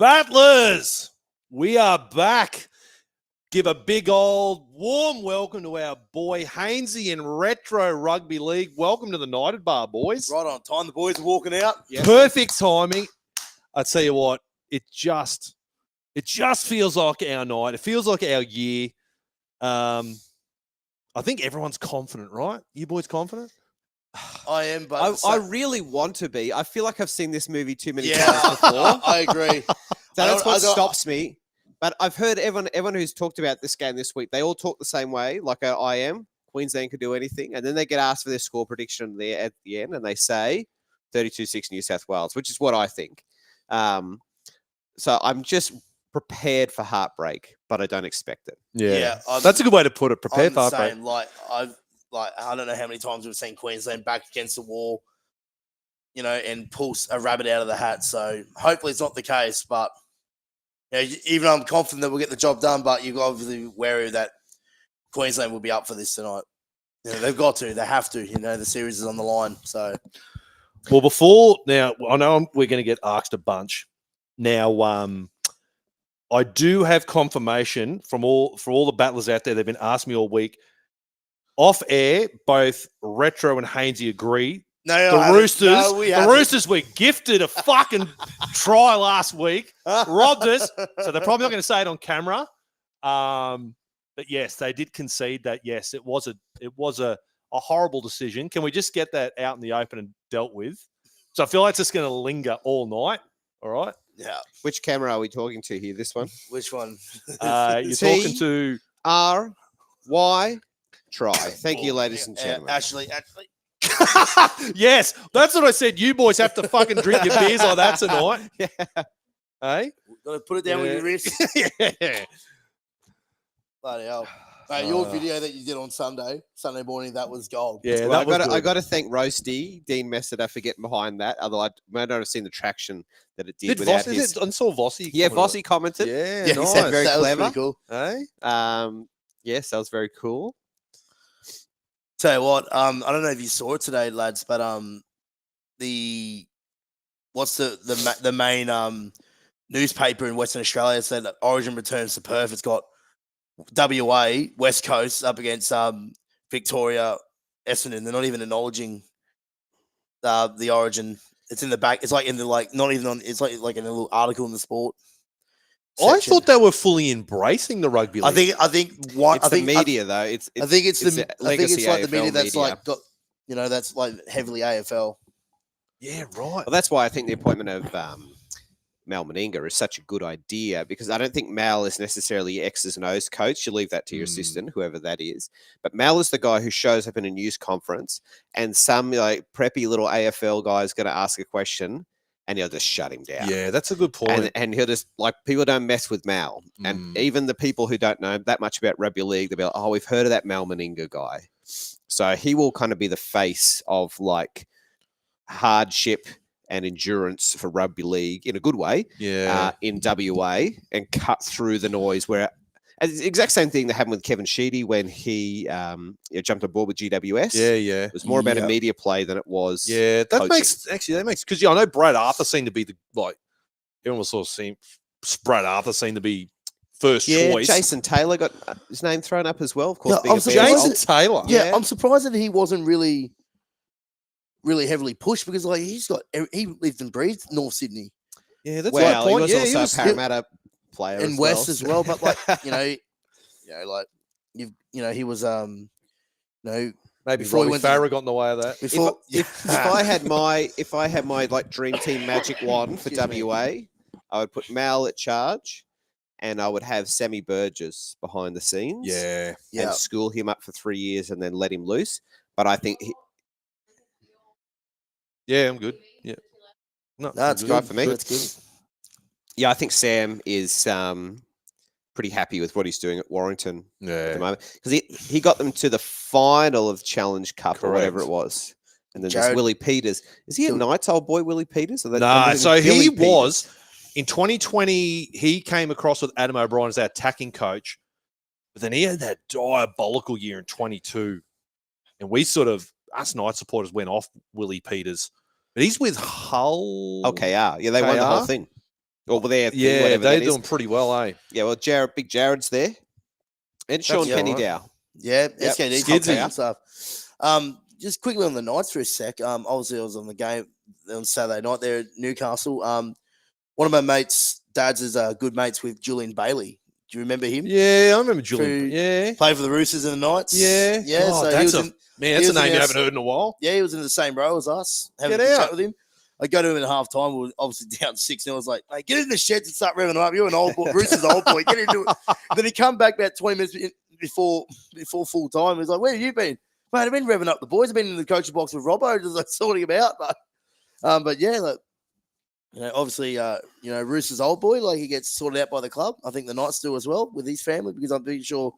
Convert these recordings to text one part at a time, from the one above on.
Battlers, we are back. Give a big old warm welcome to our boy Haynesey in Retro Rugby League. Welcome to the Knighted Bar, boys. Right on time. The boys are walking out. Yep. Perfect timing. I tell you what, it just feels like our night. It feels like our year. I think everyone's confident, right? You boys confident? I am, but I really want to be. I feel like I've seen this movie too many times yeah, before. I agree. So that's what stops me. But I've heard everyone who's talked about this game this week, they all talk the same way, like I am. Queensland could do anything. And then they get asked for their score prediction there at the end, and they say 32-6 New South Wales, which is what I think. So I'm just prepared for heartbreak, but I don't expect it. Yeah, that's a good way to put it. Prepared for heartbreak. I don't know how many times we've seen Queensland back against the wall, and pull a rabbit out of the hat. So hopefully it's not the case, but even though I'm confident that we'll get the job done, but you're obviously wary that Queensland will be up for this tonight. They've got to. They have to. The series is on the line. So, well, now I know we're going to get asked a bunch. Now, I do have confirmation for all the battlers out there. They've been asking me all week. Off air, both Retro and Haynesey agree. The Roosters were gifted a fucking try last week, robbed us, so they're probably not going to say it on camera. But yes, they did concede that. Yes, it was a horrible decision. Can we just get that out in the open and dealt with? So I feel like it's just going to linger all night. All right. Yeah. Which camera are we talking to here? This one? Which one? You're talking to R-Y. Try. Thank you, ladies and gentlemen. Ashley. Yes, that's what I said. You boys have to fucking drink your beers like that tonight. Yeah. Hey? Gotta put it down with your wrist. Yeah. Bloody hell. Mate, your video that you did on Sunday morning, that was gold. Yeah, well, I got to thank Roasty, Dean Messiter, for getting behind that. Otherwise, I might not have seen the traction that it did without his... I saw Vossi. Yeah, Vossi commented. Yeah, nice. He said very that clever. Was pretty cool. Hey? Yes, that was very cool. Tell you what, I don't know if you saw it today, lads, but the main newspaper in Western Australia said that Origin returns to Perth. It's got WA West Coast up against Victoria, Essendon. They're not even acknowledging the Origin. It's in the back. It's like in the not even on. It's like in a little article in the sport section. I thought they were fully embracing the rugby league. I think the media though. I think it's like the media that's like got that's like heavily AFL. Yeah, right. Well, that's why I think the appointment of Mal Meninga is such a good idea, because I don't think Mal is necessarily X's and O's coach. You leave that to your assistant, whoever that is. But Mal is the guy who shows up in a news conference, and some preppy little AFL guy is going to ask a question, and he'll just shut him down. Yeah, that's a good point. And he'll just, people don't mess with Mal. And even the people who don't know that much about rugby league, they'll be like, oh, we've heard of that Mal Meninga guy. So he will kind of be the face of hardship and endurance for rugby league in a good way. Yeah. In WA, and cut through the noise where... It's the exact same thing that happened with Kevin Sheedy when he jumped aboard with GWS. Yeah. It was more about a media play than it was. Yeah, that makes because I know Brad Arthur seemed to be everyone was sort of seeing Brad Arthur seemed to be first choice. Jason Taylor got his name thrown up as well. Of course, Jason Taylor. Yeah, I'm surprised that he wasn't really heavily pushed, because he lived and breathed North Sydney. Yeah, that's he was he also a Parramatta player and West as well. But he was maybe Robbie Farah got in the way of that. If I had my dream team magic wand for WA, I would put Mal at charge, and I would have Sammy Burgess behind the scenes. Yeah. And school him up for 3 years and then let him loose. But I think I'm good. Yeah. No, that's good for me. That's good. Yeah, I think Sam is pretty happy with what he's doing at Warrington at the moment, because he got them to the final of Challenge Cup or whatever it was. And then there's Willie Peters. Is he a Knights old boy, Willie Peters? No, so he was in 2020. He came across with Adam O'Brien as our attacking coach, but then he had that diabolical year in 22, and we us Knights supporters went off Willie Peters, but he's with Hull. OKR. Yeah, they won the whole thing. or their thing, Yeah, whatever they're that is. doing pretty well, eh? Yeah, well, Big Jared's there, and Sean yeah, Kenny right. Dow. Yeah, Yep. SKD Skidsy. and stuff. Just quickly on the Knights for a sec. Obviously, I was on the game on Saturday night there at Newcastle. One of my mates' dads is good mates with Julian Bailey. Do you remember him? Yeah, I remember Julian. Who Yeah. Played for the Roosters and the Knights. Yeah. Yeah. God, So he that's was in. Man, he that's a was in name you our- haven't heard in a while. Yeah, he was in the same row as us. Having Get a good out. chat with him. I go to him at half time. We were obviously down 6-0. I was like, mate, get in the sheds and start revving up. You're an old boy. Roosters old boy. Get into it. Then he come back about 20 minutes before full time. He's like, where have you been? Mate, I've been revving up the boys. I've been in the coaching box with Robbo, just like sorting him out. But yeah, like, obviously, Roosters old boy, like he gets sorted out by the club. I think the Knights do as well with his family, because I'm pretty sure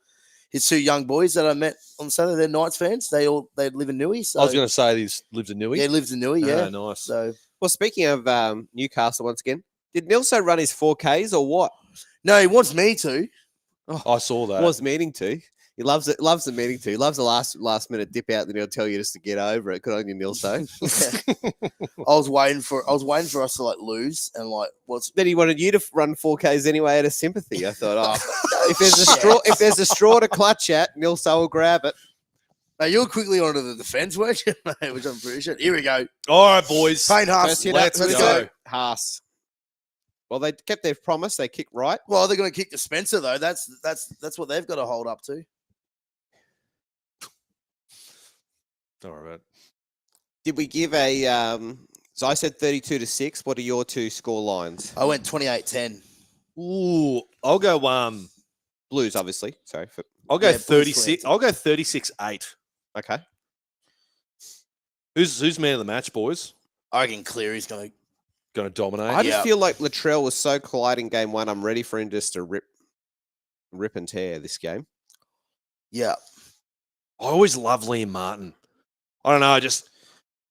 his two young boys that I met on Saturday, they're Knights fans. They live in Newey. So I was going to say he lives in Newey. yeah, lives in Newey. Yeah, nice. So Well, speaking of Newcastle once again, did Nilso run his 4Ks or what? no, he wants me to. I saw that. Was meaning to. He loves it. Loves the meeting to. He loves the last minute dip out. Then he'll tell you just to get over it. Good on you, Nilso. I was waiting for us to like lose and like Then he wanted you to run 4Ks anyway out of sympathy. I thought, if there's a straw to clutch at, Nilso will grab it. Now you're quickly onto the defense, weren't you, mate? Which I'm pretty sure. Here we go. All right, boys. Payne Haas. First hit let's up, go. Haas. Well, they kept their promise. They kicked right. Well, they're going to kick to Spencer though. That's what they've got to hold up to. Don't worry about it. Did we give a? So I said 32-6. What are your two score lines? I went 28-10. Ooh, I'll go Blues, obviously. Sorry. I'll go Yeah, Blues 36. 20. I'll go 36-8. Okay. Who's man of the match, boys? I reckon Cleary's going to. Going to dominate. I just Yeah. feel like Latrell was so quiet in game one. I'm ready for him just to rip and tear this game. Yeah. I always love Liam Martin. I don't know. I just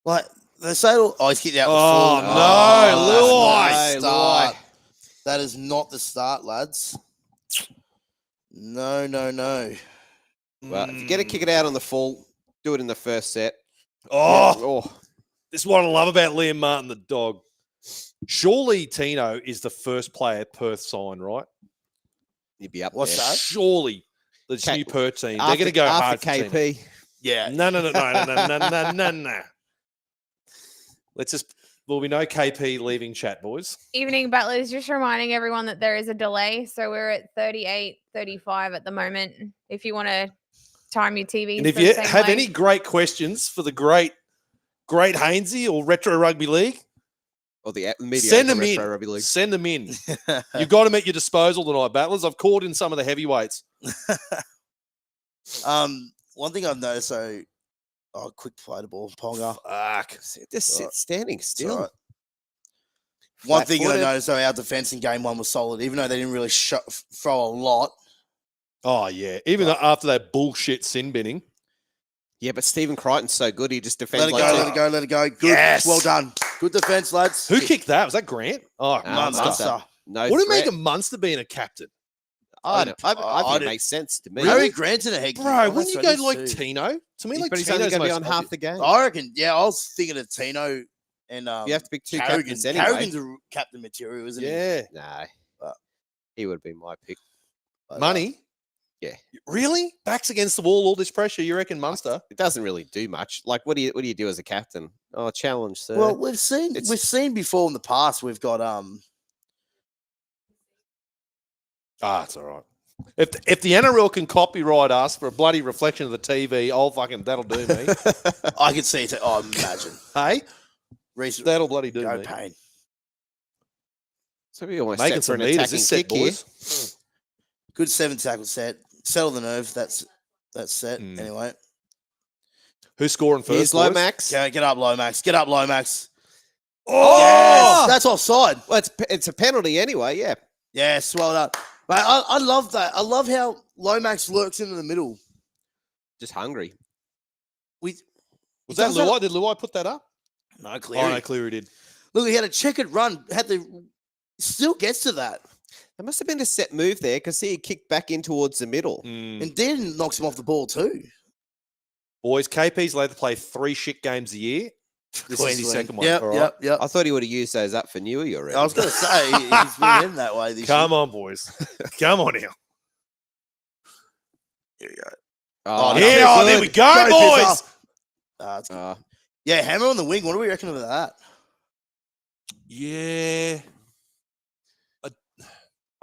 Like they say, he's kicked out. Oh, the no, that's not the Luai. start. That is not the start, lads. No. Well, if you get to kick it out on the full, do it in the first set. Oh, this is what I love about Liam Martin, the dog. Surely Tino is the first player Perth signed, right? You'd be up What's there. that? Surely this K- new Perth team. They're going to go hard after for Tino. KP. Yeah. No. There'll be no KP leaving chat, boys. Evening, Butlers. Just reminding everyone that there is a delay. So we're at 38:35 at the moment. If you want to time your TV. And if you have any great questions for the great Haynesey or Retro Rugby League, Or the mediocre send them retro in. rugby league. Send them in. You've got them at your disposal tonight, battlers. I've called in some of the heavyweights. One thing I've noticed, quick play the ball, Ponga. Fuck. Just sit standing still. Right. One thing I Flat-footed. noticed, our defense in game one was solid, even though they didn't really throw a lot. Oh, yeah. Even after that bullshit sin binning. Yeah, but Stephen Crichton's so good. He just defends Let it like go, two- let it go. Good. Yes. Well done. Good defense, lads. Who kicked that? Was that Grant? Oh, Munster. Munster. No What did threat. make a Munster being a captain? I think it did- makes sense to me. Harry Grant's in a head. Bro, wouldn't you go to like Tino? To me, like But he's only Tino's going to be most on half obvious. the game. I reckon, yeah, I was thinking of Tino and You have to pick two Carrigan. captains anyway. Carrigan's a captain material, isn't he? Yeah. No, But- he would have been my pick. But, Money? Yeah. Really? Backs against the wall, all this pressure. You reckon Munster? It doesn't really do much. Like, what do you do as a captain? Oh, challenge, sir. Well, we've seen before in the past. We've got It's all right. If the NRL can copyright us for a bloody reflection of the TV, that'll do me. I could see it. Oh, imagine. Hey, Reece, that'll bloody do go me. Payne. so we almost Making set for some an meters attacking this set, kick here. boys. Good 7 tackle set. Settle the nerve. That's set. Mm. Anyway, Who's scoring first? Here's boys? Lomax. get up, Lomax. Get up, Lomax. Oh! Yes, that's offside. Well, it's a penalty anyway. Yeah. Yes, well done. Mate, I love that. I love how Lomax lurks into the middle. Just hungry. Was that does that- Luai? Did Luai put that up? No, Cleary. Oh, no, Cleary did. Look, he had a checkered run. Still gets to that. There must have been a set move there because he kicked back in towards the middle. Mm. And then knocks him off the ball too. Boys, KP's allowed to play 3 shit games a year. This Queen's is his when- second one. Yep, All right. yep, yep. I thought he would have used those up for Newey already. I was going to say, he's been in that way this Come year. on, boys. Come on now. Here we go. Oh, no. that's Yeah, good. there we go, boys. Pizza. That's good. Uh, Yeah, hammer on the wing. What do we reckon of that? Yeah.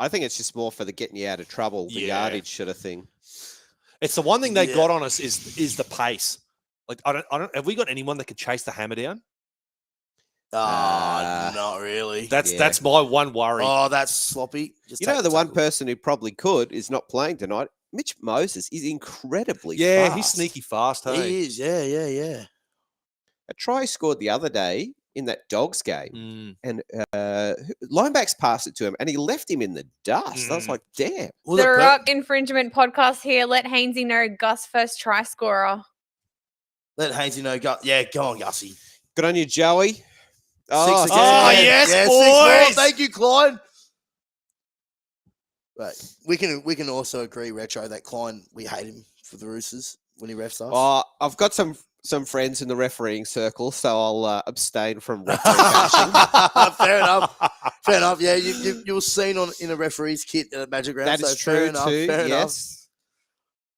I think it's just more for the getting you out of trouble, the Yeah. yardage sort of thing. It's the one thing they Yeah. got on us is the pace. Like I don't have we got anyone that could chase the hammer down? Not really. That's my one worry. Oh, that's sloppy. Just You know, take the one tackle. person who probably could is not playing tonight. Mitch Moses is incredibly yeah, fast. he's sneaky fast, hey. He is. Yeah. A try he scored the other day in that Dogs game, Mm. and linebacks passed it to him, and he left him in the dust. I was Mm. like, damn. Was The it per- Rock Infringement Podcast here. Let Haynesey know Gus first try scorer. Let Haynesey know. Go on, Gussie. Good on you, Joey. Six Oh, again. Oh, six. yes, Yeah, 6 more. boys. Thank you, Klein. But we can also agree, Retro, that Klein, we hate him for the Roosters when he refs us. Oh, I've got some friends in the refereeing circle, so I'll abstain from refereeing bashing. Fair enough. Fair enough. Yeah, you were seen in a referee's kit at Magic Round. That so is fair true enough, too. fair enough. Yes.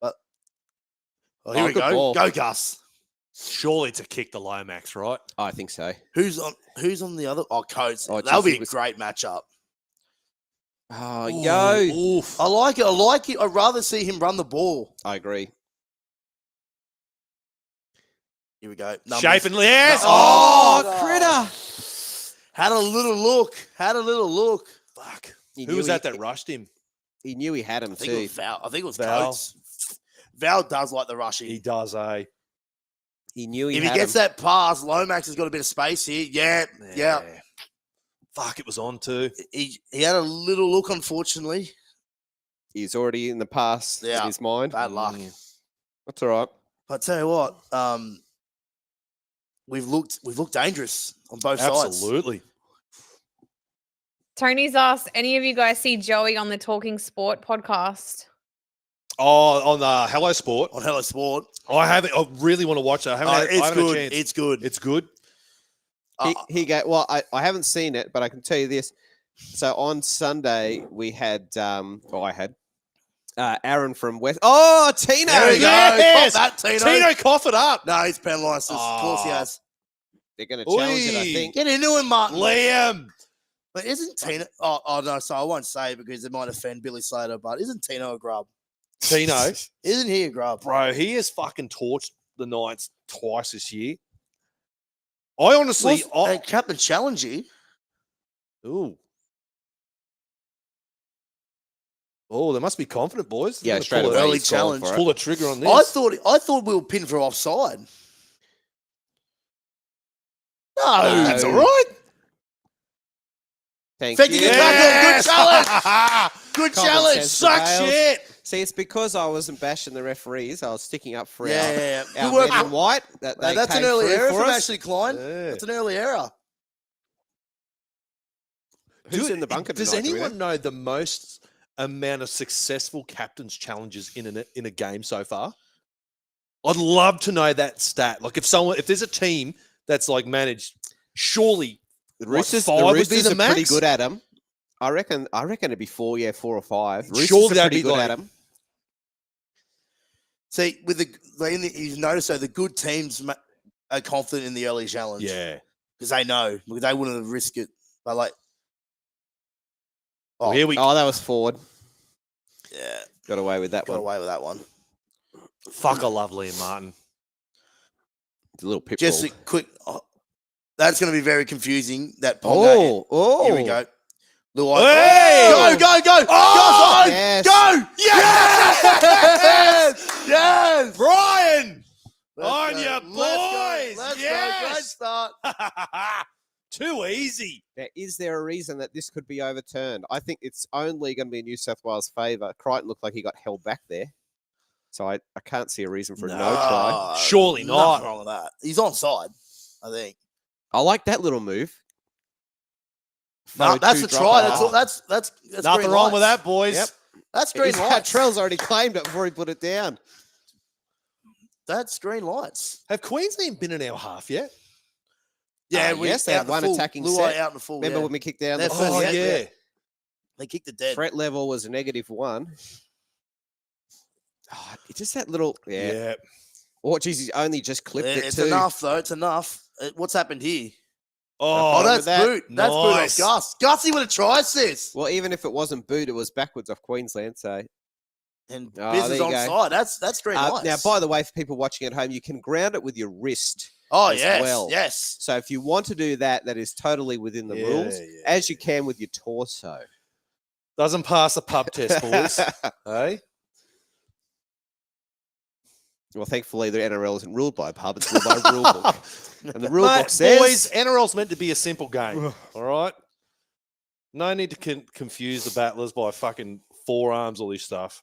Oh, here Oh, we good go. ball. Go, Gus. Surely it's a kick to Lomax, right? I think so. Who's on the other? Oh, Coates. Oh, That'll geez, be it a was- great matchup. Oh, Ooh, yo. Oof. I like it. I'd rather see him run the ball. I agree. Here we go. Numbers. Shaping, yes. Oh, Oh, critter. Had a little look. fuck. He Who knew was he- that rushed him? He knew he had him I think it too. was Val. I think it was Val. Coates. Val does like the rushing. He does, eh? He knew he If he had gets him. that pass, Lomax has got a bit of space here. Yeah. Fuck, it was on too. He had a little look, unfortunately. He's already in the pass Yeah. in his mind. Bad luck. That's all right. But I tell you what, we've looked dangerous on both sides. Absolutely. Tony's asked, any of you guys see Joey on the Talking Sport podcast? Oh, on the Hello Sport. On Hello Sport. I haven't. I really want to watch it. I haven't. I It's haven't had a good. chance. It's good. It's good. Well, I haven't seen it, but I can tell you this. So on Sunday we had I had Aaron from West. Oh, Tino. There we go. Yes! Pop that, Tino. Tino, cough it up. No, he's penalised us. Of course he Oh. has. They're going to challenge it, I Oi. think. Get into him, Martin. Liam. But isn't Tino? Oh no, so I won't say it because it might offend Billy Slater. But isn't Tino a grub? Tino, Isn't he a grub? bro, he has fucking torched the Knights twice this year. I honestly, Captain challenge you. ooh. Oh, they must be confident, boys. Yeah, They're straight gonna away. early he's gone challenge. for it. pull the trigger on this. I thought we were pinned for offside. No, That's all right. Thank Thank you. you. Good challenge. Good Common challenge. sense Suck prevails. shit. See, it's because I wasn't bashing the referees. I was sticking up for Yeah, our, yeah. our Good work. men in white. That they That's an came early through error for from us. Ashley Klein. Yeah. That's an early error. Who's Do- in the bunker Does tonight, do we anyone know? know the most amount of successful captain's challenges in a game so far? I'd love to know that stat. Like if there's a team that's like managed, surely The like Roosters, five the would be Roosters the are pretty max? good at them. I reckon it'd be 4 or 5. Roosters Surely are that'd pretty be good like- at them. See, with you've noticed though, the good teams are confident in the early challenge. yeah. because they know they wouldn't have risked it. But like, Well, here we Oh, that was forward. yeah, Got away with that got one. away with that one. fuck. I love Liam Martin. It's a little pit Just bull. a quick. That's going to be very confusing. That Ponga. Oh, Here we go. Little Hey! Go! Oh! Yes. Go! Yes! Yes! Brian! Let's On go. ya, Let's go. boys! Let's go. Great Yes! start. Too easy. Is there a reason that this could be overturned? I think it's only going to be in New South Wales' favour. Crichton looked like he got held back there. So I can't see a reason for a no try. Surely not. Nothing wrong with that. He's onside, I think. I like that little move. No, Throw that's two a drop try. half. That's Nothing green wrong with lights. that, boys. Yep. That's green Is that lights. Trell's already claimed it before he put it down. That's green lights. Have Queensland been in our half yet? Yeah, we yes, they had one attacking Luai set. out in the full. Remember yeah. when we kicked down Their the first full? set, yeah. They kicked it dead. Threat level was a -1. Oh, it's just that little, Yeah. Oh, geez, he's only just clipped it It's too. enough, though. It's enough. What's happened here? Oh, Oh, that's that. boot. That's boot Nice. off Gus. Gussie would have tried this. Well, even if it wasn't boot, it was backwards off Queensland. So And Oh, business there you on go. side. That's very nice. now, by the way, for people watching at home, you can ground it with your wrist. oh, as yes. well. Yes. So if you want to do that, that is totally within the rules, Yeah. as you can with your torso. Doesn't pass the pub test, boys. Hey? Well, thankfully, the NRL isn't ruled by a pub; it's ruled by a rule book. And the rule Mate, book says, boys, NRL's meant to be a simple game. All right? No need to confuse the battlers by fucking forearms, all this stuff.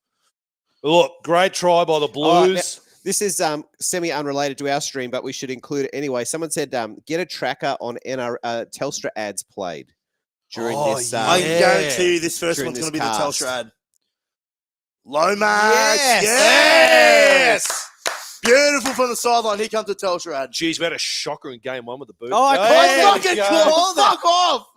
Look, great try by the All right, Blues. this is semi-unrelated to our stream, but we should include it anyway. Someone said, get a tracker on Telstra ads played during Oh, this. yeah. I can guarantee you this first During one's going to this be the cast. Telstra ad. Lomax. Yes! Yes! Beautiful from the sideline. Here comes the Telstra ad. Jeez, we had a shocker in game one with the boot. Oh, I There Oh, we fucking go. cool. Fuck off.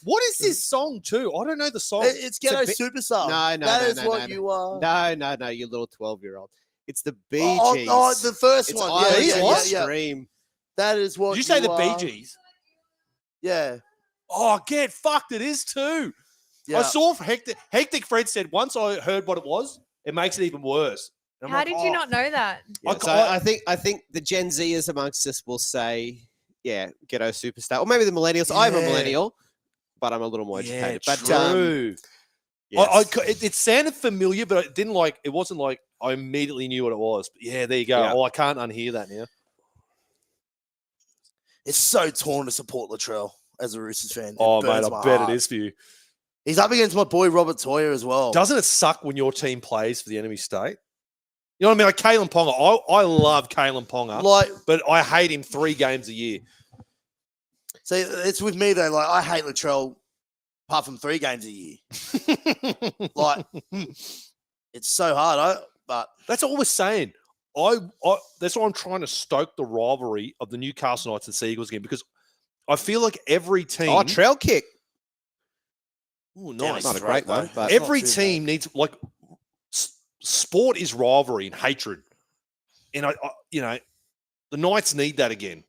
What is this song, too? I don't know the song. It's Ghetto bit- Superstar. No, That no, is no, what no, you are. No, you little 12-year-old. It's the Bee Oh, Gees. oh, the first It's one. Islands Yeah, of yeah, the yeah. Stream. That is what Did you say the are. Bee Gees? Yeah. Oh, get fucked. It is, too. Yeah. I saw Hectic Fred said once I heard what it was, it makes it even worse. And I'm How like, did you oh. not know that? Yeah, I- so I think the Gen Zers amongst us will say, Ghetto Superstar. Or maybe the millennials. I'm a Yeah. millennial, but I'm a little more Yeah, educated. But true. yes. It sounded familiar, but it didn't like. It wasn't like I immediately knew what it was. But yeah, there you go. Yeah. Oh, I can't unhear that now. It's so torn to support Latrell as a Roosters fan. It Oh, mate, burns I my bet heart. it is for you. He's up against my boy Robert Toyer as well. Doesn't it suck when your team plays for the enemy state? You know what I mean? Like Kalen Ponga. I love Kalen Ponga, Like, but I hate him 3 games a year. see, it's with me though. Like, I hate Latrell apart from 3 games a year. Like, it's so hard. But That's all we're saying. That's why I'm trying to stoke the rivalry of the Newcastle Knights and Seagulls again, because I feel like every team. Oh, trail kick. Ooh, Damn, nice. Not a it's great right, one, though. but It's not Every too team needs like sport is rivalry and hatred, and I you know, the Knights need that again.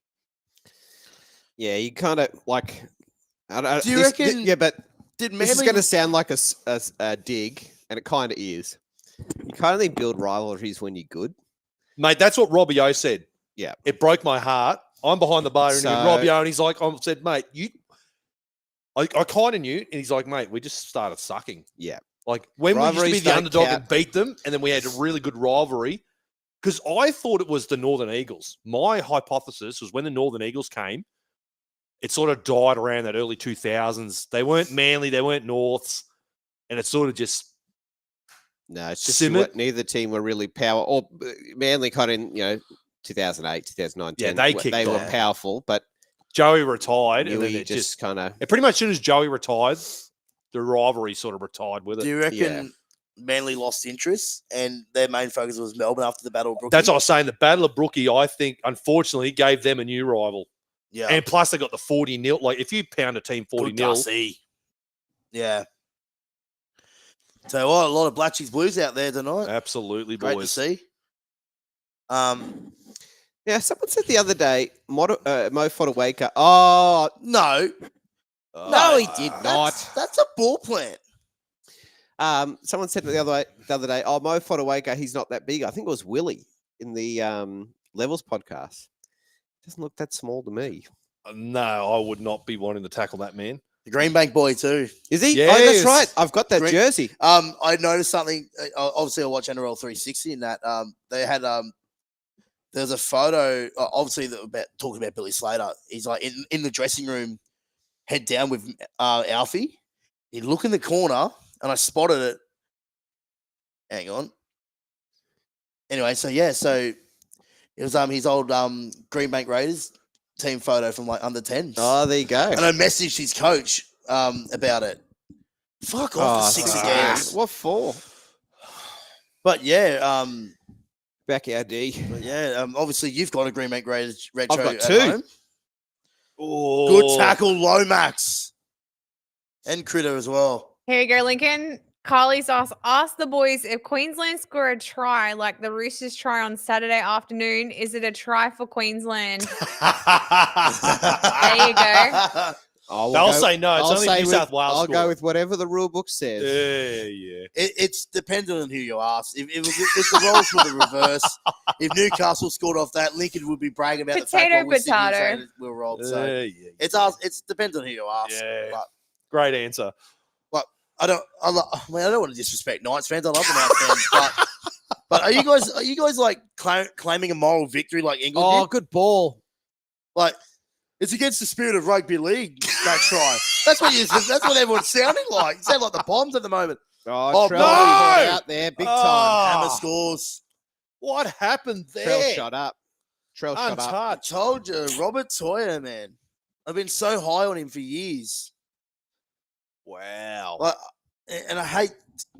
yeah, you kind of like. Do you reckon- Yeah, but did this is Manly going to sound like a dig, and it kind of is. You kind of need build rivalries when you're good. Mate, that's what Robbie O said. Yeah. It broke my heart. I'm behind the bar and So- Robbie O, and he's like, I said, mate, I kind of knew, and he's like, mate, we just started sucking. Yeah. Like when we used to Rivalries be the don't underdog count. and beat them, and then we had a really good rivalry. Because I thought it was the Northern Eagles. My hypothesis was when the Northern Eagles came, it sort of died around that early 2000s. They weren't Manly, they weren't Norths, and it sort of just No, it's just Simmet. neither team were really power. Or Manly kind of in 2008, 2009, Yeah, 10, they were- kicked they were on. powerful, but Joey retired, and then Newey it just kind of. it pretty much as soon as Joey retired, the rivalry sort of retired with Do it. you reckon Yeah. Manly lost interest and their main focus was Melbourne after the Battle of Brooklyn? That's what I was saying. The Battle of Brookie, I think, unfortunately, gave them a new rival. Yeah. And plus, they got the 40-0. Like, if you pound a team Good 40-0, Gussie. Yeah. So, a lot of Black Cheese Blues out there tonight. absolutely, Great boys. to see. Yeah, someone said the other day, Mo Fotuaika. Oh, No, no, he did not. That's a ball plant. Someone said the other day, oh, Mo Fotuaika, he's not that big. I think it was Willie in the Levels podcast. Doesn't look that small to me. No, I would not be wanting to tackle that man. The Greenbank boy too. Is he? Oh, that's Yes. right. I've got that Green- jersey. I noticed something. Obviously, I watch NRL 360 in that. They had there's a photo. Obviously, talking about Billy Slater. He's like in the dressing room, head down with Alfie. You look in the corner, and I spotted it. Hang on. Anyway, so it was his old Greenbank Raiders team photo from like under 10s. Oh, there you go. And I messaged his coach about it. Fuck off the 6 sorry. again. What for? But yeah, Back our D. obviously you've got a Greenbank Raiders retro got at two. home. Oh, Good tackle, Lomax. And Critter as well. Here you go, Lincoln. Carly's asked the boys if Queensland score a try like the Roosters try on Saturday afternoon, is it a try for Queensland? There you go. They'll say no. It's only New South Wales. I'll score. go with whatever the rule book says. Yeah. It's dependent on who you ask. If the roles were the reverse, if Newcastle scored off that, Lincoln would be bragging about the fact that we were robbed. So it's depends on who you ask. Yeah. But, Great answer. I don't want to disrespect Knights fans. I love the Knights fans, but are you guys like claiming a moral victory like England Oh, did? good ball. Like it's against the spirit of rugby league. That try. That's what everyone's sounding like. You sound like the Bombs at the moment. Oh, Trell no! out there, big time. Hammer scores. What happened there? Trell shut up. Trell shut up. I told you, Robert Toyer, man. I've been so high on him for years. Wow. Like, and I hate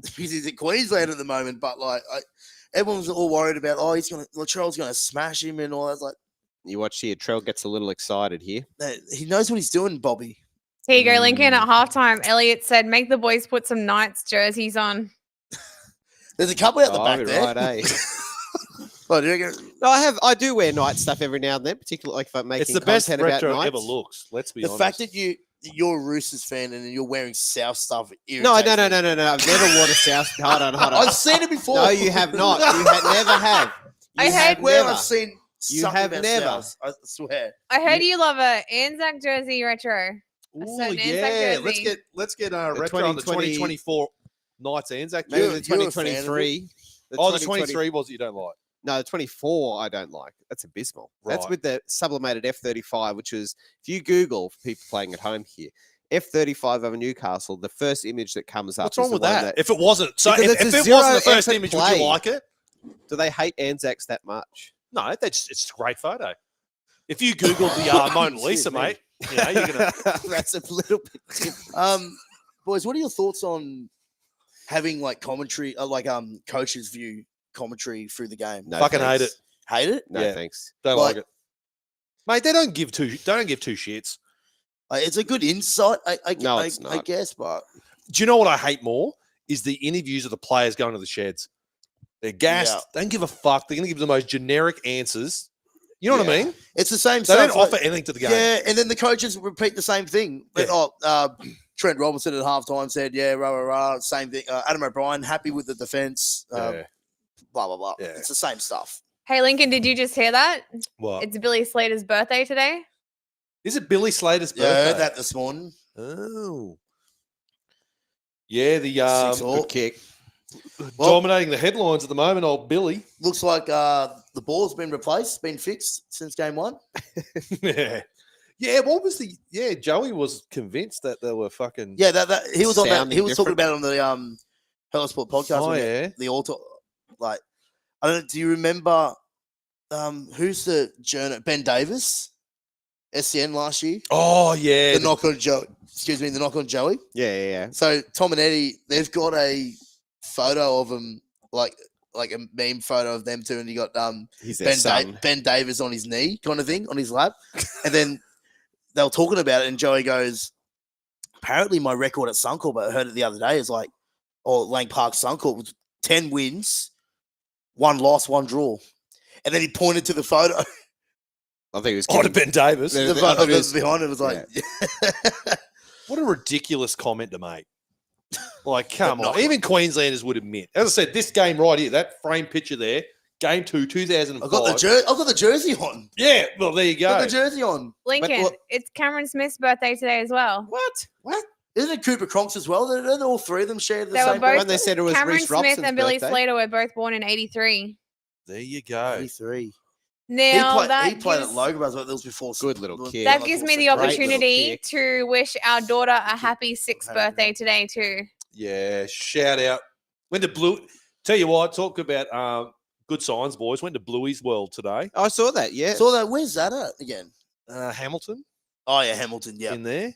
because he's at Queensland at the moment, but like everyone's all worried about, Latrell's gonna smash him and all that. It's like You watch here. Trell gets a little excited here. he knows what he's doing, Bobby. Here you go, Lincoln. At halftime, Elliot said, make the boys put some Knights jerseys on. There's a couple out the back there. Right, eh? Oh, do you reckon? No, I do wear night stuff every now and then, particularly like if I'm making It's the best content about retro nights. ever looks. Let's be The honest. fact that you're a Roosters fan and you're wearing South stuff. No. irritates me. I've never worn a South. Hold on. I've seen it before. No, you have not. You never have. I You heard- have Where never. I've seen You something have about never. South, I swear. I heard you love a Anzac jersey retro. Ooh, certain Anzac yeah. jersey. Let's get The retro on the 2020 2024 Knights Anzac. Maybe You're- the you're a fan of it? 2023. The 2020 23 was it you don't like. No, the 24 I don't like. That's abysmal. That's Right. with the sublimated F-35, which is, if you Google, for people playing at home here, F-35 over Newcastle, the first image that comes up What's is wrong the with one that? If it wasn't, so Because if it's a it wasn't the zero first effort image, would play. you like it? Do they hate Anzacs that much? No, it's a great photo. If you Google the Mona Lisa, Excuse me. mate, you're gonna. That's a little bit different. Boys, what are your thoughts on having like commentary, coaches view commentary through the game? No, fucking hate thanks. Hate it? No, Yeah. thanks. Don't Like- like it, mate. They don't give two shits. It's a good insight, No, I it's not. guess, but Do you know what I hate more? Is the interviews of the players going to the sheds. They're gassed. Yeah. They don't give a fuck. They're going to give the most generic answers. You know what I Yeah. mean? it's the same They stuff. don't offer anything to the game. Yeah, and then the coaches repeat the same thing. Yeah. Trent Robinson at halftime said, "Yeah, rah rah rah." Same thing. Adam O'Brien happy with the defense. Yeah. Blah blah blah. Yeah. It's the same stuff. Hey, Lincoln, did you just hear that? What? It's Billy Slater's birthday today. Is it Billy Slater's Yeah, I birthday? heard that this morning. Oh. Yeah, the 6-all. Good kick. Well- dominating the headlines at the moment, old Billy. Looks like the ball's been replaced, been fixed since game one. Yeah. Yeah, what was Joey was convinced that they were fucking Yeah, that he was on that. Sounding He was talking different. about it on the Hello Sport podcast. Oh, when yeah. the auto, like I don't know. Do you remember who's the journalist? Ben Davis, SCN last year. Oh yeah. The knock on Joey. Excuse me, the knock on Joey. Yeah. So Tom and Eddie, they've got a photo of them, like a meme photo of them two, and you got He's their son. Ben Davis on his knee, kind of thing, on his lap, and then they were talking about it, and Joey goes, "Apparently, my record at Suncorp, but I heard it the other day, is like, or Lang Park Suncorp was 10 wins, 1 loss, 1 draw," and then he pointed to the photo. I think it was Oh, to Ben Davis. The- The I photo thought it that was- was behind it was like, What a ridiculous comment to make. Like, come But on. not- Even Queenslanders would admit. As I said, this game right here, that frame picture there, game 2, 2005. I've got the jersey on. Yeah, well, there you Got go. the jersey on. Lincoln, what- it's Cameron Smith's birthday today as well. What? Isn't it Cooper Cronks as well? Don't all three of them share the They were same both- When they said it was Cameron Reece Smith Robson's and Billy birthday. Slater were both born in 83. There you go. 23. Now, He played gives, at Logan, but that was before. Good little kid. that gives me the Great little opportunity kick. to wish our daughter a happy 6th birthday today, too. Yeah, shout out. Went to Blue. Tell you what, talk about good signs, boys. Went to Bluey's World today. I saw that. Yeah. Saw that. Where's that at again? Hamilton Oh yeah, Hamilton. Yeah, in there.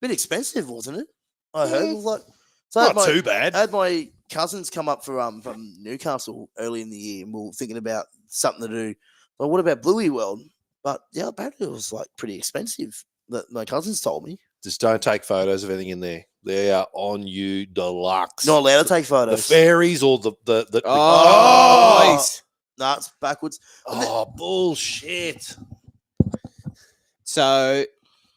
bit expensive, wasn't it? I heard. It was like, so I had Not my- too bad. I had my cousins come up from Newcastle early in the year, and we were thinking about something to do. But what about Bluey World? But yeah, apparently it was like pretty expensive. That my cousins told me. Just don't take photos of anything in there. They are on you deluxe. Not allowed to take The photos. fairies or the Oh, boys. Nah, it's backwards. oh bullshit. So,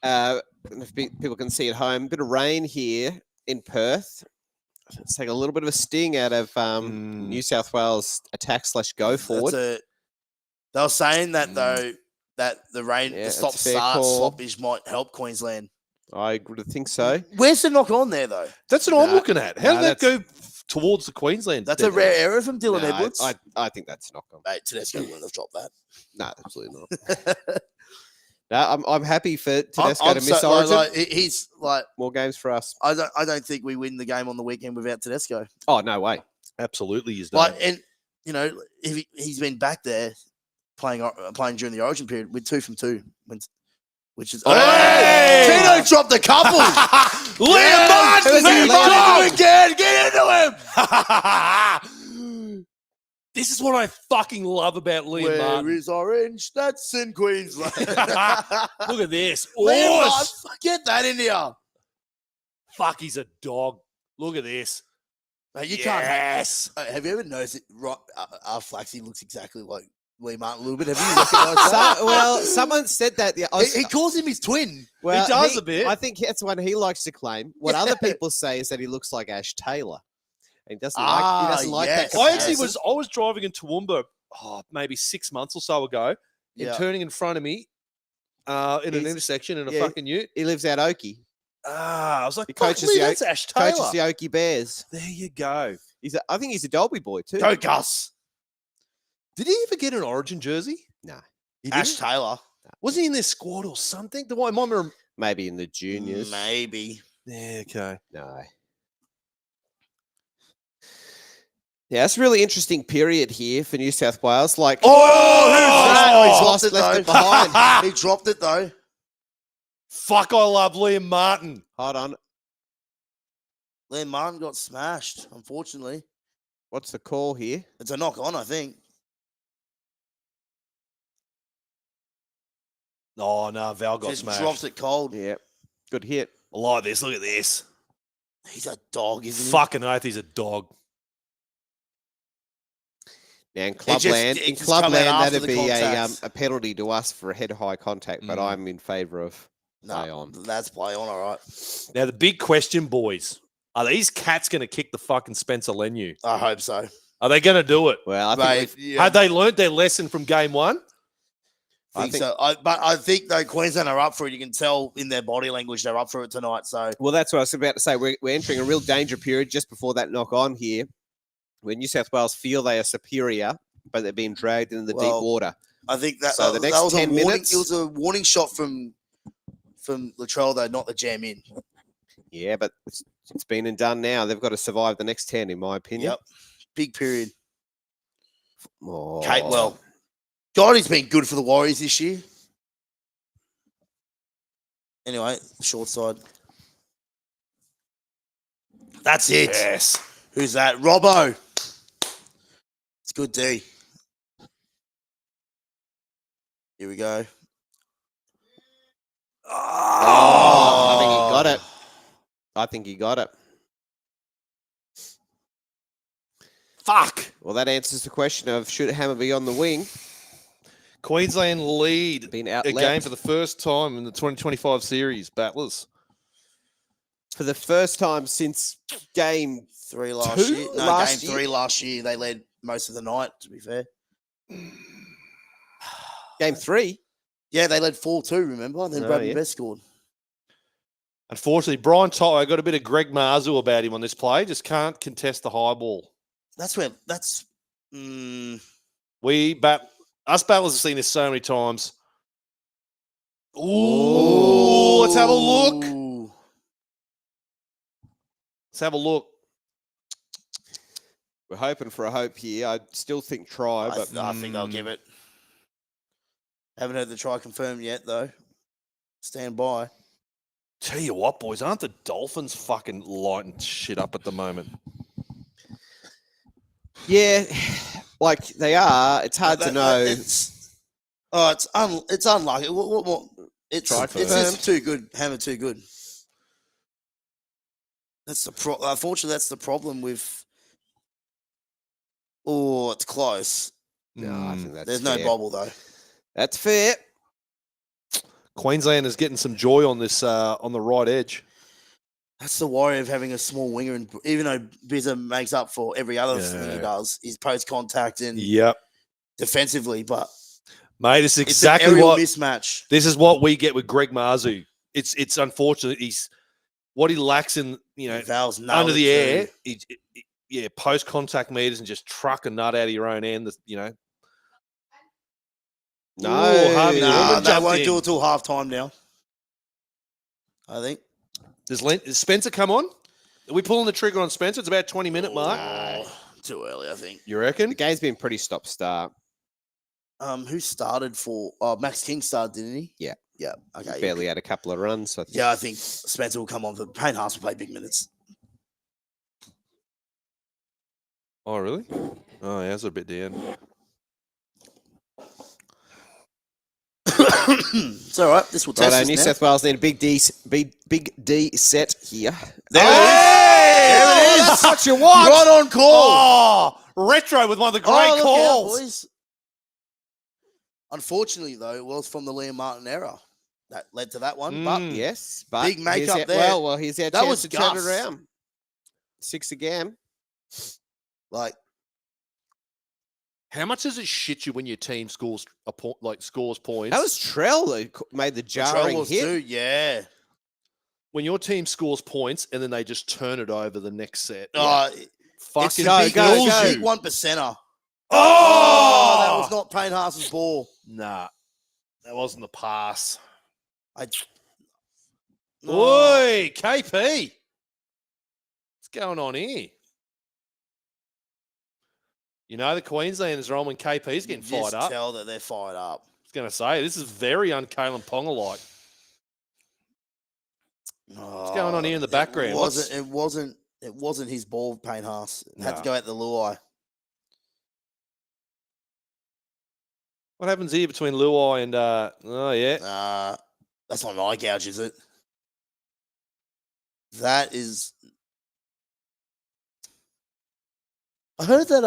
if people can see at home, a bit of rain here in Perth. It's taking a little bit of a sting out of New South Wales attack/go forward. They were saying that though, that the rain, Yeah, the that's a stop-start fair call. stoppage might help Queensland. I would think so. Where's the knock on there though? That's what I'm Nah, looking at. How nah, did that go towards the Queensland? That's a rare error from Dylan No, Edwards. I think that's knock on. Mate, Tedesco wouldn't have dropped that. No, absolutely not. No, I'm happy for Tedesco to miss so, Origin. he's like, More games for us. I don't think we win the game on the weekend without Tedesco. Oh, no way. Absolutely is Like, not. and you know, if he's been back there playing during the Origin period with 2 from 2, which is Hey! Tino dropped a couple. Liam Martin! Who is it? He's Liam got Martin. him again! Get into him! This is what I fucking love about Liam Where Martin. is Orange? That's in Queensland. Look at this. Liam Oh, Martin, get that in here. fuck, he's a dog. Look at this. Mate, you Yes. can't. Have you ever noticed it? Our Flaxy looks exactly like Liam Martin a little bit. Have you recognised that? Well, someone said that. Yeah, He calls him his twin. well, he does a bit. I think that's one he likes to claim. What other people say is that he looks like Ash Taylor. And he doesn't like yes. that. I actually comparison. was driving in Toowoomba, maybe 6 months or so ago, and Yeah. turning in front of me in an He's- intersection in a yeah, fucking ute. He lives out Oakey. I was like, He fuck, coaches Lee, the that's Ash Taylor. Coaches the Oakey Bears. There you go. I think he's a Dolby boy too. Go Gus. Did he ever get an Origin jersey? No. He Ash didn't? Taylor. Wasn't he in their squad or something? The one, I remember. Maybe in the juniors. Maybe. Yeah, okay. No. Yeah, it's a really interesting period here for New South Wales. Like, He's lost, dropped it left though. it behind. He dropped it though. Fuck, I love Liam Martin. Hold on. Liam Martin got smashed, unfortunately. What's the call here? It's a knock on, I think. Oh, no, Val got Just smashed. drops it cold. Yeah, good hit. I like this. Look at this. He's a dog, isn't he? Fucking oath, he's a dog. Now in It Clubland, just come out that'd after the be contacts. a penalty to us for a head-high contact, but Mm. I'm in favour of play No, on. that's play on, all right. Now, the big question, boys, are these cats going to kick the fucking Spencer Leniu? I hope so. Are they going to do it? Well, I Mate, think yeah, Had they learnt their lesson from game one? I think think- so. But I think though Queensland are up for it. You can tell in their body language they're up for it tonight. So well, that's what I was about to say. We're entering a real danger period just before that knock on here, where New South Wales feel they are superior, but they're being dragged into the deep Well, water. I think that, So the that next was 10 a warning. minutes- It was a warning shot from Latrell though, not the jam in. Yeah, but it's been and done now. They've got to survive the next 10, in my opinion. Yep, big period. Oh. Kate, well, God, he's been good for the Warriors this year. Anyway, short side. That's it. Yes. Who's that? Robbo. It's good D. Here we go. Oh, I think he got it. I think he got it. Fuck. Well, that answers the question of should Hammer be on the wing? Queensland lead Been out a game for the first time in the 2025 series, Battlers. for the first time since game 3 last Two year. No, last game year? 3 last year. They led most of the night, to be fair. game 3. Yeah, they led 4-2, remember? And then Oh, Bradley yeah. Best scored. Unfortunately, Brian Tyler got a bit of Greg Marzu about him on this play. Just can't contest the high ball. That's where, that's, Us Battlers have seen this so many times. Ooh, let's have a look. Ooh. Let's have a look. We're hoping for a hope here. I still think try, I, but I think I'll give it. Haven't heard the try confirmed yet, though. Stand by. Tell you what, boys, aren't the Dolphins fucking lighting shit up at the moment? yeah, like they are. It's hard to know. Oh, it's unlucky. What? It's Try just too good. Hammer too good. That's the unfortunately, that's the problem with. Oh, it's close. No, I think that's There's fair. no bobble though. That's fair. Queensland is getting some joy on this on the right edge. That's the worry of having a small winger, and even though Bizza makes up for every other thing he does, is post contact and defensively. But mate, it's it's exactly an aerial what mismatch. this is what we get with Greg Marzu. It's unfortunate. He's what he lacks in Val's under the air. Post contact meters and just truck a nut out of your own end. No, Harvey Norman they jumped won't in. do it till half time now. I think. Does Spencer come on? Are we pulling the trigger on Spencer? It's about 20-minute mark. Too early, I think. You reckon? the game's been pretty stop-start. Who started for? Max King started, didn't he? Yeah. Yeah. Okay. Barely had a couple of runs. I think. Yeah, I think Spencer will come on, but Payne Haas will play big minutes. Oh, really? Oh, yeah, it's a bit down. It's all right. This will test Righto, us New now. South Wales need a big D set here. There Hey! it is. That's what you want. Right on call. Oh, retro with one of the great Look out, calls. boys. Unfortunately, though, it was from the Liam Martin error that led to that one. But Yes, but Big here's makeup our- there. Well, here's our That chance was to turn it Gus. around. 6 again. like, How much does it shit you when your team scores scores points? That was Trell who made the jarring was hit. too. Yeah. when your team scores points and then they just turn it over the next set. It's Fucking the big, go. big 1%er. Oh! That was not Payne Haas's ball. Nah, that wasn't the pass. No. Oi, KP. What's going on here? You know the Queenslanders are on when KP's getting You fired just up. tell that they're fired up. I was going to say, this is very un-Kalen Ponga-like. What's going on here in the background? It wasn't his ball, Payne Haas. It had to No. go out the Luai. What happens here between Luai and, That's not an eye gouge, is it? That is. I heard that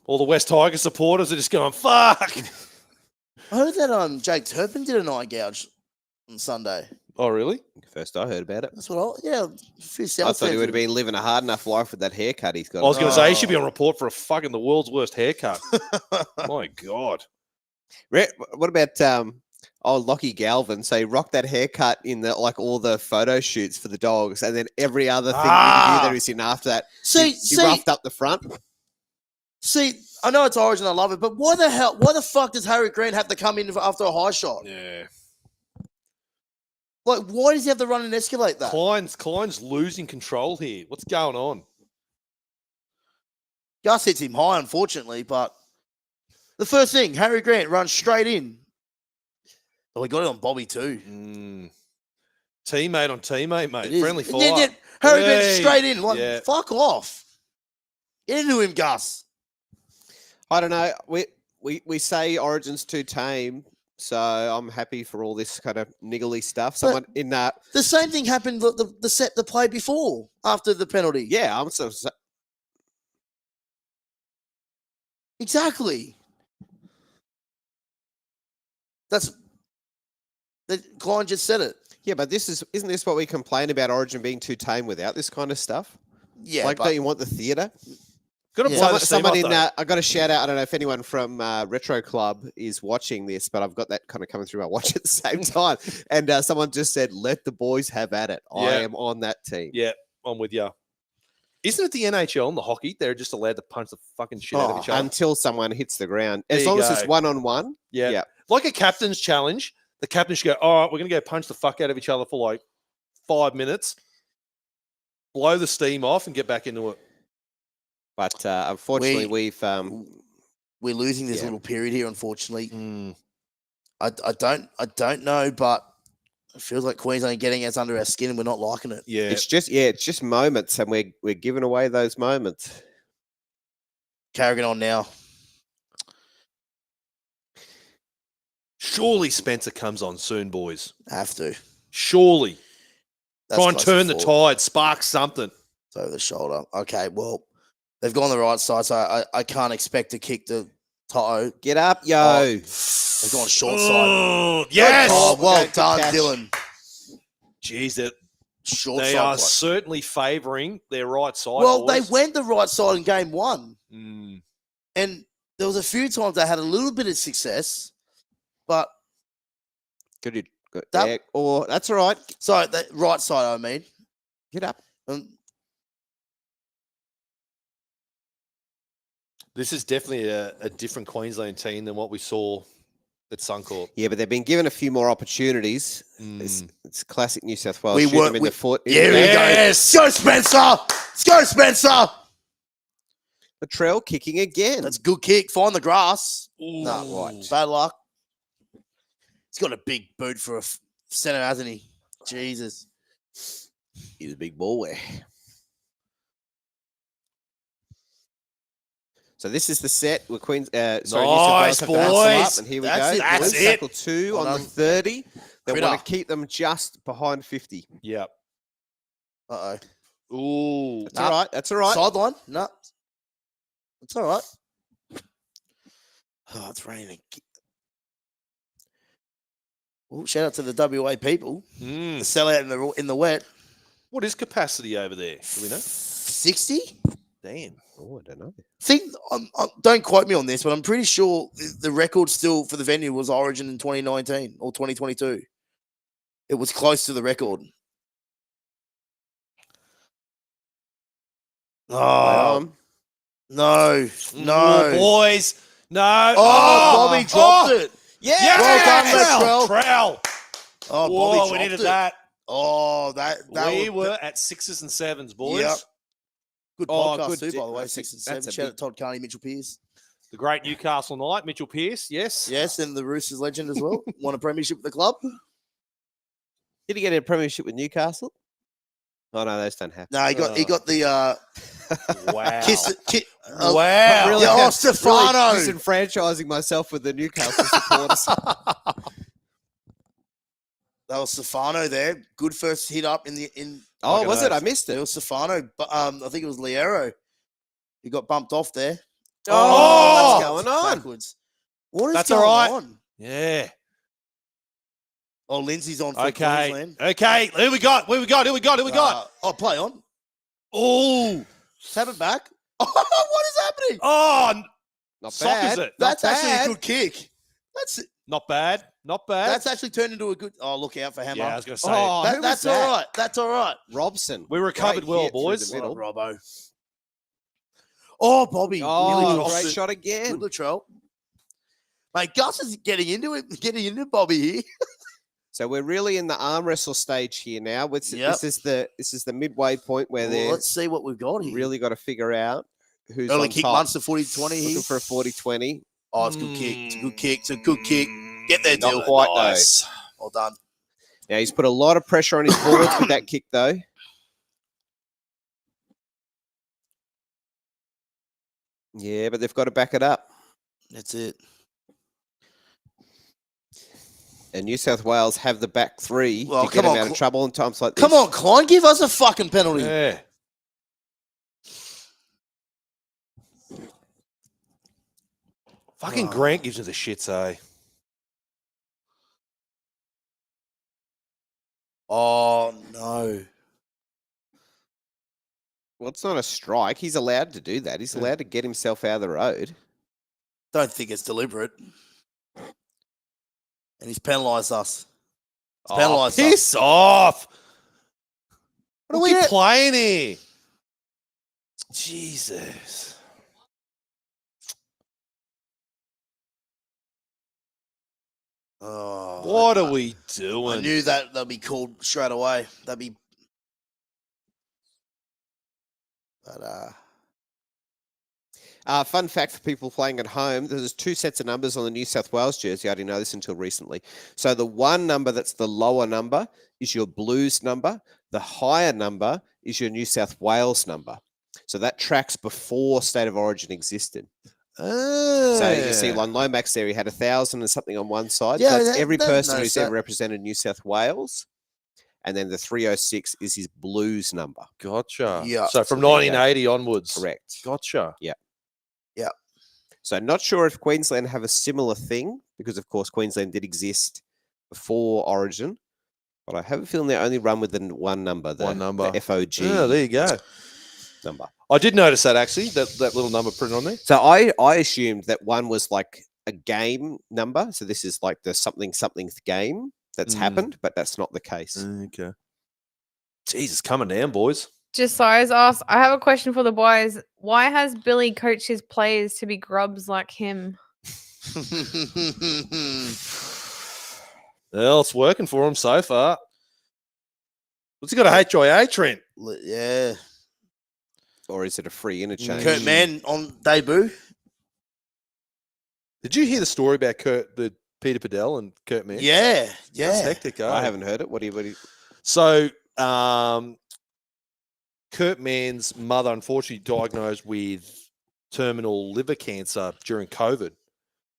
all the West Tigers supporters are just going, fuck. I heard that Jake Turpin did an eye gouge on Sunday. Oh, really? First I heard about it. That's what a few I South thought he fans would have been living a hard enough life with that haircut he's got. I was going to say, he should Oh. be on report for the world's worst haircut. My God. What about Lockie Galvin? So he rocked that haircut in all the photo shoots for the Dogs, and then every other thing interview that he's in after that, he roughed up the front. See, I know it's Origin, I love it, but why the fuck does Harry Grant have to come in after a high shot? Yeah. Like, why does he have to run and escalate that? Klein's losing control here. What's going on? Gus hits him high, unfortunately, but the first thing, Harry Grant runs straight in. Oh, he got it on Bobby too. Teammate on teammate, mate. It is. Friendly fire. Yeah, Harry Grant Hey. straight in. Like, Yeah. fuck off. Get into him, Gus. I don't know. We say Origin's too tame, so I'm happy for all this kind of niggly stuff. Someone in that, The same thing happened the set the play before after the penalty. yeah, I'm Exactly. Klein just said it. yeah, but isn't this what we complain about Origin being too tame without this kind of stuff? Yeah, Like, but don't you want the theatre? Got to Yeah. blow the steam Someone up, in though. that, I got a shout out. I don't know if anyone from Retro Club is watching this, but I've got that kind of coming through my watch at the same time. And someone just said, "Let the boys have at it." I Yeah. am on that team. Yeah, I'm with you. Isn't it the NHL and the hockey? They're just allowed to punch the fucking shit out of each other. Until someone hits the ground, There as you long as go. it's 1-on-1. Yeah. Yeah. Like a captain's challenge, the captain should go, all right, we're going to go punch the fuck out of each other for like 5 minutes, blow the steam off and get back into it. But unfortunately, we've we're losing this Yeah. little period here, unfortunately. I don't know, but it feels like Queensland getting us under our skin and we're not liking it. Yeah. it's just moments, and we're giving away those moments. Carrigan on now. Surely Spencer comes on soon, boys. Have to. Surely. That's Try and close turn to the forward. tide, spark something. It's over the shoulder. Okay, well, they've gone the right side, so I can't expect to kick the Toto. Get up, yo. Oh, they've gone short side. Oh, yes. Oh, well Okay, good done, catch. Dylan. Jeez, Short they side. are play. certainly favouring their right side. Well, boys. they went the right side in game 1. Mm. And there was a few times they had a little bit of success, but Good. That- Yeah, or that's all right. sorry, the right side, I mean. Get up. This is definitely a different Queensland team than what we saw at Suncorp. Yeah, but they've been given a few more opportunities. Mm. It's classic New South Wales. We Shooting were- them in we- the foot. Here we go. Yes. Let's go, Spencer. Let's go, Spencer. Latrell kicking again. That's a good kick. Find the grass. Ooh. No, right. Bad luck. He's got a big boot for a centre, hasn't he? Jesus. He's a big boy. So this is the set with Queens. Sorry, New South Wales Nice, have to answer them boys. up, and here we That's go. it, That's Boys, it. tackle 2 Well on the done. 30. They want Critter. to keep them just behind 50. Yep. Uh-oh. Ooh. That's all right. That's all right. Sideline? No. It's all right. Oh, it's raining. Oh, shout out to the WA people. Mm. The sellout in the wet. What is capacity over there? Do we know? 60? Damn. Oh, I don't know. Don't quote me on this, but I'm pretty sure the record still for the venue was Origin in 2019 or 2022. It was close to the record. Oh, no. Oh, boys. No. Oh, Bobby dropped it. Yeah. Well done, Latrell. Trowel. Oh, Whoa, Bobby we dropped needed it. that. Oh, that We was were at 6s and 7s, boys. Yep. Good Oh, podcast good too, di- by the way. that's a- 6 and that's 7. a Shout big- out Todd Carney, Mitchell Pearce. The great Newcastle Knight, Mitchell Pearce. Yes. Yes, and the Roosters legend as well. Won a premiership with the club. Did he get a premiership with Newcastle? Oh no, those don't happen. No, he got the Wow. kiss. Wow. Really, Yeah, oh, really Stefano. disenfranchising myself with the Newcastle supporters. That was Stefano there. Good first hit up in. Oh, Look was at it? I that. missed It it. was Stefano, but I think it was Liero. He got bumped off there. Oh, what's going on? Backwards. What is That's going all right. on? Yeah. Oh, Lindsay's on for Okay. Queensland. Okay. Who we got? Who we got? Who we got? Who we got? Oh, play on. Oh. Tap it back. Oh, what is happening? Oh. Not Sock bad. is it? That's Not actually bad. a good kick. Not bad. Not bad. That's actually turned into a good. Oh, look out for Hammer. yeah, I was going to say. Oh, who was That's that? all right. That's all right. Robson. We recovered Great well, hit through boys. the middle. Robbo. Oh, Bobby. Nearly Oh, dropped great it. shot Good again. Latrell. Mate, Gus is getting into it, getting into Bobby here. So we're really in the arm wrestle stage here now. This Yep. is the midway point where Well, they're let's see what we've got here. really got to figure out who's Early on kick top. Munster 40-20 here. Looking for a 40-20. Oh, it's a good kick. It's a good kick. It's a good kick. Get there, Not Dill. quite, though. Well done. Now he's put a lot of pressure on his boards with that kick, though. Yeah, but they've got to back it up. That's it. And New South Wales have the back three Well, to get come them on, out of trouble in times like this. Come on, Klein. Give us a fucking penalty. Yeah. Fucking Oh. Grant gives us the shits, eh? Oh, no. Well, it's not a strike. He's allowed to do that. He's allowed to get himself out of the road. Don't think it's deliberate. And he's penalised us. He's penalised us. Piss off. What are Well, we get- playing here? Jesus. Oh, What are we I doing? knew that'd be called straight away. That'd be. But Fun fact for people playing at home, there's two sets of numbers on the New South Wales jersey. I didn't know this until recently. So the one number that's the lower number is your Blues number. The higher number is your New South Wales number. So that tracks before State of Origin existed. So you see, on Lomax there, he had 1,000 and something on one side. Yeah, so that's that- every that- person noticed who's ever that. represented New South Wales. And then the 306 is his Blues number. Gotcha. Yeah. So from So there you go. 1980 onwards. Correct. Gotcha. So not sure if Queensland have a similar thing, because of course Queensland did exist before Origin. But I have a feeling they only run with the one number, the FOG Yeah, there you go. number. I did notice that actually, that little number printed on there. So I assumed that one was like a game number. So this is like the something game that's happened, but that's not the case. Okay. Jesus, coming down, boys. Josiah's asked, I have a question for the boys. Why has Billy coached his players to be grubs like him? Well, it's working for him so far. What's he got a HIA, Trent? Yeah. Or is it a free interchange? Kurt Mann on debut. Did you hear the story about the Peter Padell and Kurt Mann? Yeah. That's Yeah. hectic. I haven't heard it. What do you? So, Kurt Mann's mother, unfortunately, diagnosed with terminal liver cancer during COVID.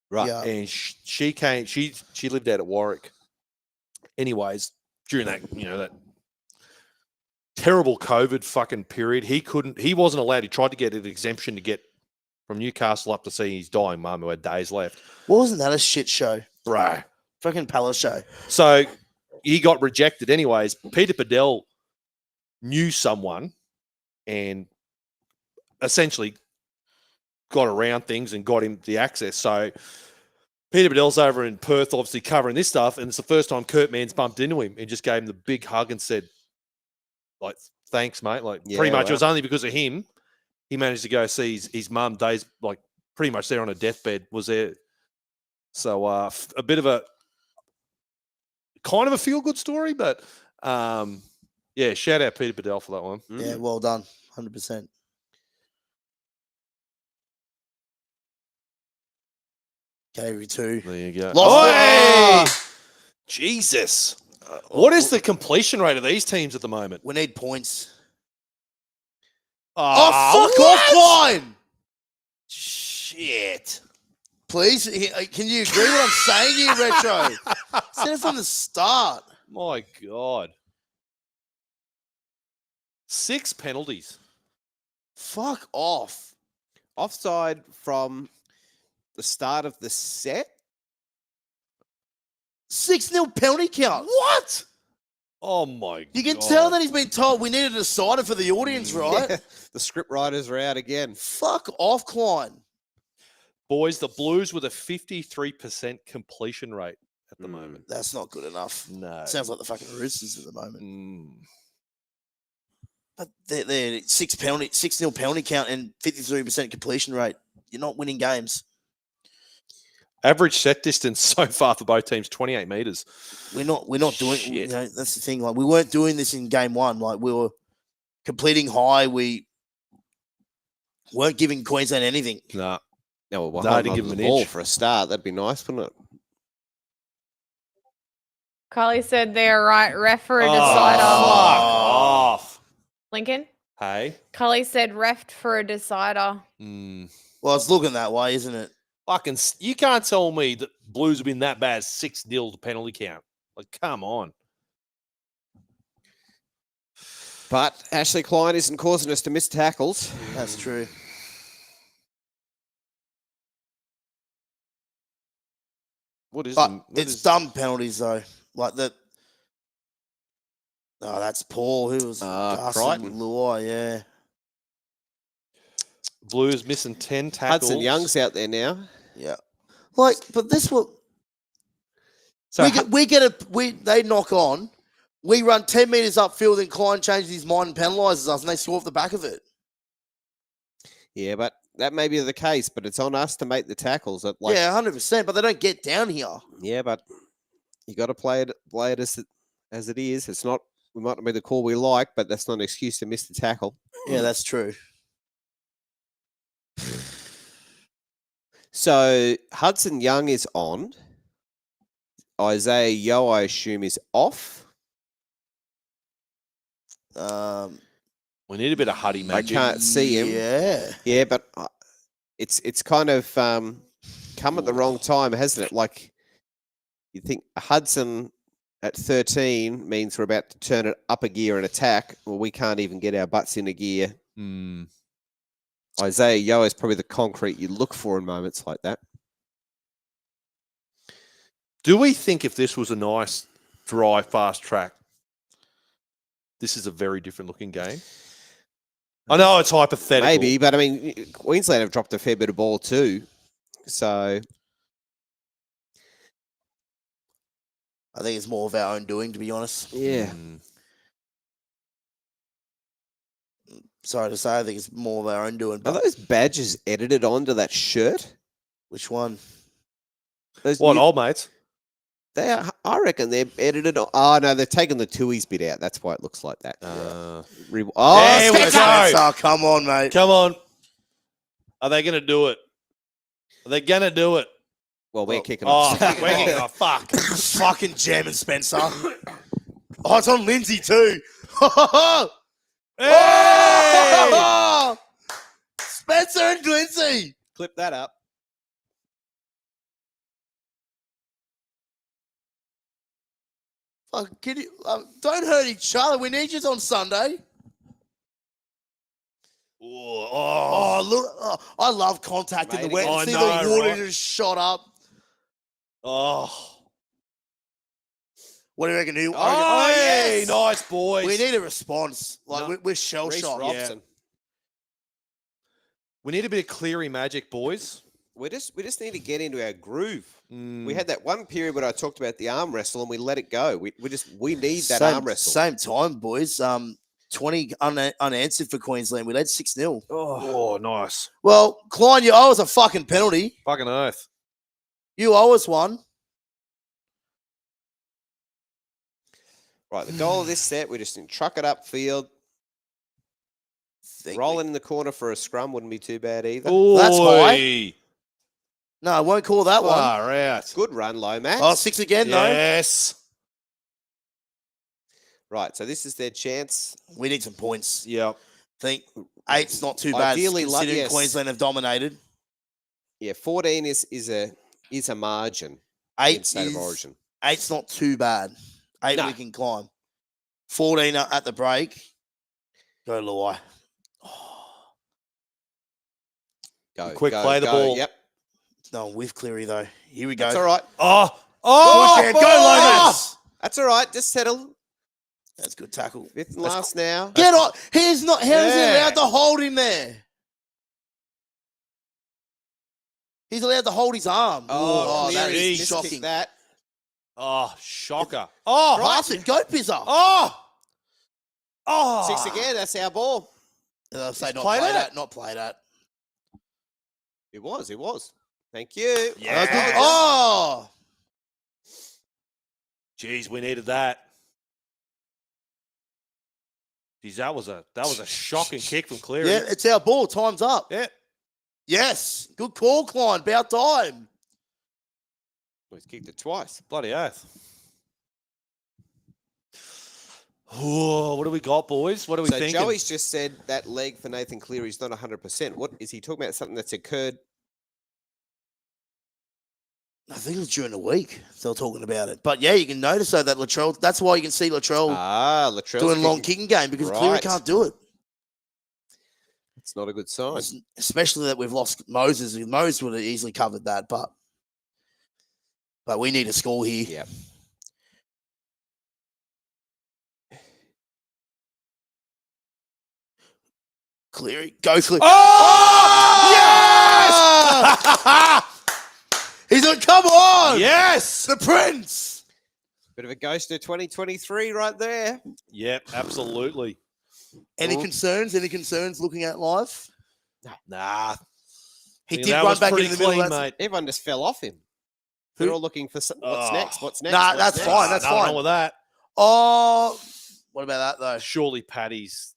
Right. Yeah. And she came. She lived out at Warwick. Anyways, during that that terrible COVID fucking period, he wasn't allowed. He tried to get an exemption to get from Newcastle up to see his dying mum who had days left. Wasn't that a shit show? Bro. Fucking palace show. So he got rejected. Anyways, Peter Padell knew someone and essentially got around things and got him the access. So Peter Padell's over in Perth, obviously covering this stuff, and it's the first time Kurt Mann's bumped into him and just gave him the big hug and said, like, thanks, mate. Like, pretty much, it was only because of him he managed to go see his mum days, like, pretty much there on a deathbed, was there. So a bit of a kind of a feel-good story, but yeah, shout out Peter Padell for that one. Yeah, well done. 100%. Category 2. There you go. Lost Oi! it. Jesus. What is the completion rate of these teams at the moment? We need points. Ah, Oh, fuck what? off, line! Shit. Please, can you agree what I'm saying here, Retro? Said it from the start. My God. 6 penalties. Fuck off. Offside from the start of the set. 6-0 penalty count. What? Oh my God. You can tell that he's been told we need a decider for the audience, right? Yeah, the script writers are out again. Fuck off, Klein. Boys, the Blues with a 53% completion rate at the moment. That's not good enough. No. Sounds like the fucking Roosters at the moment. Mm. But they're 6-0 penalty count and 53% completion rate. You're not winning games. Average set distance so far for both teams, 28 meters. We're not doing. Shit. You know, that's the thing. Like, we weren't doing this in game one. Like, we were completing high. We weren't giving Queensland anything. Nah. No, well, No, hold to on give to him the an ball inch. for a start. That'd be nice, wouldn't it? Carly said they're right. Ref for a Oh, decider. fuck off. Lincoln? Hey. Carly said ref for a decider. Mm. Well, it's looking that way, isn't it? You can't tell me that Blues have been that bad 6-0 to penalty count. Like, come on. But Ashley Klein isn't causing us to miss tackles. That's true. What is But them? it's dumb penalties though. Like that. Oh, that's Paul. Who was Crichton. Luai, yeah. Blues missing 10 tackles. Hudson Young's out there now. Yeah. Like, but this what So they knock on. We run 10 meters upfield and Klein changes his mind and penalises us and they score off the back of it. Yeah, but that may be the case, but it's on us to make the tackles. Yeah, 100%. But they don't get down here. Yeah, but you got to play it as it is. It's not. We might not be the call we like, but that's not an excuse to miss the tackle. Yeah, that's true. So Hudson Young is on. Isaiah Yeo, I assume, is off. we need a bit of Huddy I magic. can't see him. Yeah. Yeah, but it's kind of come at the wrong time, hasn't it? Like you think Hudson at 13 means we're about to turn it up a gear and attack. Well, we can't even get our butts in a gear. Isaiah Yo is probably the concrete you look for in moments like that. Do we think if this was a nice, dry, fast track, this is a very different looking game? I know it's hypothetical. Maybe, but I mean, Queensland have dropped a fair bit of ball too. So I think it's more of our own doing, to be honest. yeah. Sorry to say, I think it's more of our own doing. Are But those badges edited onto that shirt? which one? Those What, new- old mates? They are, I reckon they're edited. Oh no, they're taking the Tui's bit out. That's why it looks like that. There Oh, we Spencer! go. Oh, come on, mate. Come on. Are they going to do it? Are they going to do it? Well, we're kicking Oh, off. we're kicking off. Fuck. Fucking jamming, Spencer. Oh, it's on Lindsay too. Hey! Spencer and Lindsay. Clip that up. Fuck, can you, don't hurt each other. We need you on Sunday. Oh, look. Oh, I love contact in the Mate, wet. I See know, the water right? just shot up. Oh. What do you reckon? Who? Oh, hey, yes. nice, boys. We need a response. Like, No. we're shell Reece shocked. Robson. We need a bit of Cleary magic, boys. We just need to get into our groove. Mm. We had that one period where I talked about the arm wrestle and we let it go. We need that arm wrestle. Same time, boys. 20 unanswered for Queensland. We led 6-0. Oh, nice. Well, Klein, you owe us a fucking penalty. Fucking earth. You owe us one. Right, the goal of this set, we just need to truck it upfield. Rolling in the corner for a scrum wouldn't be too bad either. That's high. Oi. No, I won't call that one. Far out. Good run, Lomax. Oh, 6 again, though. Yes. Right, so this is their chance. We need some points. Yep. Think 8's not too bad. Ideally, Considering yes. Queensland have dominated. Yeah, 14 is a margin 8 in state of origin. 8's not too bad. 8 No. we can climb. 14 at the break. Go Luai. Go, Quick go, play the go. ball. Yep, No, with Cleary though. Here we go. that's all right. Oh. Push Oh. it. Go Lomas. That's all right. Just settle. That's good tackle. Fifth and last now. Get on. He's not. How is he Yeah. allowed to hold him there? He's allowed to hold his arm. Oh, that Cleary is just shocking. kicked that. Oh, shocker. Oh. Pass it. Go Pizza. Oh. Oh. 6 again. That's our ball. I'll say not play play that. that. Not play that. It was. Thank you. Yeah. Good. Oh. Jeez, we needed that. Jeez, that was a shocking kick from Cleary. Yeah, it's our ball. Time's up. Yeah. Yes. Good call, Klein. About time. He's kicked it twice. Bloody oath. Oh, what do we got, boys? What are we So thinking? Joey's just said that leg for Nathan Cleary is not 100%. What is he talking about? Something that's occurred? I think it was during the week. Still talking about it. But yeah, you can notice though that Latrell. That's why you can see Latrell Latrell's doing long kicking. kicking game because Cleary Right. can't do it. It's not a good sign. Especially that we've lost Moses. Moses would have easily covered that, but we need a score here. Yeah. Cleary, go Cleary. Oh! Yes! He's on. Come on. Yes! The Prince. Bit of a ghost of 2023 right there. Yep, absolutely. Any Cool. concerns? Any concerns looking at live? Nah. He think did that run was back pretty into the middle. clean, That's, mate. Everyone just fell off him. They're all looking for what's next. What's next? Nah, what's that's next? fine, that's Nothing fine. wrong with that. oh, what about that though? Surely Paddy's.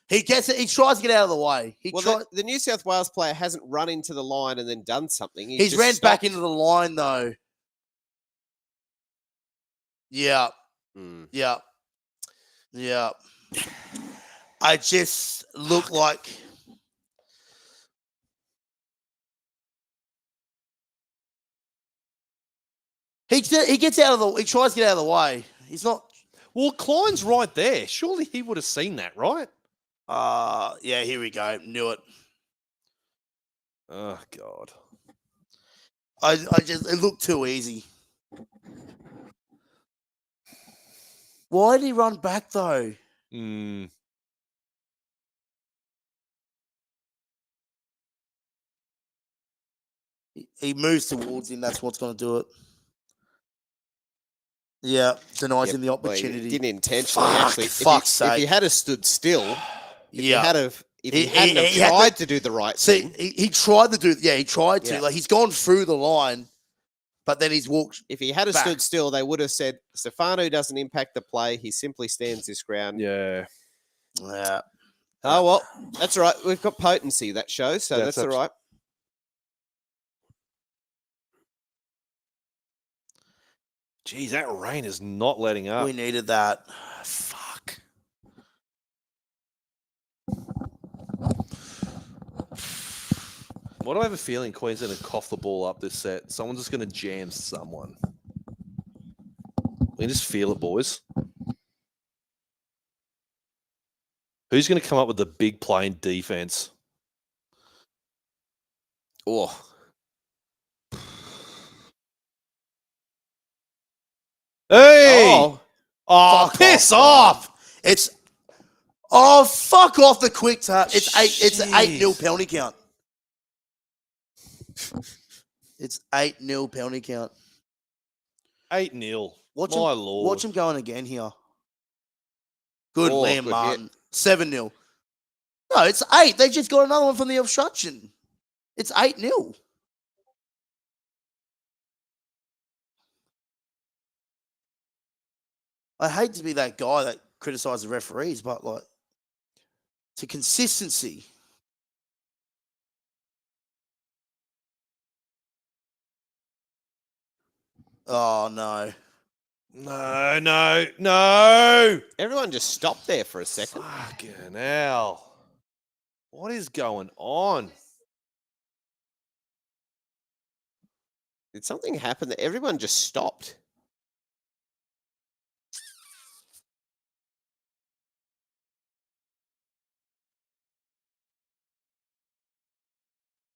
He gets it. He tries to get out of the way. Well, the New South Wales player hasn't run into the line and then done something. He's just ran back stopped. into the line though. Yeah, Mm. yeah, yeah. I just look like He gets out of the. He tries to get out of the way. He's not. Well, Klein's right there. Surely he would have seen that, right? Yeah. Here we go. Knew it. Oh God. I just. It looked too easy. Why did he run back though? He moves towards him. That's what's going to do it. Yeah, denies him the opportunity. Didn't intentionally. Fuck, Actually, fuck's if sake. he had stood still, if he hadn't He tried to do the right thing. he tried to do. Yeah, he tried to. Yeah. Like he's gone through the line, but then he's walked. If he had back. stood still, they would have said Stefano doesn't impact the play. He simply stands his ground. Yeah. Yeah. Oh well, that's all right. We've got potency that shows, so that's all right. Geez, that rain is not letting up. We needed that. Fuck. Why do I have a feeling Queensland will cough the ball up this set? Someone's just going to jam someone. We can just feel it, boys. Who's going to come up with the big play in defense? Oh, hey! Oh, Fuck piss off, off! It's fuck off the quick tap. It's an 8-0 penalty count. It's 8-0 penalty count. 8-0. Watch My him, lord. Watch him going again here. Good Oh, Liam good Martin. 7-0. No, it's 8. They just got another one from the obstruction. It's 8-0. I hate to be that guy that criticizes the referees, but like, to consistency. Oh no. No. everyone just stopped there for a second. Fucking hell. What is going on? Did something happen that everyone just stopped?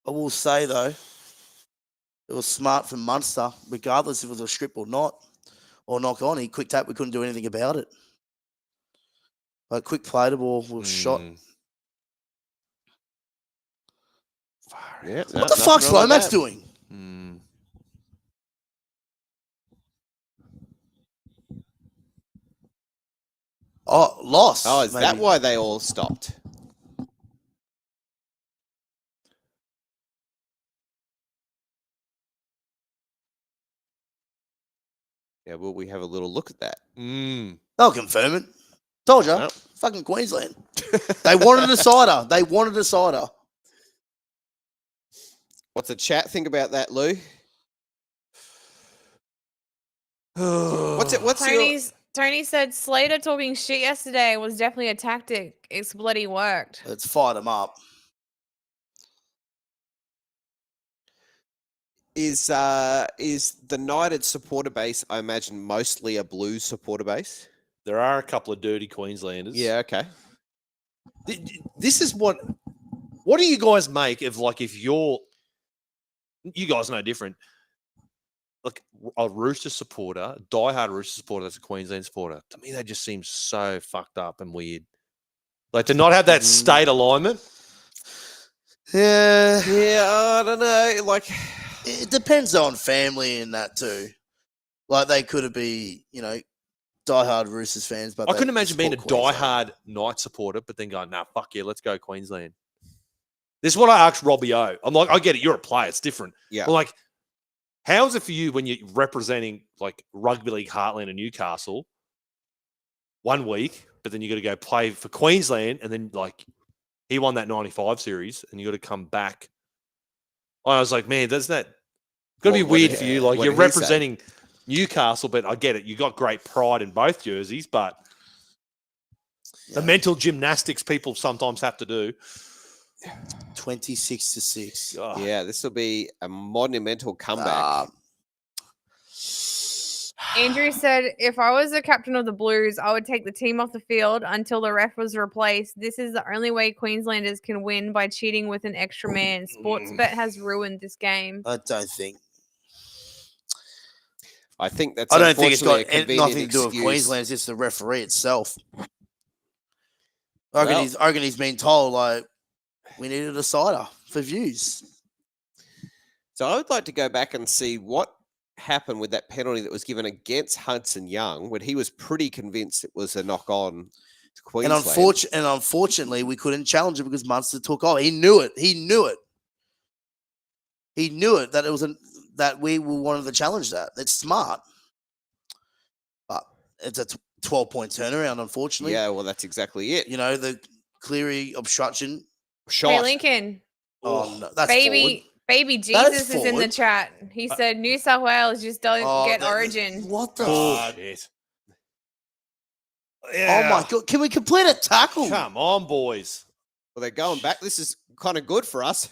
I will say though, it was smart from Munster, regardless if it was a strip or not, or knock on. He quick tap, we couldn't do anything about it. But quick play the ball was shot. Yeah. What the fuck's Lomax doing? Oh, lost. Oh, is that maybe. why they all stopped? Yeah, will we have a little look at that? They'll confirm it. Told you. Well. Fucking Queensland. They wanted a cider. They wanted a cider. What's the chat think about that, Lou? What's your... Tony said Slater talking shit yesterday was definitely a tactic. It's bloody worked. Let's fire them up. Is the United supporter base, I imagine, mostly a Blues supporter base? There are a couple of dirty Queenslanders. Yeah, okay. This is what do you guys make of, like, if you guys know different, like a Rooster supporter, a diehard Rooster supporter that's a Queensland supporter, to me that just seems so fucked up and weird. Like, to not have that state alignment. Yeah. Yeah, I don't know. Like, It depends on family and that too. Like, they could be, diehard Roosters fans, but I couldn't imagine being a support diehard Knight supporter, but then going, nah, fuck yeah, let's go Queensland. This is what I asked Robbie O. I'm like, I get it, you're a player, it's different. yeah. But like, how is it for you when you're representing like Rugby League Heartland and Newcastle 1 week, but then you got to go play for Queensland, and then like he won that 95 series, and you got to come back. I was like, man, doesn't that got to be weird for you? Like, what you're did he say? representing Newcastle, but I get it. You got great pride in both jerseys, but the mental gymnastics people sometimes have to do. 26-6. Oh. Yeah, this will be a monumental comeback. Andrew said, if I was the captain of the Blues, I would take the team off the field until the ref was replaced. This is the only way Queenslanders can win by cheating with an extra man. Sportsbet has ruined this game. I don't think. I think that's I don't think it's got unfortunately a nothing convenient to do with excuse. Queensland. It's just the referee itself. I Well- reckon he's been told, like, we need a decider for views. So I would like to go back and see what happened with that penalty that was given against Hudson Young when he was pretty convinced it was a knock on to Queensland. And unfortunately, we couldn't challenge it because Munster took off. He knew it. He knew that it was that we wanted to challenge that. It's smart, but it's a 12-point turnaround. Unfortunately, Yeah, well, that's exactly it. you know the Cleary obstruction. Shot. Hey, Lincoln, Oh, no, that's forward. baby That is Jesus is in the forward. chat. He said New South Wales just don't Oh, get that- Origin. What the? Bullshit. Oh my god! Can we complete a tackle? Come on, boys. Well, they're going back. This is kind of good for us.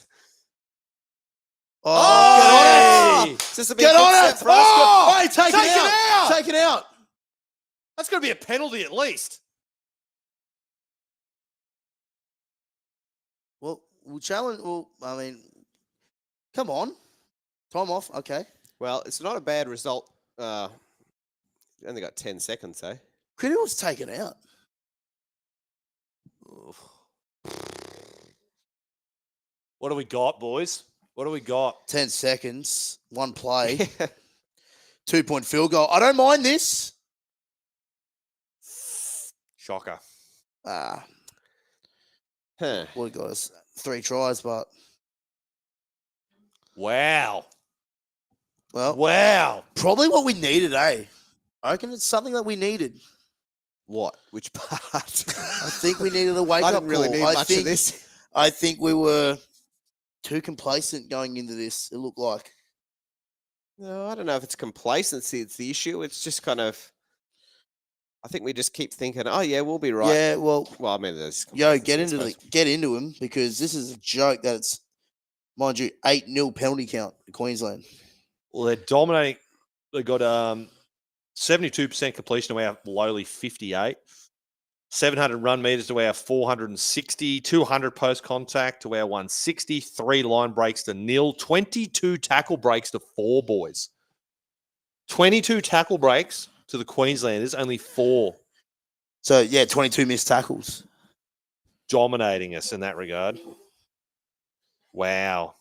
Oh, Hey! Is this a get big on step it! for us? Oh, hey, take Take it it out! out! Take it out! That's going to be a penalty at least. Well, we'll challenge. Well, I mean, come on, time off. Okay, Well, it's not a bad result. Only got 10 seconds, eh? Critter was taken out. What do we got, boys? What do we got? 10 seconds, one play, 2-point field goal. I don't mind this. Shocker. Ah, Huh. what got us 3 tries, but Wow. well, Wow. probably what we needed, eh? I reckon it's something that we needed. What? Which part? I think we needed a wake I up didn't really call. need much of this. I think we were too complacent going into this. It looked like. No, I don't know if it's complacency. It's the issue. It's just kind of. I think we just keep thinking, oh yeah, we'll be right. Yeah, well, Well, I mean, there's yo, complacency, I suppose. get into him because this is a joke. That it's, mind you, 8-0 penalty count to Queensland. Well, they're dominating. They got 72% completion to our lowly 58. 700 run meters to our 460. 200 post contact to our 160. 3 line breaks to 0. 22 tackle breaks to 4, boys. 22 tackle breaks to the Queenslanders, only 4 So yeah, 22 missed tackles. dominating us in that regard. Wow.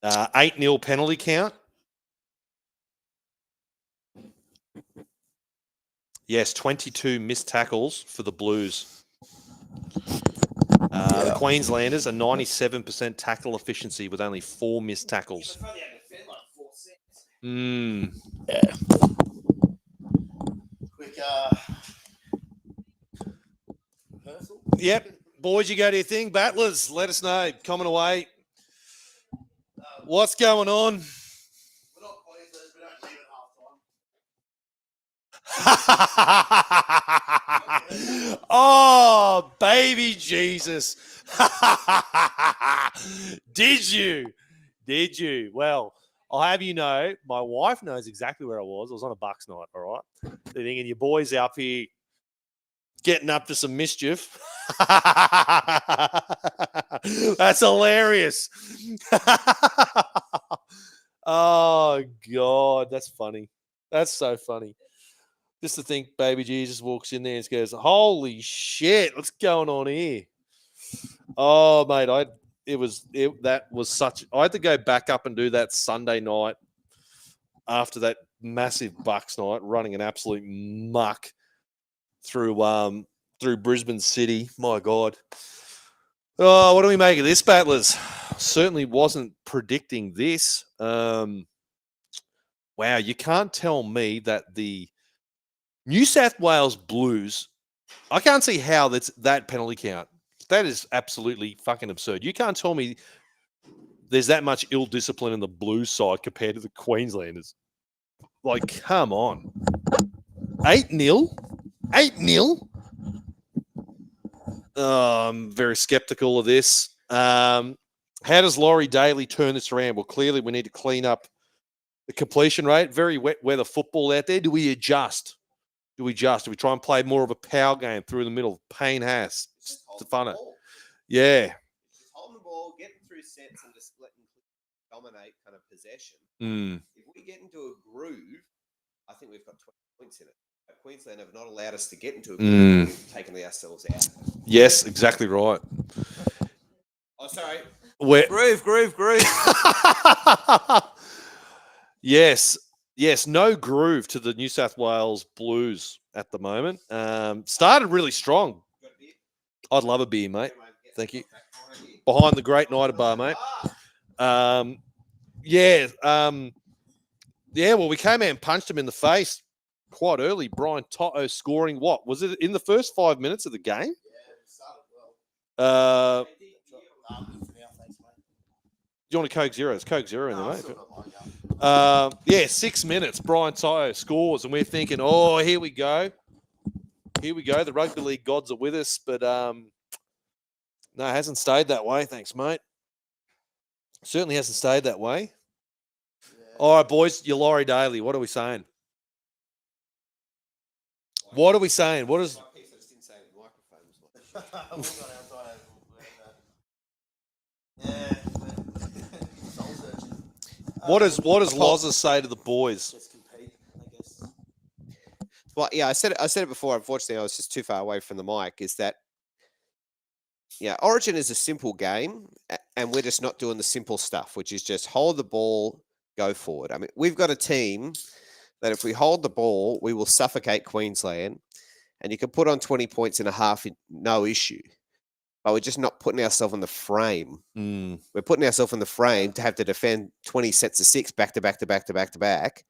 8-0 penalty count. Yes, 22 missed tackles for the Blues. The Queenslanders are 97% tackle efficiency with only 4 missed tackles. Mm. Yeah. Quick rehearsal. Yep. Boys, you go to your thing. Battlers, let us know. Coming away. What's going on? We're not Queenslanders, we don't leave at halftime. Oh, baby Jesus. Did you? Did you? Well, I'll have you know, my wife knows exactly where I was. I was on a Bucks night, all right? They're thinking your boy's up here getting up to some mischief. That's hilarious. Oh, God. That's funny. That's so funny. Just to think baby Jesus walks in there and goes, holy shit, what's going on here? Oh, mate, that was such. I had to go back up and do that Sunday night after that massive Bucks night, running an absolute muck through Brisbane City. My God. Oh, what do we make of this, Battlers? Certainly wasn't predicting this. Wow, you can't tell me that the New South Wales Blues, I can't see how that's that penalty count. That is absolutely fucking absurd. You can't tell me there's that much ill discipline in the Blues side compared to the Queenslanders. Like, come on. 8-0? 8-0? I'm very skeptical of this. How does Laurie Daly turn this around? Well, clearly we need to clean up The completion rate, very wet weather football out there. Do we adjust? Do we try and play more of a power game through the middle? Payne Haas. Stefano. Yeah. Just holding the ball, getting through sets, and just letting dominate kind of possession. If we get into a groove, I think we've got 20 points in it. Queensland have not allowed us to get into a groove. We've taken ourselves out. Yes, exactly right. Oh, sorry. Groove. Yes, no groove to the New South Wales Blues at the moment. Started really strong. I'd love a beer, mate. Thank you. Behind the Great Night Bar, mate. Well, we came out and punched him in the face quite early. Brian Toto scoring what? Was it in the first 5 minutes of the game? Yeah, it started well. Do you want a Coke Zero? It's Coke Zero in there, mate. 6 minutes. Brian Toto scores, and we're thinking, oh, here we go. The rugby league gods are with us, but no, it hasn't stayed that way. Thanks, mate. Certainly hasn't stayed that way. Yeah. All right, boys, your Laurie Daly. What are we saying? What is? What does Loza say to the boys? Just compete, I guess. Well, yeah, I said it before. Unfortunately, I was just too far away from the mic. Is that Origin is a simple game, and we're just not doing the simple stuff, which is just hold the ball, go forward. I mean, we've got a team that if we hold the ball, we will suffocate Queensland, and you can put on 20 points in a half, no issue. But we're just not putting ourselves in the frame. We're putting ourselves in the frame to have to defend 20 sets of six back to back,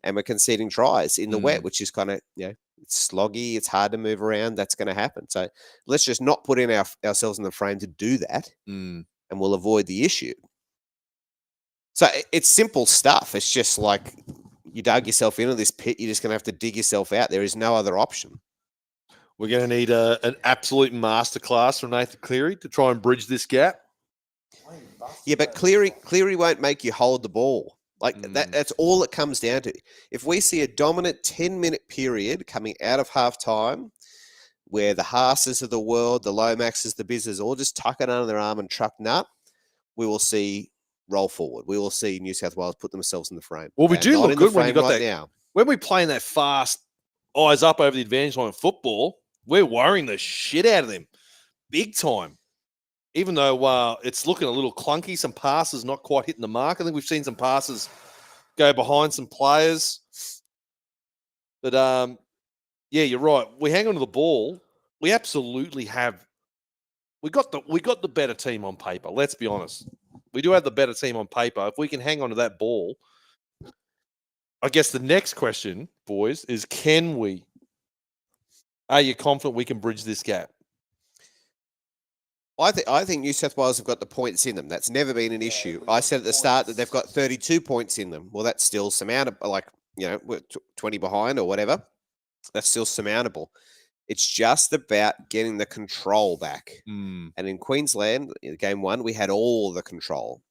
and we're conceding tries in the wet, which is kind of, it's sloggy, it's hard to move around. That's going to happen. So let's just not put in ourselves in the frame to do that, and we'll avoid the issue. So it's simple stuff. It's just like you dug yourself into this pit. You're just going to have to dig yourself out. There is no other option. We're going to need an absolute masterclass from Nathan Cleary to try and bridge this gap. Yeah, but Cleary won't make you hold the ball. That's all it comes down to. If we see a dominant 10-minute period coming out of halftime where the Haases of the world, the Lomaxes, the Bizzers, all just tuck it under their arm and truck nut, we will see roll forward. We will see New South Wales put themselves in the frame. Well, we do look good when you got that. Now. When we're playing that fast, eyes up over the advantage line of football, we're worrying the shit out of them big time. Even though it's looking a little clunky, some passes not quite hitting the mark. I think we've seen some passes go behind some players. But, you're right. We hang on to the ball. We absolutely have. We got the better team on paper. Let's be honest. We do have the better team on paper. If we can hang on to that ball, I guess the next question, boys, is can we? Are you confident we can bridge this gap? I think New South Wales have got the points in them. That's never been an issue. I said at the start that they've got 32 points in them. Well, that's still surmountable. We're 20 behind or whatever. That's still surmountable. It's just about getting the control back. And in Queensland, in game one, we had all the control.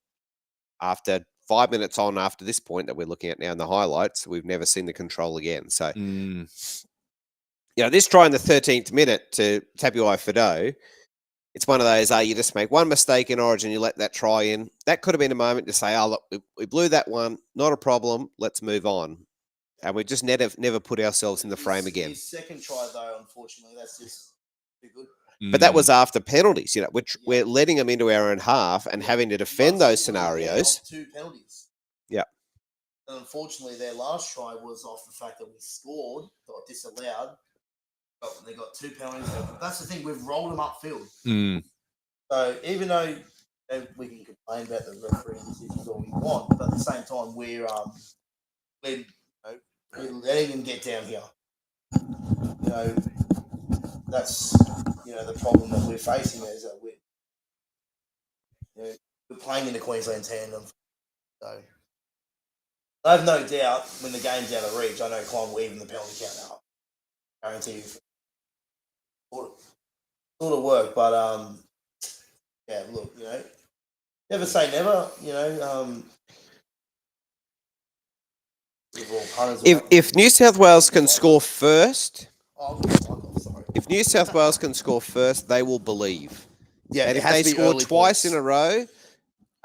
After 5 minutes on, after this point that we're looking at now in the highlights, we've never seen the control again. So, this try in the 13th minute to Tabuai Fido, it's one of those, you just make one mistake in Origin, you let that try in. That could have been a moment to say, look, we blew that one, not a problem, let's move on. And we just never put ourselves in the frame again. His second try, though, unfortunately, that's just too good. But that was after penalties. We're letting them into our own half and having to defend those scenarios. 2 penalties. Yeah. And unfortunately, their last try was off the fact that we scored, got disallowed. They got 2 penalties. That's the thing. We've rolled them upfield. So even though we can complain about the refereeing decisions all we want, but at the same time, we're letting them get down here. That's the problem that we're facing is that we're playing in the Queensland tandem. So I have no doubt when the game's out of reach, I know Klein will even the penalty count up. Guarantee you. Sort of work, but look, never say never. Give all punters If New South Wales can score first, sorry. if New South Wales can score first, they will believe. Yeah, And it if has they to be score early twice points. in a row,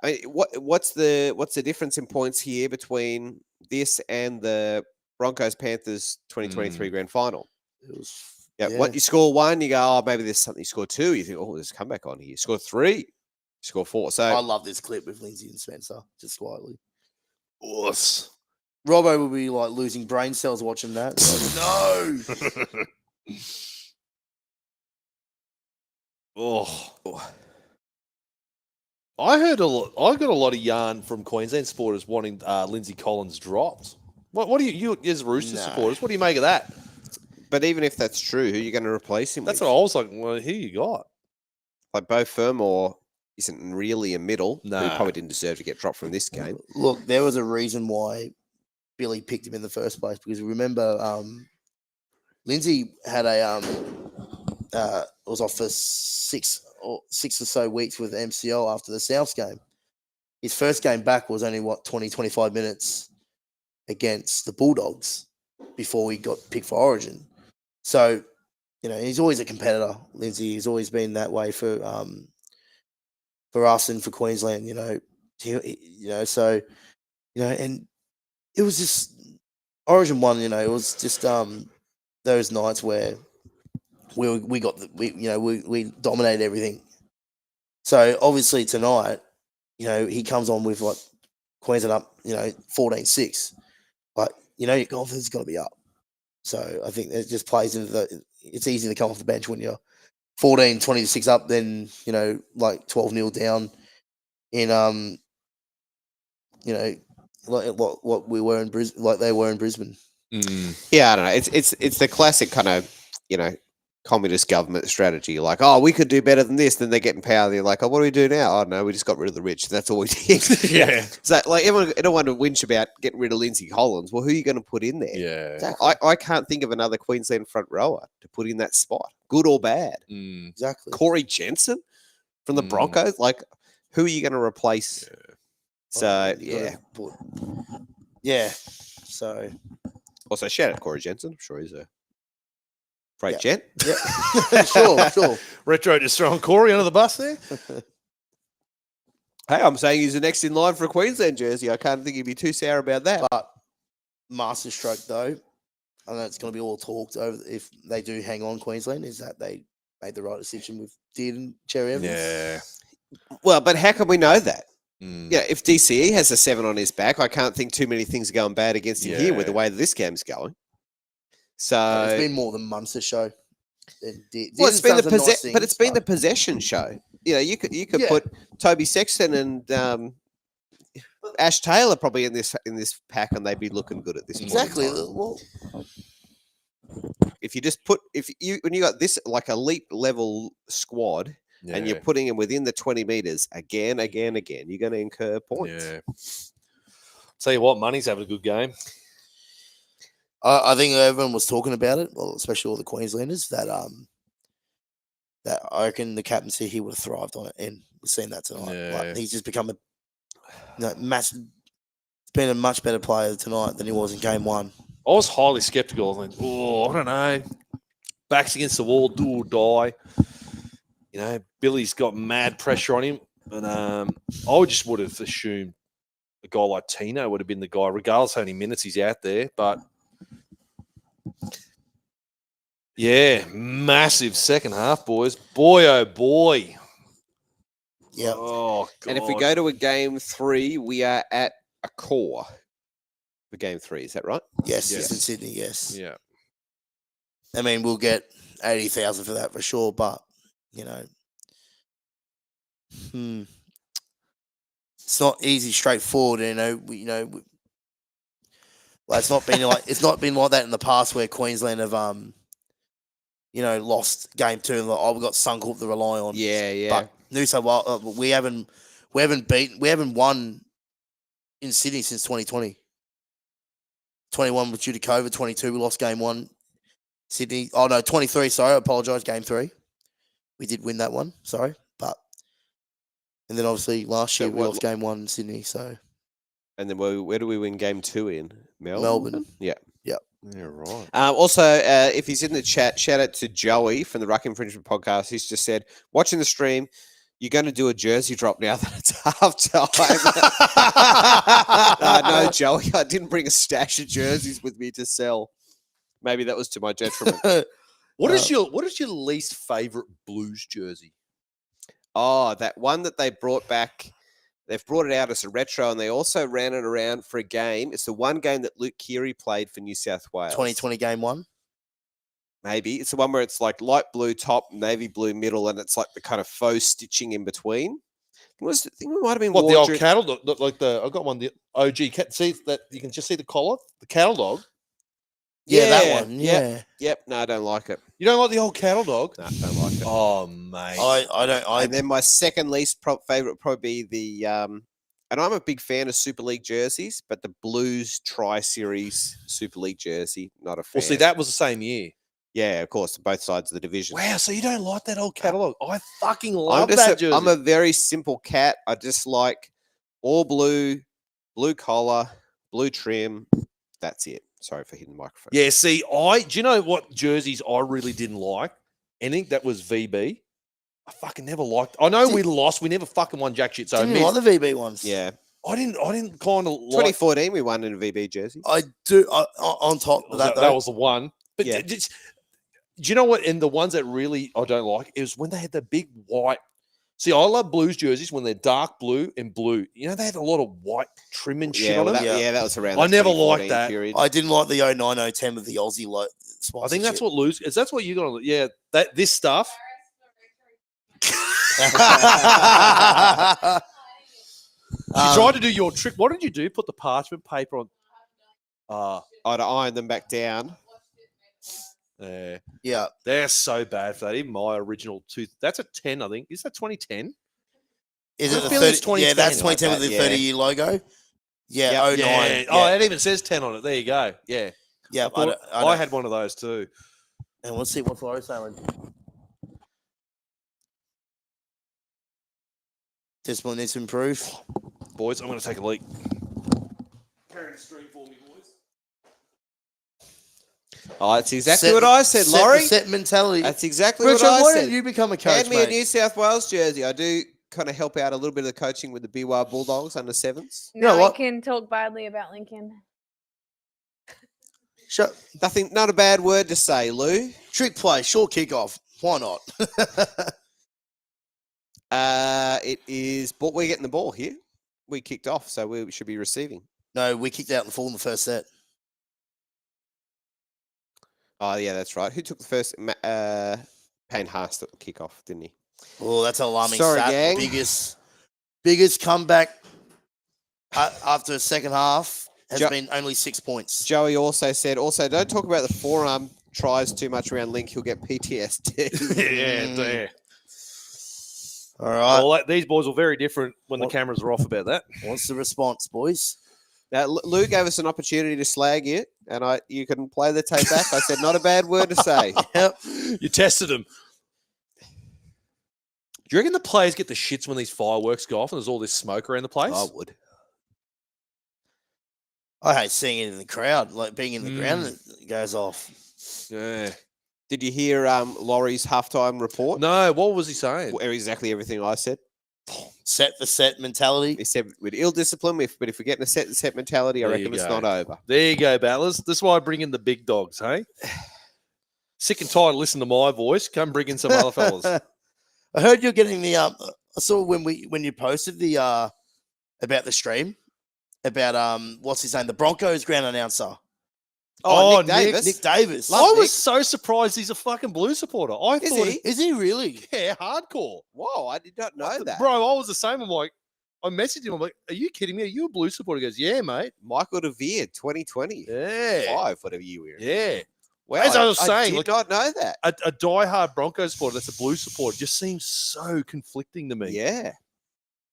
I mean, what's the difference in points here between this and the Broncos Panthers 2023 grand final? It was, Yeah, what you score one, you go, oh, maybe there's something. You score two, you think, oh, there's a comeback on here. You score three, you score four. I So love this clip with Lindsay and Spencer, just quietly. Us. Robbo will be like losing brain cells watching that. Like, no. Oh. I heard a lot. I got a lot of yarn from Queensland supporters wanting Lindsay Collins dropped. What do you as Roosters No. supporters? What do you make of that? but even if that's true, who are you going to replace him That's with? what I was like. Well, here you got. Like Beau Fermor isn't really a middle. But he Nah. probably didn't deserve to get dropped from this game. Look, there was a reason why Billy picked him in the first place because remember, Lindsay had a was off for six or so weeks with MCL after the Souths game. His first game back was only 20-25 minutes against the Bulldogs before he got picked for Origin. So, he's always a competitor. Lindsay, he's always been that way for us and for Queensland. So, and it was just Origin 1. It was just those nights where we dominated everything. So obviously tonight, he comes on with like Queensland up, 14-6. But your confidence is going to be up. So I think it just plays into it's easy to come off the bench when you're 14-20-6 up, then like 12-0 down in like what we were in Brisbane, like they were in Brisbane. Yeah, I don't know. It's the classic kind of communist government strategy. Like, oh, we could do better than this. Then they get in power. They're like, oh, what do we do now? Oh no, we just got rid of the rich. That's all we did. Yeah. So like everyone would whinge about getting rid of Lindsay Collins. Well, who are you going to put in there? Yeah. Exactly. I can't think of another Queensland front rower to put in that spot, good or bad. Exactly. Corey Jensen from the Broncos. Like, who are you going to replace? Yeah. So You gotta yeah. Yeah. So Also, shout out Corey Jensen. I'm sure he's a great Yeah. gent. yeah. Sure. Retro just throwing Corey under the bus there. Hey, I'm saying he's the next in line for a Queensland jersey. I can't think he'd be too sour about that. But masterstroke though, I know it's going to be all talked over if they do hang on Queensland, is that they made the right decision with Dean and Cherry Evans. Yeah. Well, but how can we know that? Mm. Yeah, if DCE has a 7 on his back, I can't think too many things are going bad against him here with the way that this game's going. So It's been more than Munster show. well, it's been the possession show. You could Yeah. put Toby Sexton and Ash Taylor probably in this pack, and they'd be looking good at this point. Exactly. in time. Well, If you just when you got this like elite level squad. And you're putting him within the 20 meters again, you're going to incur points. Yeah. Tell you what, Money's having a good game. I think everyone was talking about it, well, especially all the Queenslanders, that I reckon the captaincy he would have thrived on it, and we've seen that tonight. Yeah. Like, he's just become been a much better player tonight than he was in game 1. I was highly skeptical. I was like, I don't know. Backs against the wall, do or die. Billy's got mad pressure on him. And I just would have assumed a guy like Tino would have been the guy, regardless how many minutes he's out there. But, yeah, massive second half, boys. Boy, oh, boy. Yeah. Oh, God. And if we go to a game 3, we are at a core for game 3. Is that right? Yes, Yes. it's in Sydney, yes. Yeah. I mean, we'll get 80,000 for that for sure, but, it's not easy, straightforward. Like it's not been like that in the past where Queensland have lost game 2 and like, we got Suncorp to rely on. Yeah. But New South Wales, we haven't won in Sydney since 2020. 21 was due to COVID. 22 we lost game 1. Sydney. Oh no, 23. Sorry, I apologise. Game 3, we did win that one. Sorry, and then obviously last year we lost game 1 in Sydney. So And then where do we win game 2 in? Melbourne. Yeah. Yeah, right. Also, if he's in the chat, shout out to Joey from the Ruck Infringement Podcast. He's just said, watching the stream, you're going to do a jersey drop now that it's half time. No, Joey, I didn't bring a stash of jerseys with me to sell. Maybe that was to my detriment. What is your least favorite Blues jersey? Oh, that one that they brought back. They've brought it out as a retro, and they also ran it around for a game. It's the one game that Luke Keary played for New South Wales. 2020 game 1. Maybe. It's the one where it's like light blue top, navy blue middle, and it's like the kind of faux stitching in between. I think it might have been What, worn the old during- cattle dog? Like I got one, the OG. See that you can just see the collar, the cattle dog. Yeah, that one. Yeah. Yep. No, I don't like it. You don't like the old cattle dog? No, don't like it. Oh, mate. I don't. And then my second least favorite would probably be the and I'm a big fan of Super League jerseys, but the Blues Tri-Series Super League jersey, not a fan. Well, see, that was the same year. Yeah, of course, both sides of the division. Wow, so you don't like that old catalogue? I fucking I'm love just that jersey. I'm a very simple cat. I just like all blue, blue collar, blue trim. That's it. Sorry for hitting the microphone. Yeah, see, do you know what jerseys I really didn't like? Anything that was VB. I fucking never liked. I know we lost. We never fucking won jack shit. So didn't like the VB ones. Yeah. I didn't kind of like. 2014, we won in a VB jersey. I do. On top of that, That was the one. But Yeah. do you know what? And the ones that really I don't like is when they had the big white. See, I love Blues jerseys when they're dark blue and blue. You know, they had a lot of white trim and shit Yeah, on well, them. that was around. I the never 2014 liked that. period. I didn't like the 09, 010 with the Aussie I think that's what lose is. That's what you're gonna. Yeah, this stuff. You tried to do your trick. What did you do? Put the parchment paper on. I'd iron them back down. Yeah. They're so bad for that. Even my original that's a 10, I think. Is that 2010? Is I it the feel 30? it's 2010 Yeah, that's like 2010 with the that, 30-year logo. Yeah, Yep. 09. Yeah. Oh, it even says 10 on it. There you go. Yeah. yeah. I had one of those too. And let's see what's Laurie saying. Discipline needs to improve. Boys, I'm going to take a leak. Carry the stream for me, boys. Oh, that's exactly what I said, Laurie. Set mentality. That's exactly Richard, what I why said. did you become a coach, Hand me mate? a New South Wales jersey. I do kind of help out a little bit of the coaching with the BWA Bulldogs under sevens. know No, I what? can talk badly about Lincoln. Nothing, not a bad word to say, Lou. Trick play, short kickoff. Why not? It is, but we're getting the ball here. We kicked off, so we should be receiving. No, we kicked out in the full in the first set. Oh, yeah, that's right. Who took the first? Payne Haas took the kickoff, didn't he? Oh, that's an alarming Sorry, stat. gang. Biggest comeback after the second half has Jo- been only 6 points. Joey also said, don't talk about the forearm tries too much around Linc. He'll get PTSD. Yeah. All right. Well, these boys were very different when the cameras were off about that. What's the response, boys? Now, Lou gave us an opportunity to slag you, and you can play the tape back. I said, not a bad word to say. Yep. You tested them. Do you reckon the players get the shits when these fireworks go off and there's all this smoke around the place? I would. I hate seeing it in the crowd, like being in the ground and it goes off. Yeah. Did you hear Laurie's halftime report? No, what was he saying? Well, exactly everything I said. Set for set mentality. He said, with ill discipline, but if we're getting a set mentality, I There reckon you it's go. not over. There you go, battlers. This is why I bring in the big dogs, hey? Sick and tired of listening to my voice. Come bring in some other fellas. I heard you're getting the I saw when you posted the about the stream about what's his name, the Broncos ground announcer. Oh, Nick Davis. Nick Davis. Love I Nick. was so surprised he's a fucking Blue supporter. I Is thought he? Is he really? yeah, hardcore. Whoa, I did not know that. Bro, I was the same. I'm like, I messaged him. I'm like, are you kidding me? Are you a Blue supporter? He goes, yeah, mate. Michael DeVere, 2020. Yeah. 5, whatever you were. Yeah. Wow, As I was saying, did like- not know that. A diehard Broncos supporter that's a Blue supporter just seems so conflicting to me. Yeah.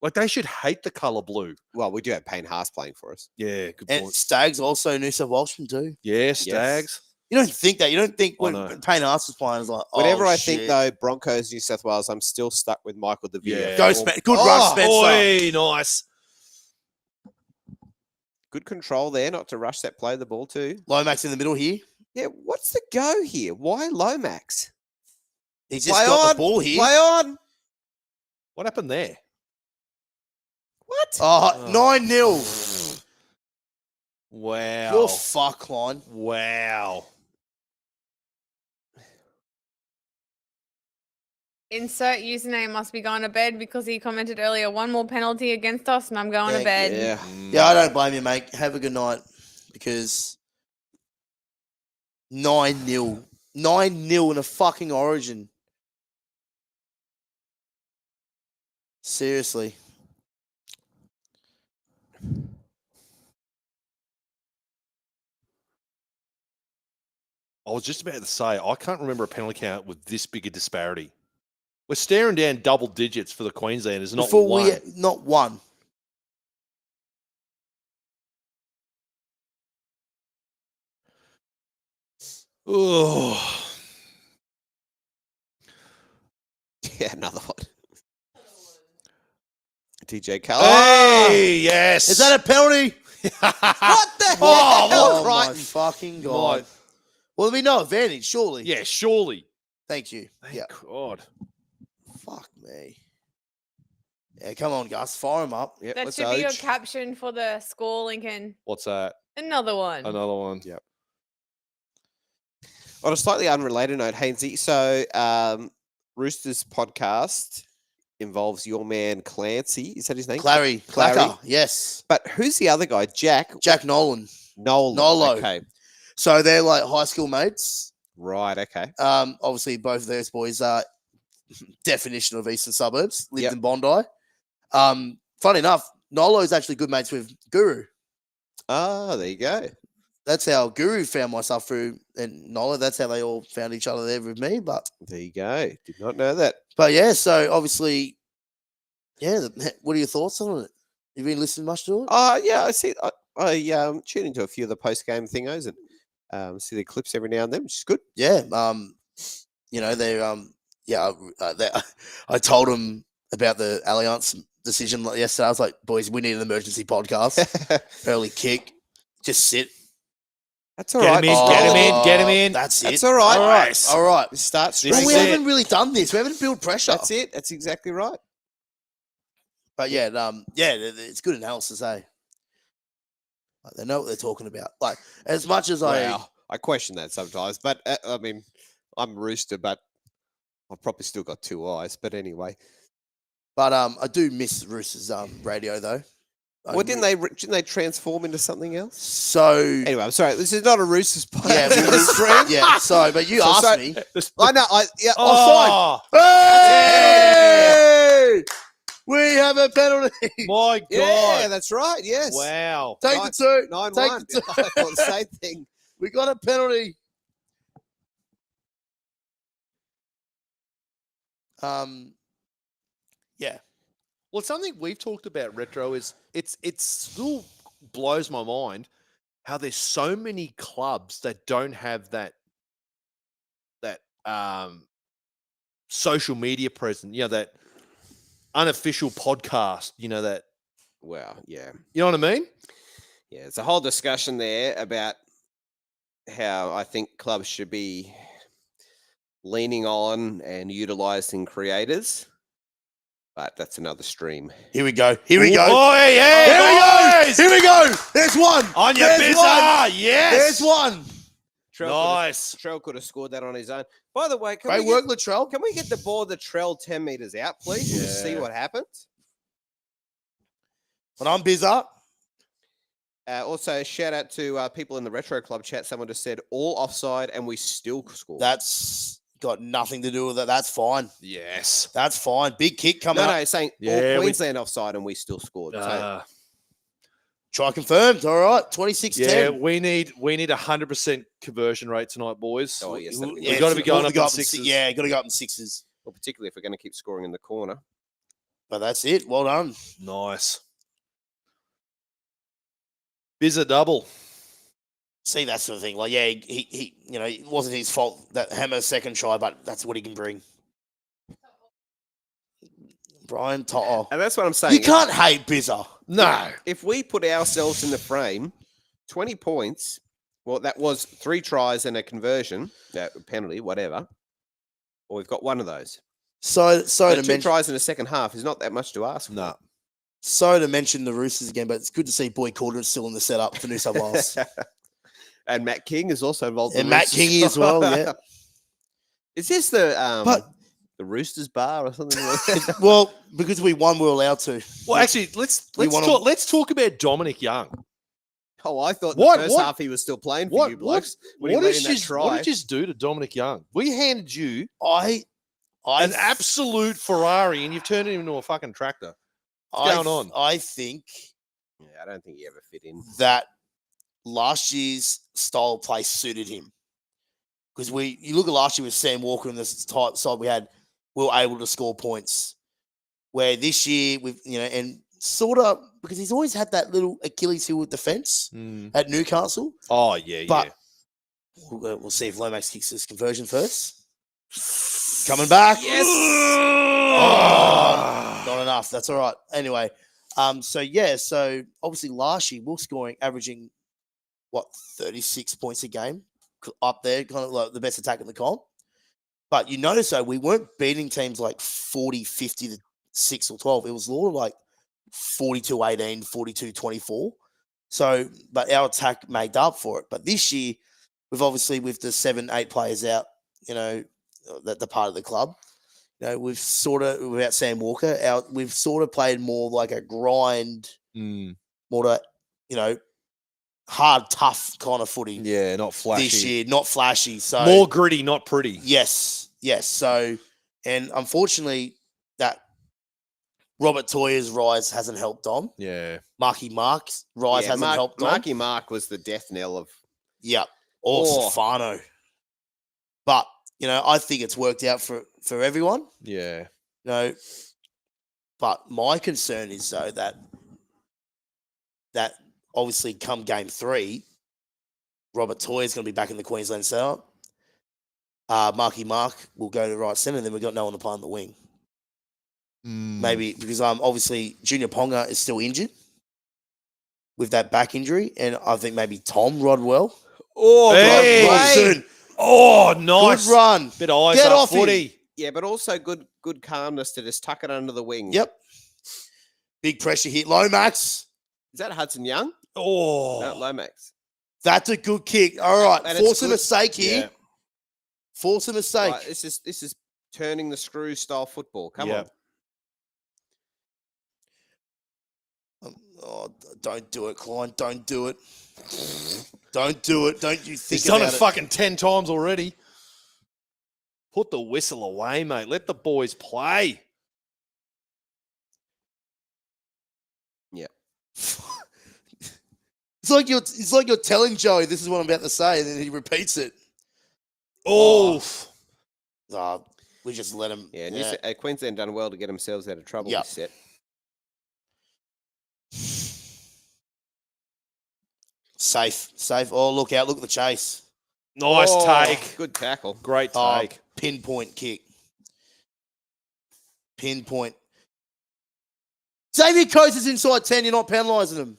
Like they should hate the colour blue. Well, we do have Payne Haas playing for us. Yeah, good And point. Staggs also New South Welshman too. Yeah, Stags. You don't think that. You don't think I when know. Payne Haas was playing, it's like, Whenever oh, I think, shit. though, Broncos, New South Wales, I'm still stuck with Michael DeVere. Yeah. Go Or- Spencer. Good Oh, run, Spencer. oi, nice. Good control there, not to rush that play the ball too. Lomax in the middle here. Yeah, what's the go here? Why Lomax? He's just Play got on, the ball here. Play on. What happened there? What? Oh, 9-0. Wow. You're fuck, line. Wow. Insert username must be going to bed because he commented earlier, one more penalty against us and I'm going to bed. Yeah. Yeah, I don't blame you, mate. Have a good night because 9-0. 9-0 in a fucking Origin. Seriously. I was just about to say, I can't remember a penalty count with this big a disparity. We're staring down double digits for the Queenslanders, not Before one. not one. Oh, Yeah, another one. DJ Carl. hey, yes. Is that a penalty? What the hell? Oh, my Crichton. fucking God. Well, there'll be no advantage, surely. Yeah, surely. Thank you. Thank Yeah. God. Fuck me. Yeah, come on, Gus. Fire him up. Yep, That let's should be your Oj. caption for the score, Lincoln. What's that? Another one. Another one. Yeah. On a slightly unrelated note, Haynesey, so Roosters podcast involves your man Clancy. Is that his name? Clary. Clary. Clacker. Yes. But who's the other guy? Jack Nolan. Nolan. Nolo. Okay. So they're like high school mates. Right. Okay. Obviously, both of those boys are definition of eastern suburbs. Lived Yep. in Bondi. Funny enough, Nolo's actually good mates with Guru. Ah, there you go. That's how Guru found myself through, and Nolo. That's how they all found each other there with me. But There you go. Did not know that. yeah. So obviously, yeah. What are your thoughts on it? You been listening much to it? Yeah, I see. I tune into a few of the post game thingos and see the clips every now and then, which is good. Yeah. You know they're I told them about the Allianz decision yesterday. I was like, boys, we need an emergency podcast. Early kick, just sit. That's all Get right. him in, get him in, get him in. That's it. That's all right. All right. Nice. All right. Start This straight. Well, is we it. haven't really done this. We haven't built pressure. That's it. That's exactly right. But yeah, it's good analysis, eh? Like, they know what they're talking about. Like, as much as Wow. I question that sometimes, but I mean, I'm a Rooster, but I've probably still got two eyes. But anyway, I do miss Roosters radio though. well, didn't they transform into something else? So Anyway, I'm sorry. This is not a Roosters yeah, podcast. yeah. Sorry, but you So asked sorry. me. I know. Oh, Hey! We have a penalty. my God. Yeah, that's right. Yes. Wow. Take the two. 9-1. Take the two. I thought the same thing. We got a penalty. Yeah. Well, something we've talked about, Retro, is it still blows my mind how there's so many clubs that don't have that social media presence, that unofficial podcast, that, Well, yeah. you know what I mean? Yeah, it's a whole discussion there about how I think clubs should be leaning on and utilizing creators, but that's another stream. Here we go. Here we go. Oh, hey, hey, Here we go. boys! Here we go. There's one. On your There's bizarre, one. yes! There's one. Nice. Trell could have scored that on his own. By the way, Great work, Latrell. can we get the ball the Trell 10 meters out, please? And just see Yeah. what happens. But I'm bizarre. Also, shout out to people in the Retro Club chat. Someone just said all offside and we still score. That's got nothing to do with it. That's fine. Yes. That's fine. Big kick coming no, up. no, saying Yeah, all we- Queensland offside and we still scored. So, Try confirmed. All right. 26-10. Yeah, we need 100% conversion rate tonight, boys. Oh, yes, we, that'd be have good. got to be going Gotta up go in in sixes. Yeah, got to go up in sixes. well, particularly if we're going to keep scoring in the corner. But that's it. Well done. Nice. Bizza double. See, that sort of thing. Like, yeah, he it wasn't his fault that Hammer's second try, but that's what he can bring. Brian Toto. And that's what I'm saying. You can't hate Bizza. No. If we put ourselves in the frame, 20 points, well, that was 3 tries and a conversion, penalty, whatever. Or we've got one of those. So But to 2 mention, tries in the second half is not that much to ask for. No. sorry to mention the Roosters again, but it's good to see Boy Calder still in the setup for New South Wales. And Matt King is also involved. in And the Matt Roosters Kingy as well, yeah. Is this the But- the Roosters bar or something like that? Well, because we won, we're allowed to. Well, actually, let's wanna- let's talk about Dominic Young. Oh, I thought What- the first what- half he was still playing for you blokes. When he What let did in that you try. what did you do to Dominic Young? We handed you I an absolute Ferrari, and you've turned him into a fucking tractor. going on? I think Yeah, I don't think he ever fit in. that last year's style of play suited him. Because you look at last year with Sam Walker and this type side we had, we were able to score points. Where this year and sort of because he's always had that little Achilles heel with defense at Newcastle. Oh yeah, But yeah. we'll see if Lomax kicks this conversion first. Coming back. Yes. Oh, not enough. That's all right. Anyway, so obviously last year we were scoring, averaging 36 points a game, up there, kind of like the best attack in the comp. But you notice though, we weren't beating teams like 40, 50 to 6 or 12. It was more like 42-18, 42-24. So, but our attack made up for it. But this year, we've obviously with the 7-8 players out, that the part of the club. We've sort of without Sam Walker out. We've sort of played more like a grind, more to hard, tough kind of footy. Yeah, not flashy. This year, not flashy. So More gritty, not pretty. yes. So, and unfortunately, that Robert Toya's rise hasn't helped Dom. Yeah. Marky Mark's rise hasn't helped Dom. Marky Mark was the death knell of. Yep. Or Stefano. But, I think it's worked out for everyone. Yeah. But my concern is though that obviously come game 3, Robert Toya is going to be back in the Queensland setup. Marky Mark will go to right centre, and then we've got no one to play on the wing. Maybe because obviously Junior Ponga is still injured with that back injury, and I think maybe Tom Rodwell. Oh, Hey! Rodson. Oh, nice. Good run. Bit of eyes Get up off him. footy. Yeah, but also good calmness to just tuck it under the wing. Yep. Big pressure hit. Lomax. Is that Hudson Young? Oh. No, Lomax. That's a good kick. All right. And it's Force a good. mistake here. Yeah. Force a mistake. Right, this is turning the screw style football. Come Yeah. on. Oh, don't do it, Klein. Don't do it. Don't do it. Don't you think He's done it about it. fucking 10 times already. Put the whistle away, mate. Let the boys play. Yeah. It's like you're telling Joey this is what I'm about to say, and then he repeats it. Oh. We just let him. Yeah, Queensland done well to get themselves out of trouble Yep. this set. Safe. Oh, look out. Look at the chase. Nice Oh, take. Good tackle. Great Oh, take. pinpoint kick. Pinpoint. Xavier Coates is inside 10. You're not penalising him.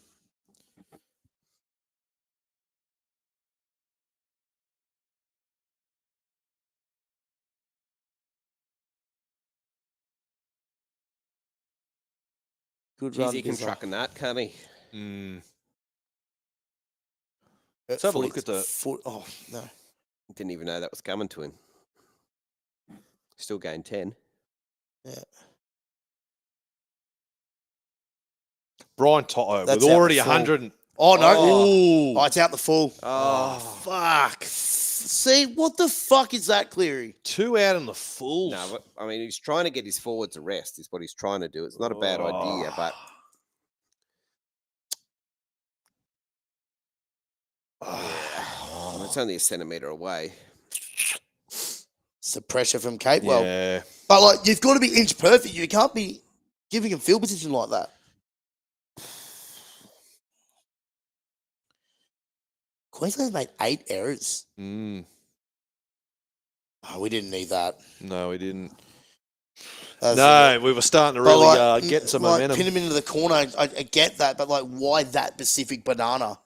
Good Jeez, run. he can Bizza. truck in that, can't he? Let's have a look at the- foot. Oh no. Didn't even know that was coming to him. Still gained 10. Yeah. Brian Toto That's with out already the full. 100. Oh no. Ooh. Oh, it's out the full. Oh, Fuck. See, what the fuck is that, Cleary? 2 out in the full. no, but, I mean, he's trying to get his forward to rest, is what he's trying to do. It's not a bad idea, but it's only a centimetre away. It's the pressure from Capewell. Yeah. But like, you've got to be inch perfect. You can't be giving him field position like that. Queensland made 8 errors. Oh, we didn't need that. No, he didn't. No, we were starting to But really get some like, momentum. pin him into the corner. I get that, but like, why that specific banana?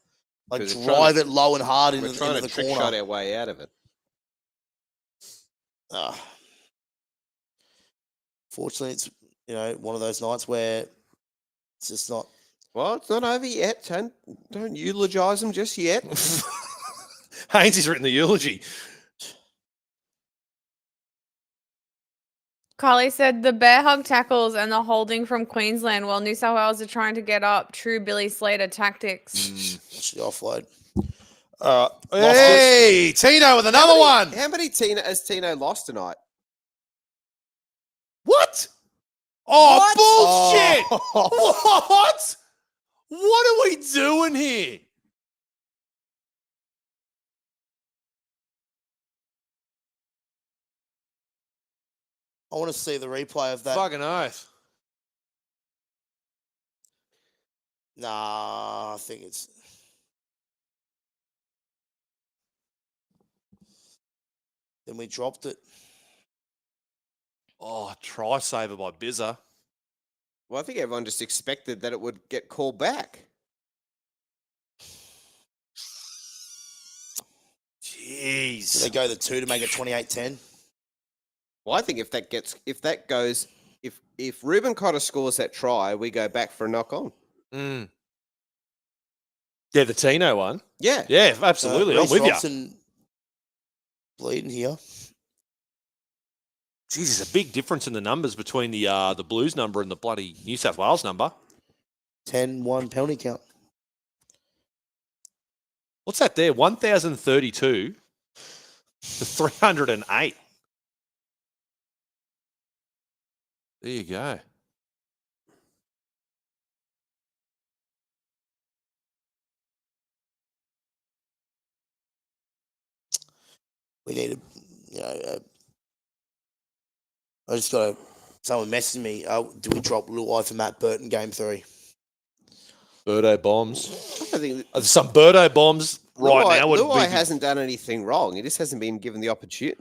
Like, 'Cause they're drive it low and hard We're into trying the to trick shot corner. our way out of it. Fortunately, it's one of those nights where it's just not. Well, it's not over yet. Don't eulogise them just yet. Haynesey's written the eulogy. Carly said the bear hug tackles and the holding from Queensland while New South Wales are trying to get up. True Billy Slater tactics. Should offload. Hey, Tino with another one. How many has Tino lost tonight? What? Oh, What? bullshit! What? What are we doing here? I want to see the replay of that. Fucking oath. Nah, I think it's. Then we dropped it. Oh, try saver by Bizza. Well, I think everyone just expected that it would get called back. Jeez. Did they go the 2 to make it 28-10? Well, I think if Ruben Cotter scores that try, we go back for a knock on. Mm. Yeah, the Tino one. Yeah. Yeah, absolutely. I'm Reece with you. Robson bleeding here. Jeez, there's a big difference in the numbers between the Blues number and the bloody New South Wales number. 10-1 penalty count. What's that there? 1,032 to 308. There you go. We need I just got someone messaged me. Do we drop Luai for Matt Burton game 3? Birdo bombs. I don't think There's some Birdo bombs right now. Luai hasn't done anything wrong. He just hasn't been given the opportunity.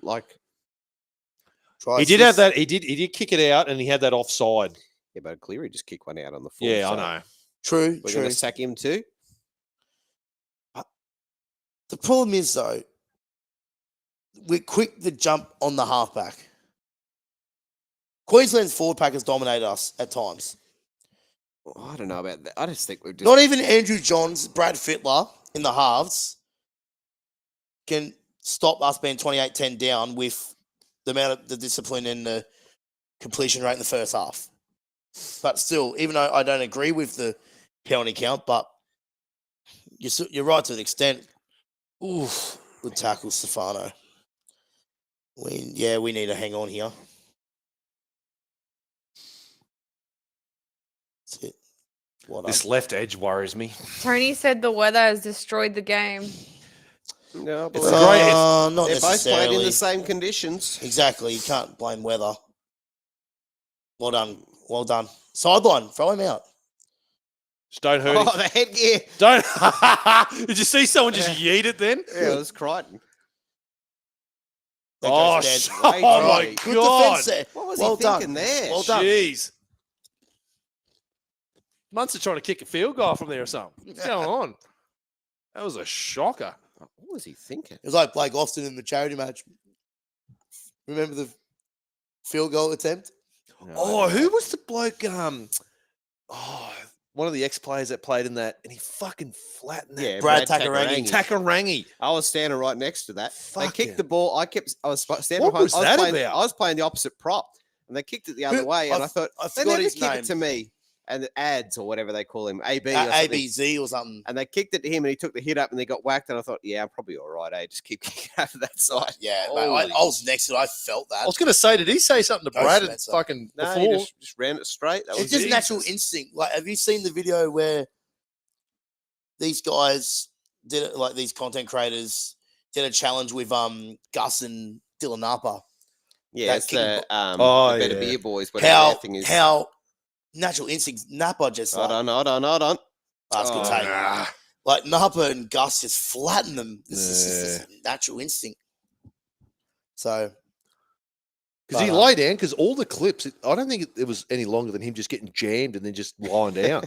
He did have that. He did kick it out, and he had that offside. Yeah, but Cleary just kicked one out on the floor. Yeah, so I know. True. We're going to sack him too. The problem is though, we're quick to jump on the halfback. Queensland's forward pack has dominated us at times. I don't know about that. I just think we've just Not even Andrew Johns, Brad Fittler in the halves can stop us being 28-10 down with the amount of the discipline and the completion rate in the first half. But still, even though I don't agree with the penalty count, but you're right to an extent. Oof, good tackle, Stefano. We need to hang on here. That's it. This left edge worries me. Tony said the weather has destroyed the game. no, but It's great. Not they're both necessarily. played in the same conditions. Exactly. You can't blame weather. Well done. Well done. Sideline. Throw him out. Just don't hurt him. Oh, the headgear. Don't. Did you see someone just yeet it then? Yeah, it was Crichton. That Oh, goes sh- dead. Way oh too my late. Good God. defense there. What was Well he done. thinking there? Well done. Jeez. Munster trying to kick a field goal from there or something. What's going on? That was a shocker. What was he thinking? It was like Blake Austin in the charity match. Remember the field goal attempt? Oh, who was the bloke? One of the ex-players that played in that, and he fucking flattened that. Yeah, Brad Takarangi. Takarangi. I was standing right next to that. They Fucking- kicked the ball. I was standing What behind. was I was that playing, about? I was playing the opposite prop, and they kicked it the other way. And I thought I they forgot never his kick it name. to me. And the ads or whatever they call him, AB or something. ABZ or something. And they kicked it to him, and he took the hit up, and they got whacked. And I thought, yeah, I'm probably all right. Just keep kicking over that side. Yeah, mate, I Holy- was next to it. I felt that. I was going to say, did he say something to Go Brad Spencer. fucking No, before? he just ran it straight. That It's was just it. natural instinct. Like, have you seen the video where these guys did it? Like, these content creators did a challenge with Gus and Dylan Napa. Yeah, that it's kicking the Oh, the Better yeah. Beer Boys. Whatever that thing is. How natural instinct Napa just Hold like on. that's good Oh, take. nah. Like Napa and Gus just flatten them. This is Yeah. just natural instinct. So Because he lay down, because all the clips, I don't think it was any longer than him just getting jammed and then just lying down.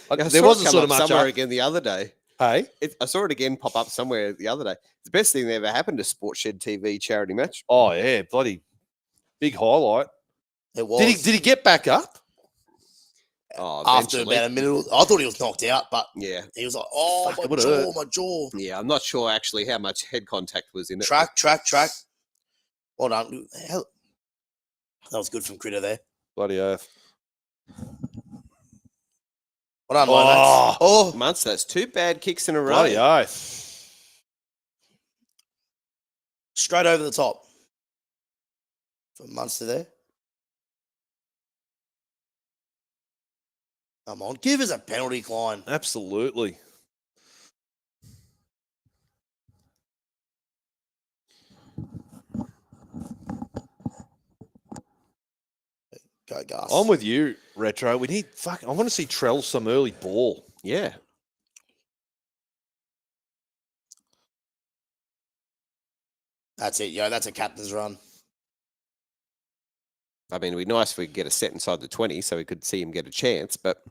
There wasn't sort of much somewhere up. again the other day. Hey? I saw it again pop up somewhere the other day. It's the best thing that ever happened to Sports Shed TV charity match. Oh, yeah, bloody big highlight. It was. Did he get back up? Oh, After eventually. about a minute, I thought he was knocked out, but Yeah. he was like, "Oh, Fuck, it would've hurt. my jaw." Yeah, I'm not sure actually how much head contact was in it. Track. Well done. Hell, that was good from Critter there. Bloody oath. Well done, Lomax. Oh, Months, that's 2 bad kicks in a row. Bloody oath. straight over the top from Munster there. Come on, give us a penalty, Klein. Absolutely. Go, Gus. I'm with you, Retro. We need I want to see Trell some early ball. Yeah. That's it, yo. That's a captain's run. I mean, it'd be nice if we could get a set inside the 20 so we could see him get a chance, but...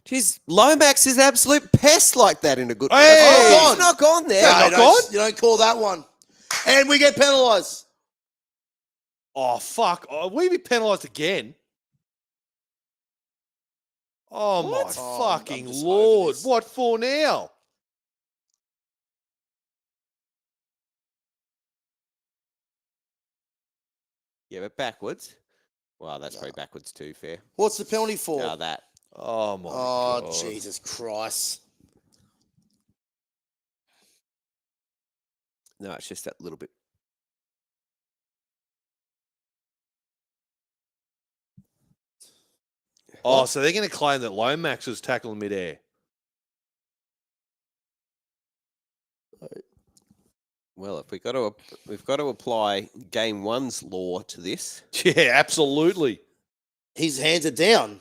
Geez, Lomax is absolute pest like that in a good... Hey! He's not gone there. No, you don't call that one. And we get penalised. Oh, fuck. Oh, we be penalised again. Oh, What? my Oh, I'm fucking just over Lord. this. What for now? Yeah, but backwards. Well, that's probably backwards too, fair. What's the penalty for? Now that. Oh, my Oh, God. Jesus Christ. No, it's just that little bit. Oh, so they're going to claim that Lomax was tackling midair. Well, if we've got to apply game 1's law to this. Yeah, absolutely. His hands are down.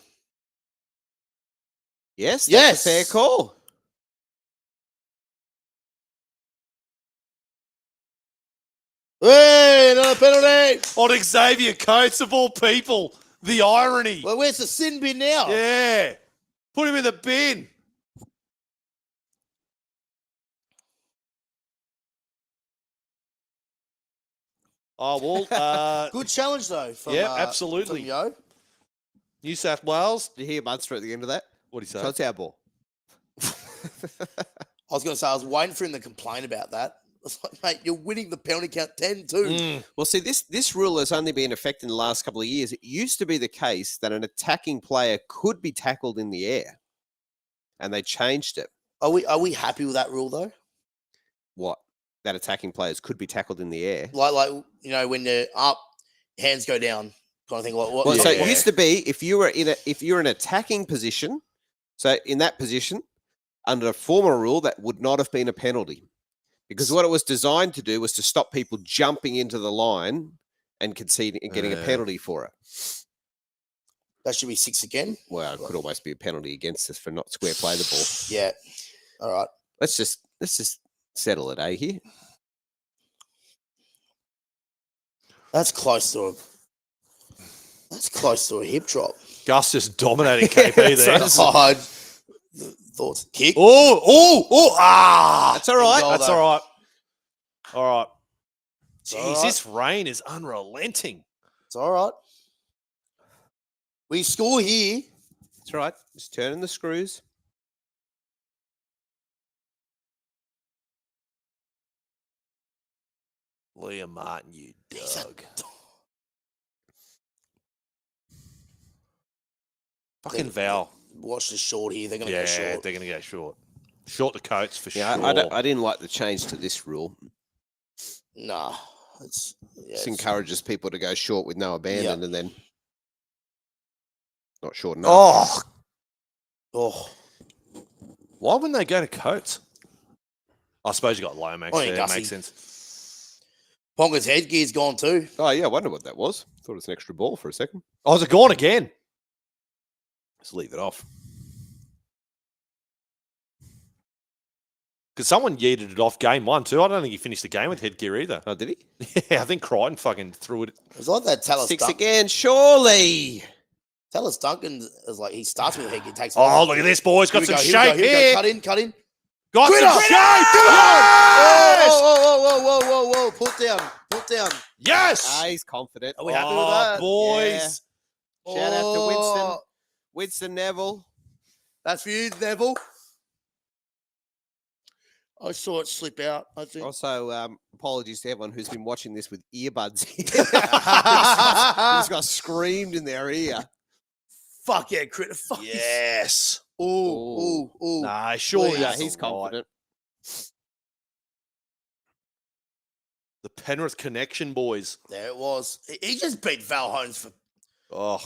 Yes, that's Yes. a fair call. Hey, another penalty. On Xavier Coates, of all people. The irony. Well, where's the sin bin now? Yeah. Put him in the bin. Oh, well, Good challenge, though. From, Yeah, absolutely. From Yo. New South Wales. Did you hear Munster at the end of that? What do you say? So it's our ball. I was going to say, I was waiting for him to complain about that. I was like, mate, you're winning the penalty count 10-2. Mm. Well, see, this rule has only been in effect in the last couple of years. It used to be the case that an attacking player could be tackled in the air, and they changed it. Are we happy with that rule, though? What? That attacking players could be tackled in the air. Like you know, when they're up, hands go down, kind of thing. Like, what? Well, so Yeah. it used to be if you're in an attacking position, so in that position, under a former rule, that would not have been a penalty. Because what it was designed to do was to stop people jumping into the line and conceding and getting a penalty for it. That should be 6 again. Well, it could almost be a penalty against us for not square play the ball. Yeah. All right. Let's just settle it, here. That's close to a hip drop. Gus just dominating KP there. Oh, thoughts. Kick. Ah! That's all right. Goal, That's though. all right. All right. It's all Jeez, right. this rain is unrelenting. It's all right. We score here. That's right. Just turning the screws. Liam Martin, you dog. Fucking Val. Watch the short here. They're going to Yeah, go short. they're going to go short. Short the coats for Yeah, sure. I didn't like the change to this rule. Nah. It's Just encourages people to go short with no abandon and then not short enough. Oh, Why wouldn't they go to coats? I suppose you got Lomax Oh, yeah, there. Gussie. Makes sense. Ponga's headgear's gone too. Oh, yeah, I wonder what that was. Thought it was an extra ball for a second. Oh, is it gone again? Just leave it off. Because someone yeeted it off game 1 too. I don't think he finished the game with headgear either. Oh, did he? Yeah, I think Crichton fucking threw it. It was like that Talis 6 Duncan. again, surely. Talis Duncan is like, he starts with a headgear, takes it Oh, off. look at this, boys. Got Here we some go, shape here we go. here. Cut in. Got Quitter! some shape. Whoa. Put down. Yes. He's confident. Are we happy with Oh, that? boys. Shout out to Winston. Oh, Winston Neville. That's for you, Neville. I saw it slip out, I think. Also, apologies to everyone who's been watching this with earbuds in. Just got screamed in their ear. Fuck yeah, critter. Fuck Yes. Ooh. Nah, surely Yeah, that's he's all right. confident. The Penrith connection, boys. There it was. He just beat Val Holmes for. Oh,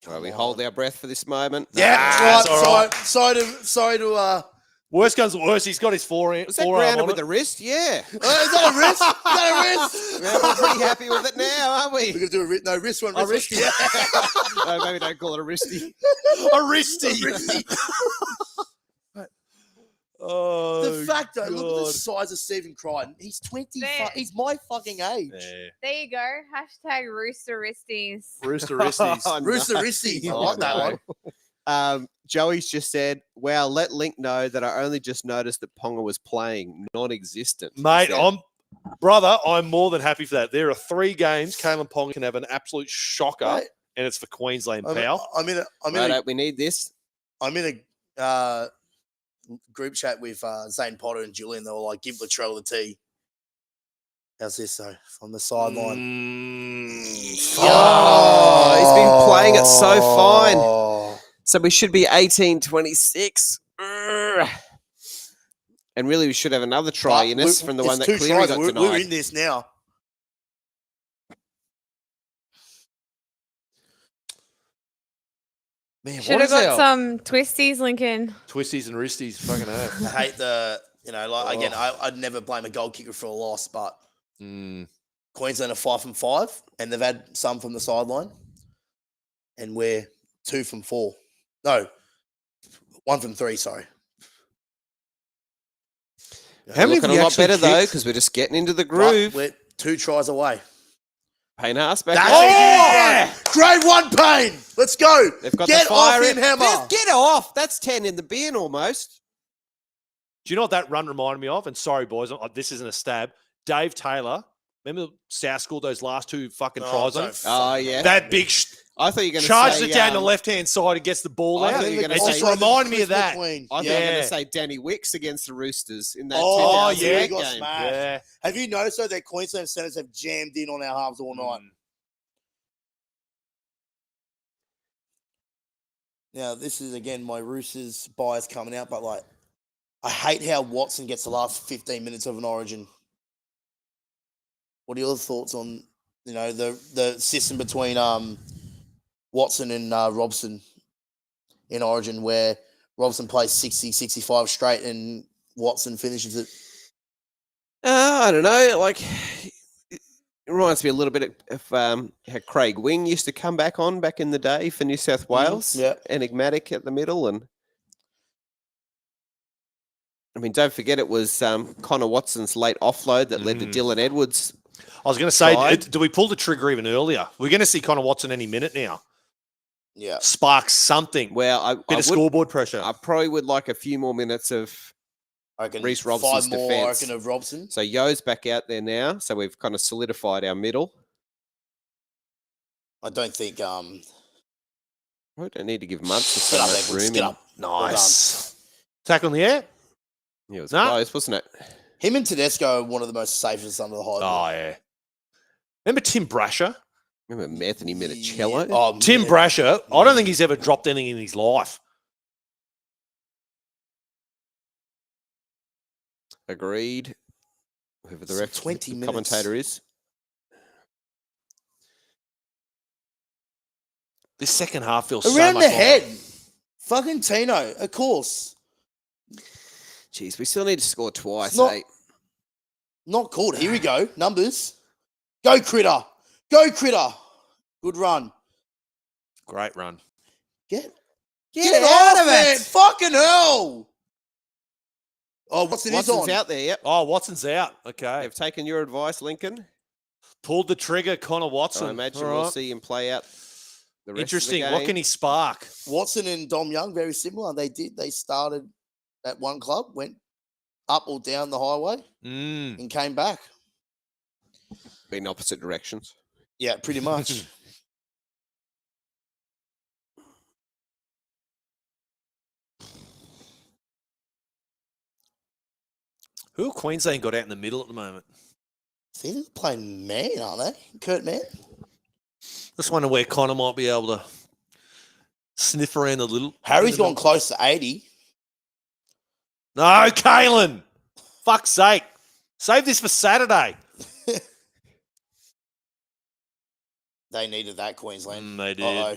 Right, we hold our breath for this moment. Yeah, that's all right. Sorry to. worst comes to worst. He's got his forearm. Was that forearm grounded on with it. the wrist? Yeah. Is that a wrist? Yeah, we're pretty happy with it now, aren't We're we? gonna do a wrist one. A Wrist wristy. one. No, maybe don't call it a wristy. A wristy. Oh, The fact that look at God. the size of Stephen Crichton. He's 20. There. He's my fucking age. Yeah. There you go. Hashtag Rooster Wristies. Rooster wristies. Oh, Rooster no. Risty. I Oh, like that no. one. Joey's just said, "Wow, let Linc know that I only just noticed that Ponga was playing, non-existent." he Mate, said. I'm more than happy for that. There are 3 games Kalen Ponga can have an absolute shocker, Right. and it's for Queensland I'm pal. in Righto, we need this. a group chat with Zane Potter and Julian. They were like, "Give Latrell the tee." How's this though? From the sideline. Oh, he's been playing it so fine. Oh. So we should be 18-26. And really, we should have another try in us from the one that it's 2 Cleary tries. got We're denied. in this now. Man, Should what have is got our some twisties, Lincoln. twisties and wristies? Fucking hell. I hate again, I'd never blame a goal kicker for a loss, but Queensland are 5 from 5, and they've had some from the sideline, and we're 2 from 4. No, 1 from 3. Sorry. How many Looking have a you lot actually better though, kicked? because we're just getting into the But groove. we're 2 tries away. Payne Haas back. That's on. it. yeah! Grade 1 Payne. Let's go. They've got Get the fire off him, in. Hammer. Get off. That's 10 in the bin almost. Do you know what that run reminded me of? And sorry, boys, this isn't a stab. Dave Taylor. Remember South scored those last 2 fucking tries on him? Oh, yeah. That big I thought you were going to charged say... it down the left-hand side and gets the ball I out. thought you were It gonna just say- reminded me of that. I thought you were going Yeah. to say Danny Wicks against the Roosters in that Oh, 2008 yeah, he got game. smashed. Yeah. Have you noticed though that Queensland centers have jammed in on our halves all night? Now, this is again my Roosters bias coming out, but like, I hate how Watson gets the last 15 minutes of an Origin. What are your thoughts on the system between Watson and Robson in Origin, where Robson plays 60, 65 straight and Watson finishes it? I don't know. Like, it reminds me a little bit of how Craig Wing used to come back in the day for New South Wales. Yeah. Enigmatic at the middle. And I mean, don't forget it was Connor Watson's late offload that led to Dylan Edwards. I was going to say, Side. do we pull the trigger even earlier? We're going to see Connor Watson any minute now. Yeah. Spark something. Well, Bit of scoreboard pressure. I probably would like a few more minutes of... I reckon Reece 5 Robson's more, defence. I reckon, of Robson. So Yo's back out there now. So we've kind of solidified our middle. I don't think We don't need to give Muntz get so up, much Edwards, room. get in- up. Nice. Tackle in the air? Yeah, it was No. close, wasn't it? Him and Tedesco are one of the most safest under the high. Oh, yeah. Remember Tim Brasher? Remember Anthony Minicello? Oh, Tim man. Brasher, I don't think he's ever dropped anything in his life. Agreed. Whoever the So ref 20 the minutes. commentator is. This second half feels so Around much the longer. head. Fucking Tino, of course. Jeez, we still need to score twice, It's not- eh? Not called. Here we go. Numbers. Go, Critter. Go, Critter. Good run. Great run. Get Get out of it! Fucking hell. Oh, Watson is Watson's on. out there. Yep. Oh, Watson's out. Okay. They've taken your advice, Lincoln. Pulled the trigger, Connor Watson. I imagine All we'll right. see him play out the rest Interesting. of the game. What can he spark? Watson and Dom Young, very similar. They started at one club, went up or down the highway, and came back. In opposite directions. Yeah, pretty much. Who Queensland got out in the middle at the moment? I think they're playing Man, aren't they? Kurt Mann? Just wonder where Connor might be able to sniff around a little. Harry's gone close to 80. No, Kalen. Fuck's sake. Save this for Saturday. They needed that, Queensland. They did. Uh-oh.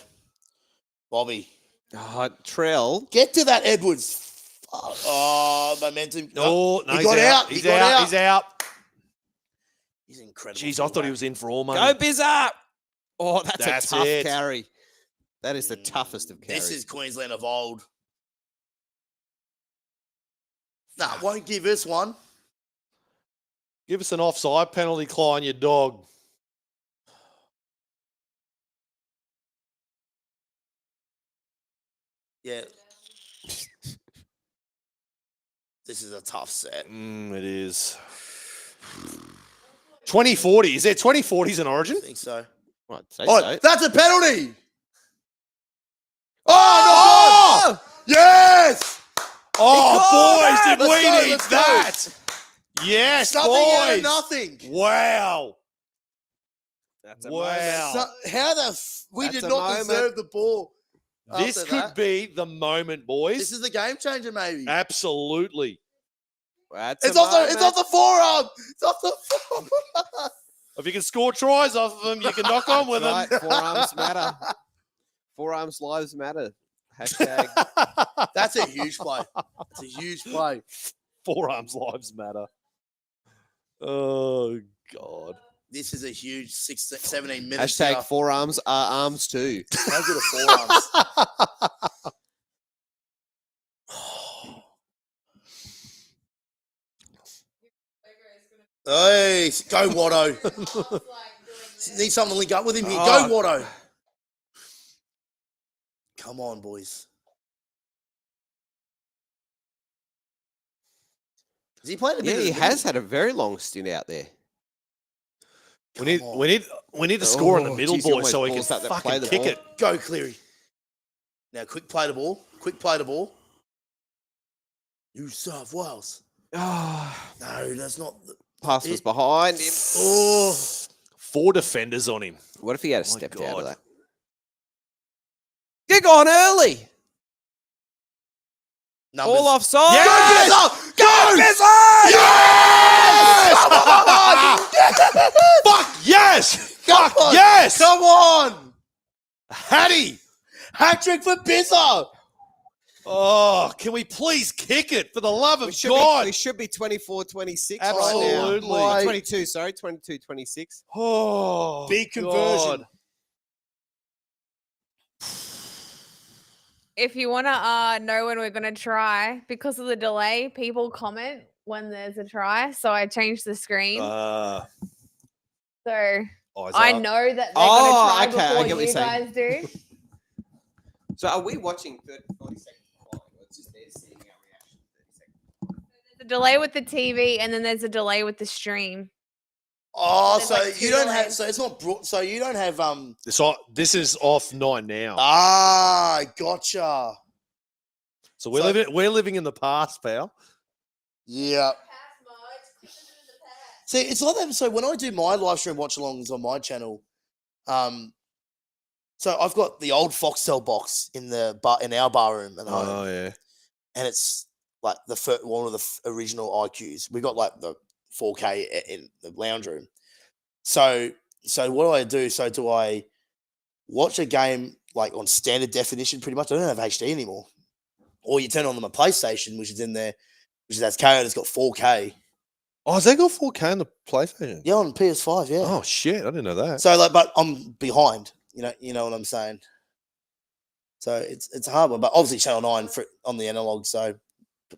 Bobby. Oh, Trell. Get to that, Edwards. Oh, momentum. Oh, no, he got out. He's He got out. He's out. He's incredible. Jeez, I thought he was in for all money. Go Bizza! Oh, that's That's a tough it. carry. That is the toughest of carries. This is Queensland of old. Nah, won't give us one. Give us an offside penalty, Klein, you dog. Yeah. This is a tough set. It is. 2040. Is there 2040s in Origin? I think so. Right, say Oh, so. that's a penalty. Oh, no! Yes! Oh, boys, did Let's we go, need let's go. that? Yes, Something out boys. of nothing. Wow. That's a Wow. So, how the we That's did a not moment. deserve the ball. This after could that. be the moment, boys. This is the game changer, maybe. Absolutely. That's It's a off moment. the forearm. It's off the forearm. If you can score tries off of them, you can knock on with Right, them. forearms matter. Forearms lives matter. Hashtag. That's a huge play. It's a huge play. Forearms lives matter. Oh, God. This is a huge 17 minutes. Hashtag here. forearms are arms too. How good are forearms? Hey, go Watto. Need someone to link up with him here. Go Oh. Watto. Come on, boys. Has he played a bit? Yeah, of he the has middle? had a very long stint out there. We Come on. need to score in the Oh, middle, geez, he boys, so we can almost balls out that play fucking the kick ball. it. Go, Cleary. Now, quick play the ball. Quick play the ball. New South Wales. Oh, No, that's not. pass was behind him. Oh, 4 defenders on him. What if he had My stepped out God. of that? Get on early. numbers. All offside. Yes! Go, Bizza! Yes! Yes! Fuck yes! Come Fuck on! yes! Come on! Hattie! Hat trick for Bizza! Oh, can we please kick it for the love We of should, God? be 24-26 Absolutely. right now. 22, sorry. 22-26. Oh, Big conversion. God. If you want to know when we're going to try, because of the delay, people comment when there's a try. So I changed the screen. Eyes So I up. know that they're Oh, going to okay, I try get what before you you're saying. guys do. So are we watching 30, 40 seconds? Or it's just they're seeing our reaction 30 seconds. There's a delay with the TV, and then there's a delay with the stream. Oh, There's so like you two don't have. delays. So it's not. So you don't have. This is off 9 now. Ah, gotcha. So we're living in the past, pal. Yeah. See, it's like that. So when I do my live stream watch alongs on my channel, so I've got the old Foxtel box in the in our bar room at home, Oh yeah. and it's like one of the original IQs. We got like the 4K in the lounge room. So what do I do? So do I watch a game like on standard definition? Pretty much, I don't have HD anymore. Or you turn on my PlayStation, which is in there, which is that's KO. It's got 4K. Oh, has that got 4K on the PlayStation? Yeah, on PS5. Yeah. Oh shit, I didn't know that. So like, but I'm behind. You know what I'm saying. So it's a hard one, but obviously Channel 9 on the analog. So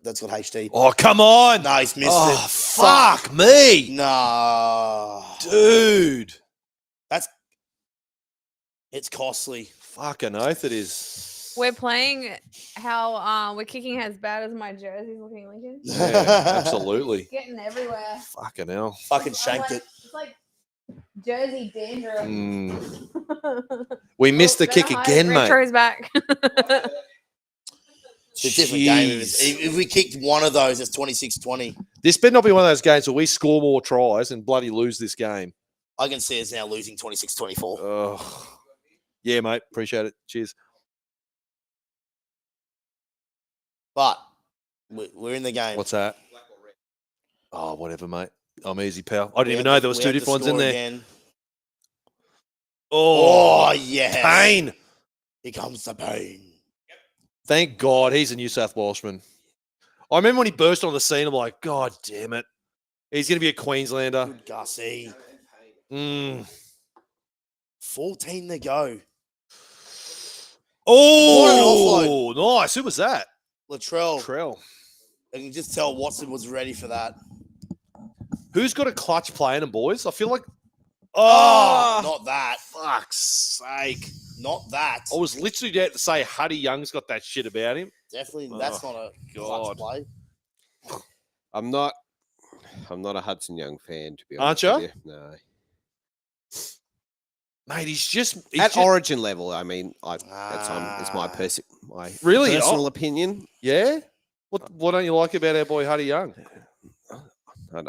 That's got HD. Oh, come on. No, he's missed Oh, it. fuck me. No. Dude. It's costly. Fucking oath it is. We're playing how we're kicking as bad as my jersey's looking, Lincoln. Yeah, absolutely. Getting everywhere. Fucking hell. Fucking shanked it. It's like jersey dandruff. We missed the Better kick hide again, mate. Retro's back. It's a different game. Jeez. If we kicked one of those, it's 26-20. This better not be one of those games where we score more tries and bloody lose this game. I can see us now losing 26-24. Oh. Yeah, mate. Appreciate it. Cheers. But we're in the game. What's that? Oh, whatever, mate. I'm easy, pal. I didn't even know there was two different ones in there. Again. Oh, yes. pain. Here comes the pain. Thank God he's a New South Welshman. I remember when he burst on the scene, I'm like, God damn it. He's going to be a Queenslander. Good Gussie. 14 to go. Oh, nice. Who was that? Latrell. Trell. I can just tell Watson was ready for that. Who's got a clutch play in him, boys? I feel like. Not that. Fuck's sake. Not that. I was literally there to say Huddy Young's got that shit about him. Definitely, that's not a clutch play. I'm not a Hudson Young fan, to be Aren't honest. you? With you. No. Mate, he's At Origin level, I mean, it's my Really? personal opinion. Yeah? What don't you like about our boy Huddy Young?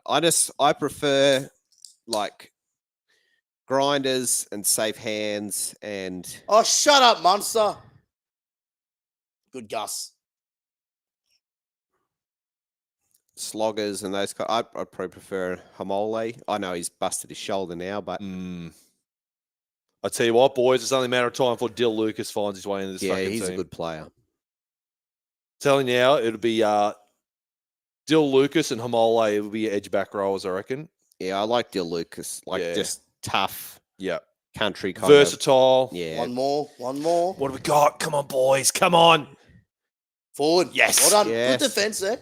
I prefer like grinders and safe hands and Oh, shut up, Munster. Good Gus. sloggers and those. I'd probably prefer Hamole. I know he's busted his shoulder now, but I tell you what, boys, it's only a matter of time before Dill Lucas finds his way into this fucking he's team. a good player. Telling you now, it'll be Dill Lucas and Hamole. It will be edge back rowers, I reckon. Yeah, I like Dill Lucas. Yeah. Just tough. Yeah. Country kind versatile. of. Yeah. One more. What have we got? Come on, boys. Come on. Forward. Yes. Well done. Yes. Good defense there.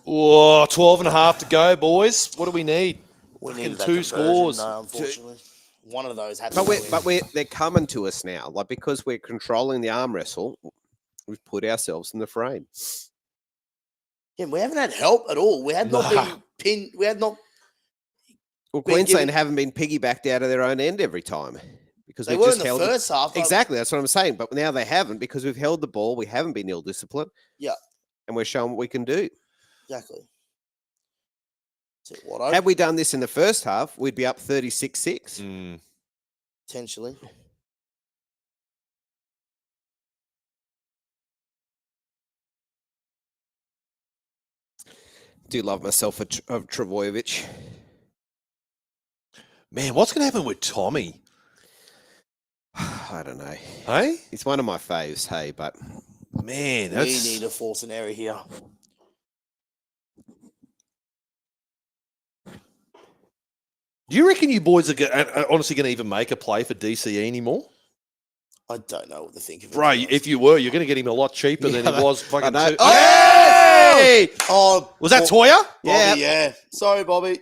Oh, 12 and a half to go, boys. What do we need? We Fucking needed that two conversion. scores. No, unfortunately. One of those had to But win. they're coming to us now. Like, because we're controlling the arm wrestle, we've put ourselves in the frame. Yeah, we haven't had help at all. We had not Nah. been pinned. We had not. Well, Been Queensland given- haven't been piggybacked out of their own end every time because They we've were just in the held first half. Exactly, that's what I'm saying. But now they haven't because we've held the ball. We haven't been ill-disciplined. Yeah. And we're showing what we can do. Exactly. So what? Had we done this in the first half, we'd be up 36-6. Potentially. Do love myself a Travojevic. Man, what's going to happen with Tommy? I don't know. Hey? He's one of my faves, hey, but Man, We that's... need to force an error here. Do you reckon you boys are honestly going to even make a play for DCE anymore? I don't know what to think of it. Bro, if you were, you're going to get him a lot cheaper than Yeah, he was fucking... know. Hey! Oh, Was that Toya? Bobby, yeah. Sorry, Bobby.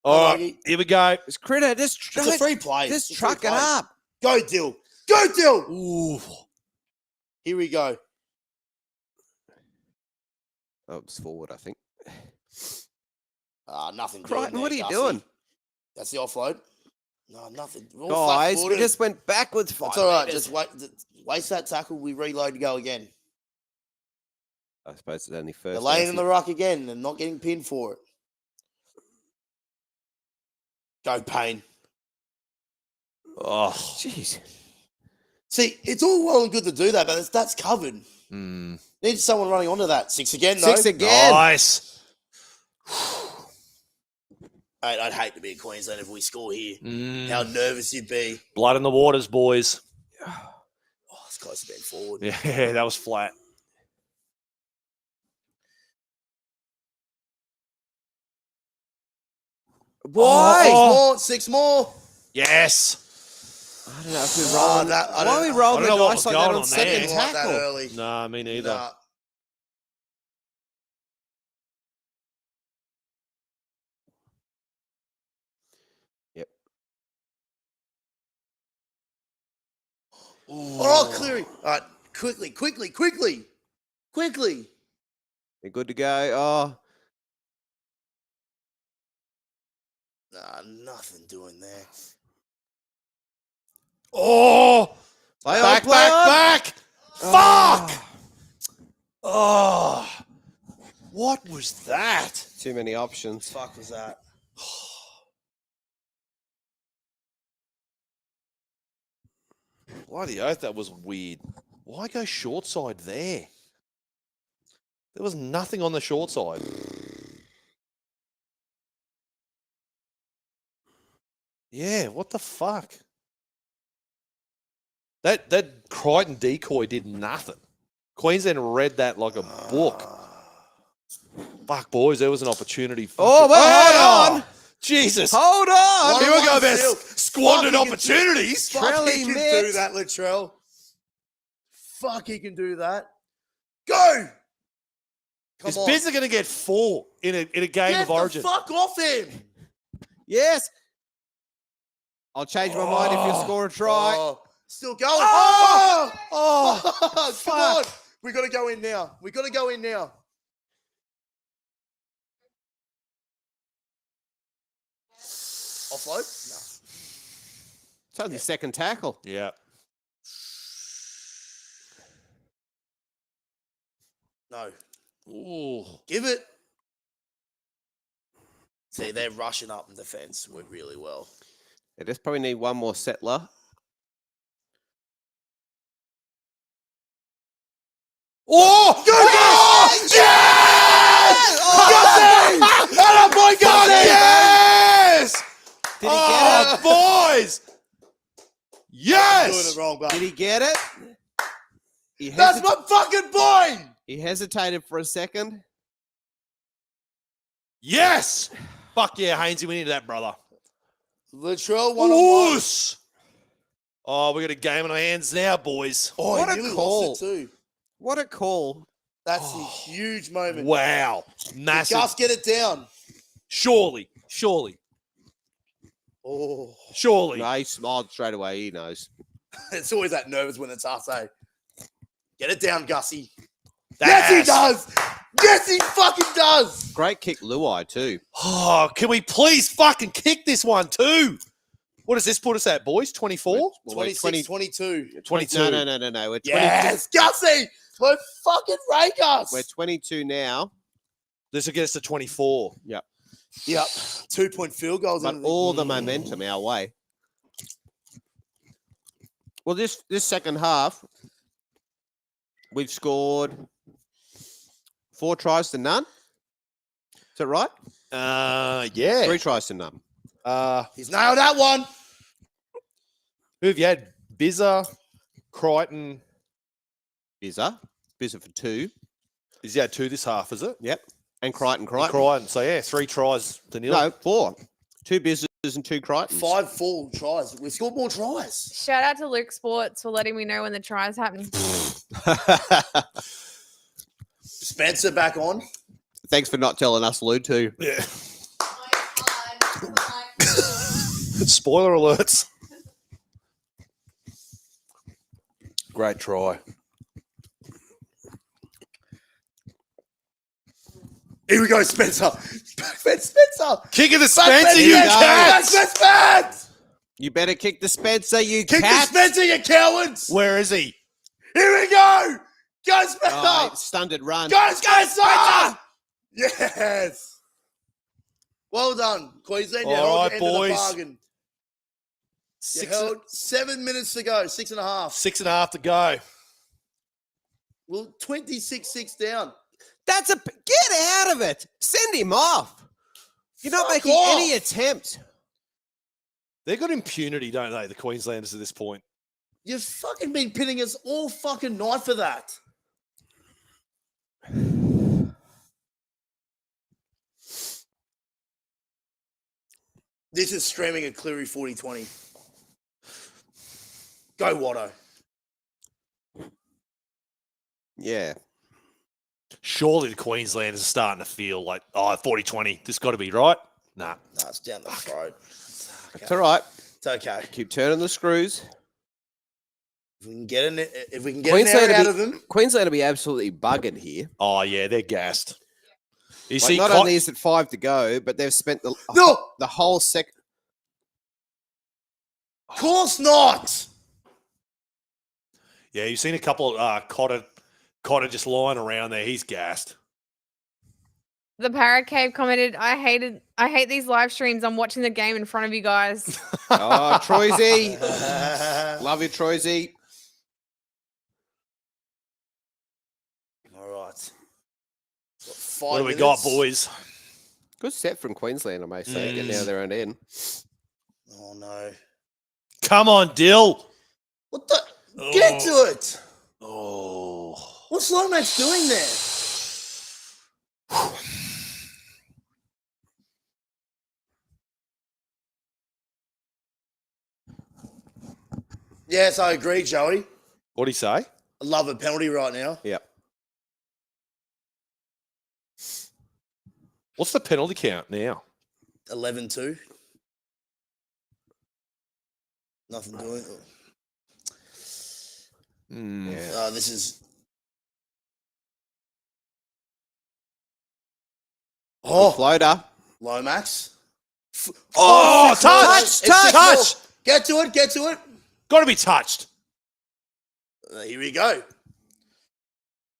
All Unlucky. right, here we go. it's Critter. Just It's a free play. Just It's a free truck it play. up. Go, Dill. Go, Dill. Ooh. Here we go. Oh, it's forward, I think. Nothing. Crichton, doing what are there, you Gussie. doing? That's the offload. No, nothing. We're all Guys, we flat-footed. just went backwards 5 It's all right. meters. Just waste that tackle. We reload to go again. I suppose it's only They're first. laying in the ruck again and not getting pinned for it. Go, Payne. Oh. Jeez. See, it's all well and good to do that, but that's covered. Need someone running onto that. 6 again, though. 6 again. Nice. I'd hate to be in Queensland if we score here. How nervous you'd be. Blood in the waters, boys. Oh, it's close to being forward. Yeah, that was flat. Why? Six more. Yes. I don't know if we're Oh, rolling. that- I Why don't- are we I rolling don't the know what dice was like that going on on second there. Didn't like that tackle? early. Nah, me neither. Nah. Yep. Oh, Cleary. All right, quickly. They're good to go. Oh, Nah, nothing doing there. Oh, play on, back, play on. back. Oh. Fuck. Oh, what was that? Too many options. Fuck was that? Bloody oath, that was weird. Why go short side there? There was nothing on the short side. Yeah, what the fuck? That Crichton decoy did nothing. Queensland read that like a book. Fuck, boys, there was an opportunity. Oh, well, hold on. Jesus. Hold on. One Here we on go, one about still. squandered Fuck, he can- opportunities. Fuck, Trelly he can Mitts. do that, Latrell. Fuck, he can do that. Go! Come Is on. Bizza going to get 4 in a game Get of the origin? fuck off him! Yes. I'll change my mind if you Oh. score a try. Oh, still going. Oh! Oh! Come fuck. on. We got to go in now. Offload? It's only second tackle. Yeah. No. No. Ooh. Give it. See, they're rushing up in defense really well. They just probably need one more settler. Oh! Go, Yes! Yes! Oh! Oh, my God! Yes! Did he get it? Boys! Doing Yes! it wrong, but Did he get it? that's my fucking point. He hesitated for a second. Yes! Fuck yeah, Haynesey, we needed that, brother. Latrell one-on-one. Oos! Oh, we got a game on our hands now, boys. Oh, What he a nearly call. lost it too. What a call. That's Oh. a huge moment. Wow. Did Massive. Gus get it down? Surely. Oh, No, he smiled straight away. He knows. it's always that nervous when it's us, eh? Get it down, Gussie. Yes. Yes, he does. Yes, he fucking does. Great kick, Luai, too. Oh, can we please fucking kick this one too? What does this put us at, boys? 24? Well, we're 26, 22. 22. No. We're 22. Yes, Gussie. We're fucking rake us. We're 22 now, This will get us to 24. Yep. 2-point field goals. but into all the momentum our way. Well, this second half, we've scored 4 tries to none. Is that right? Yeah. 3 tries to none. He's nailed that one. Who have you had? Bizza, Crichton. Bizza for 2. Is he had 2 this half, is it? Yep. And Crichton. Crichton. So, yeah, 3 tries to nil. No, 4. 2 Bizzas and 2 Crichtons. 5 full tries. We scored more tries. Shout out to Luke Sports for letting me know when the tries happen. Spencer back on. Thanks for not telling us, Lou, too. Yeah. Spoiler alerts. Great try. Here we go, Spencer. Spencer. Kick of the Back Spencer, you Back cat! Spence. You better kick the Spencer, you Kick cat. the Spencer, you cowards. Where is he? Here we go. Go, Spencer. Oh, stunted run. Go, Spencer. Yes. Well done, Queensland. You All held right, the end of the boys. bargain. You 6 held 7 minutes to go, 6.5. 6.5 to go. Well, 26-6 down. That's a get out of it. Send him off. You're not Fuck making off. any attempt. They've got impunity, don't they, the Queenslanders at this point? You've fucking been pinning us all fucking night for that. This is streaming at Cleary 4020. Go Watto. Yeah. Surely the Queenslanders are starting to feel like, 40-20. This got to be right. Nah. No, it's down the throat. It's all right. It's okay. Keep turning the screws. If we can get an error out of them. Queensland will be absolutely bugging here. Oh, yeah, they're gassed. You Like, see, not only is it 5 to go, but they've spent the whole second. Of course not. Yeah, you've seen a couple of Cotter just lying around there. He's gassed. The Parrot Cave commented, I hate these live streams. I'm watching the game in front of you guys. Oh, Troisy. Love you, Troisy. All right. What do we got, boys? Good set from Queensland, I may say. Getting out of their own end. Oh, no. Come on, Dill. What the? Get to it. Oh. What's Lomax doing there? Yes, I agree, Joey. What'd he say? I love a penalty right now. Yep. What's the penalty count now? 11-2. Nothing doing. Yeah. This is. Oh, floater. Lomax. Touch! Get to it. Got to be touched. Here we go.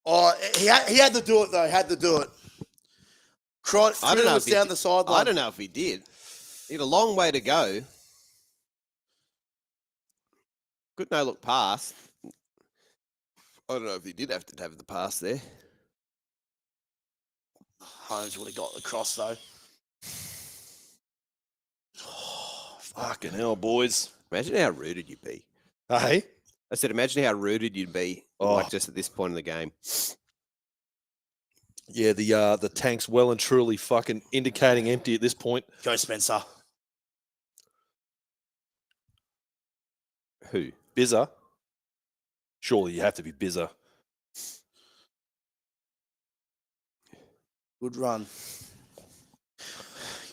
Oh, he had to do it, though. Had to do it. I don't know if down the sideline. I don't know if he did. He had a long way to go. Good no-look pass. I don't know if he did have to have the pass there. Holmes would have got the cross, though. Oh, fucking hell, boys. Imagine how rooted you'd be. Hey? I said, imagine how rooted you'd be, like just at this point in the game. Yeah, the tank's well and truly fucking indicating empty at this point. Go, Spencer. Who? Bizza? Surely you have to be Bizza. Good run.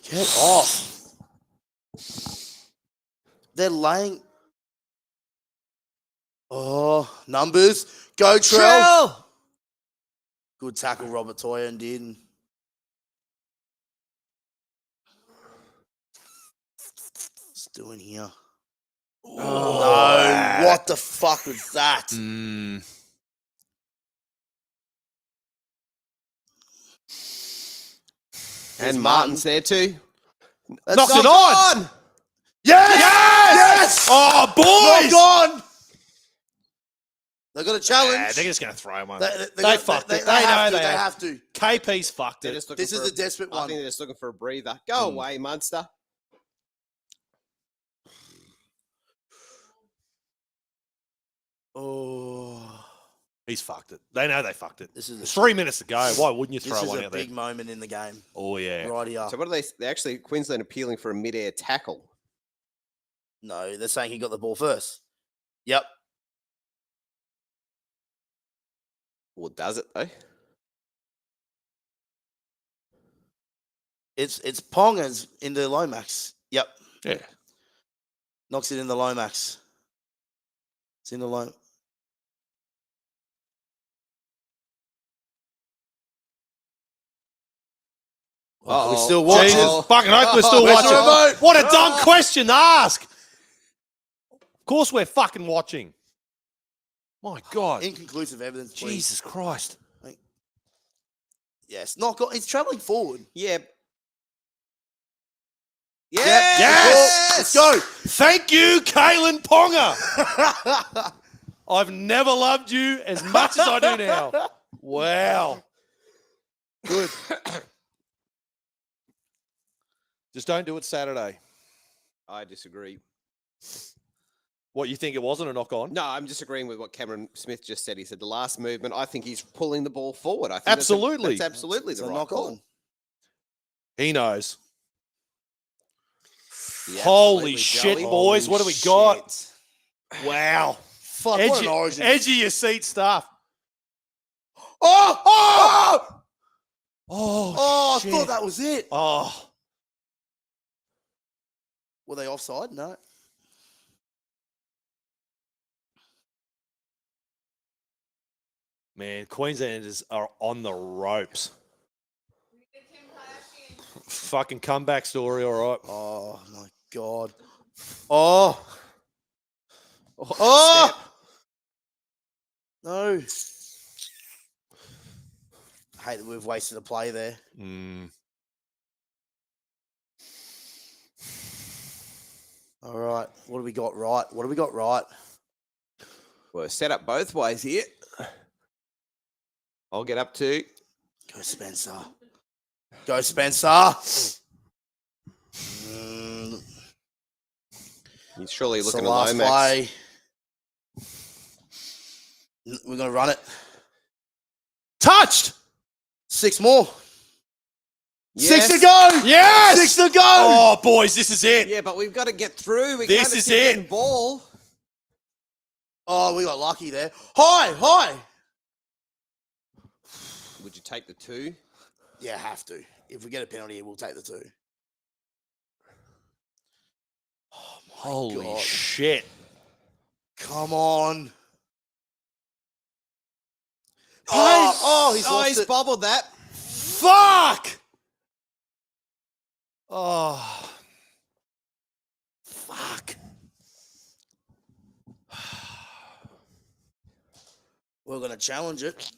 Get off. They're laying. Oh, numbers. Go, Trell. Good tackle, Robert Toyer, and did. What's doing here? Oh, no. What the fuck was that? And Martin's there too. Knocks it on! Yes! Oh, boys! Knock on! They got a challenge. Yeah, they're just going to throw one. They fucked it. They have to. KP's fucked it. This is a desperate I one. think they're just looking for a breather. Go away, Munster. Oh. He's fucked it. They know they fucked it. This is There's 3 minutes to go. Why wouldn't you throw one out there? Big moment in the game. Oh, yeah. Right here. So what are they? They're actually Queensland appealing for a mid-air tackle. No, they're saying he got the ball first. Yep. Well, does it though? It's Ponga's into Lomax. Yep. Yeah. Knocks it in the Lomax. It's in the Lomax. Oh, we're still watching. Jesus, fucking hope we're still Where's watching. the remote? What a dumb question to ask. Of course we're fucking watching. My God. Inconclusive evidence, please. Jesus Christ. Yes, not got. He's travelling forward. Yeah. Yep. Yes! Let's go. Thank you, Kalen Ponga. I've never loved you as much as I do now. Wow. Good. Just don't do it Saturday. I disagree. What, you think it wasn't a knock on? No, I'm disagreeing with what Cameron Smith just said. He said the last movement, I think he's pulling the ball forward. I think Absolutely. That's absolutely the It's a right knock call. on. He knows. Yeah, Holy absolutely, shit, Joey. boys. What do we got? Shit. Wow. Fuck, what an origin. Edge of your seat stuff. Oh! Oh! Oh, I shit. thought that was it. Oh, Were they offside? No. man, Queenslanders are on the ropes. Fucking comeback story, all right. Oh, my God. Oh. Oh! No. I hate that we've wasted a play there. Mm. All right. What do we got right? What do we got right? Well, set up both ways here. I'll get up to. Go, Spencer. Go, Spencer. He's surely It's looking the at last Lomax. play. We're going to run it. Touched! 6 more. Yes. 6 to go. Yes! 6 to go. Oh, boys, this is it. Yeah, but we've got to get through. We This can't is just keep it. getting ball. Oh, we got lucky there. High. Would you take the 2? Yeah, have to. If we get a penalty, we'll take the 2. Oh, my Holy God. shit. Come on. He's lost he's it. bobbled that. Fuck! Oh, Fuck. We're going to challenge it.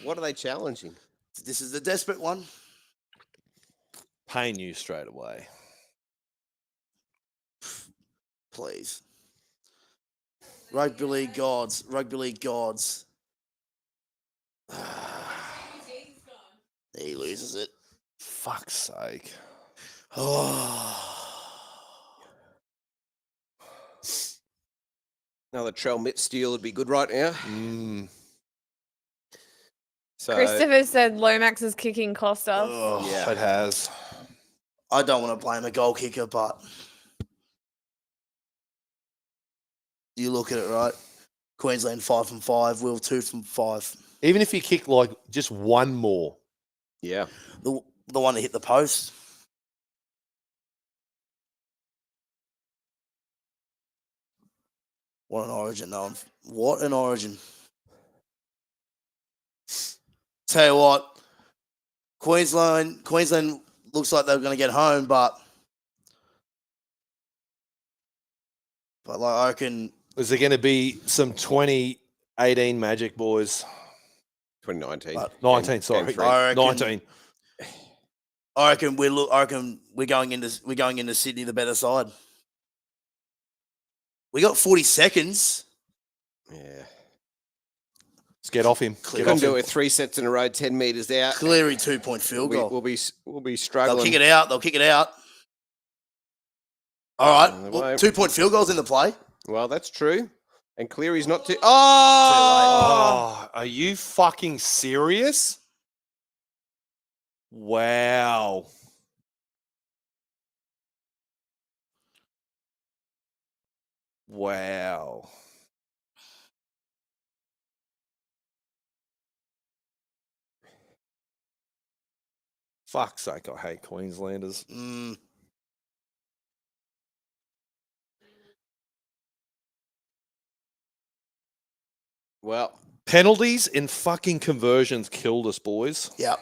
What are they challenging? This is the desperate one. pain you straight away. Please. Rugby league gods. He loses it. Fuck's sake. Another trail mitt steal would be good right now. So Christopher said Lomax is kicking cost us. yeah. It has. I don't want to blame a goal kicker, but you look at it, right? Queensland 5 from 5, Will 2 from 5. Even if you kick like just one more. Yeah. The one that hit the post. What an origin, no one. What an origin. Tell you what, Queensland looks like they're going to get home, but like I reckon. Is there going to be some 2018 Magic boys? 2019. But 19, sorry. three. I reckon, 19. I reckon we're going into Sydney the better side. We got 40 seconds. Yeah. Let's get off him. Clear. Get Couldn't off do him. it 3 sets in a row, 10 meters out. Cleary 2-point field goal. We'll be They'll struggling. kick it out. All right. They Well, won't. 2-point field goals in the play. Well, that's true. And Cleary's not too. Too Oh, are you fucking serious? Wow. Wow. Fuck's sake, I hate Queenslanders. Well, Penalties and fucking conversions killed us, boys. Yep.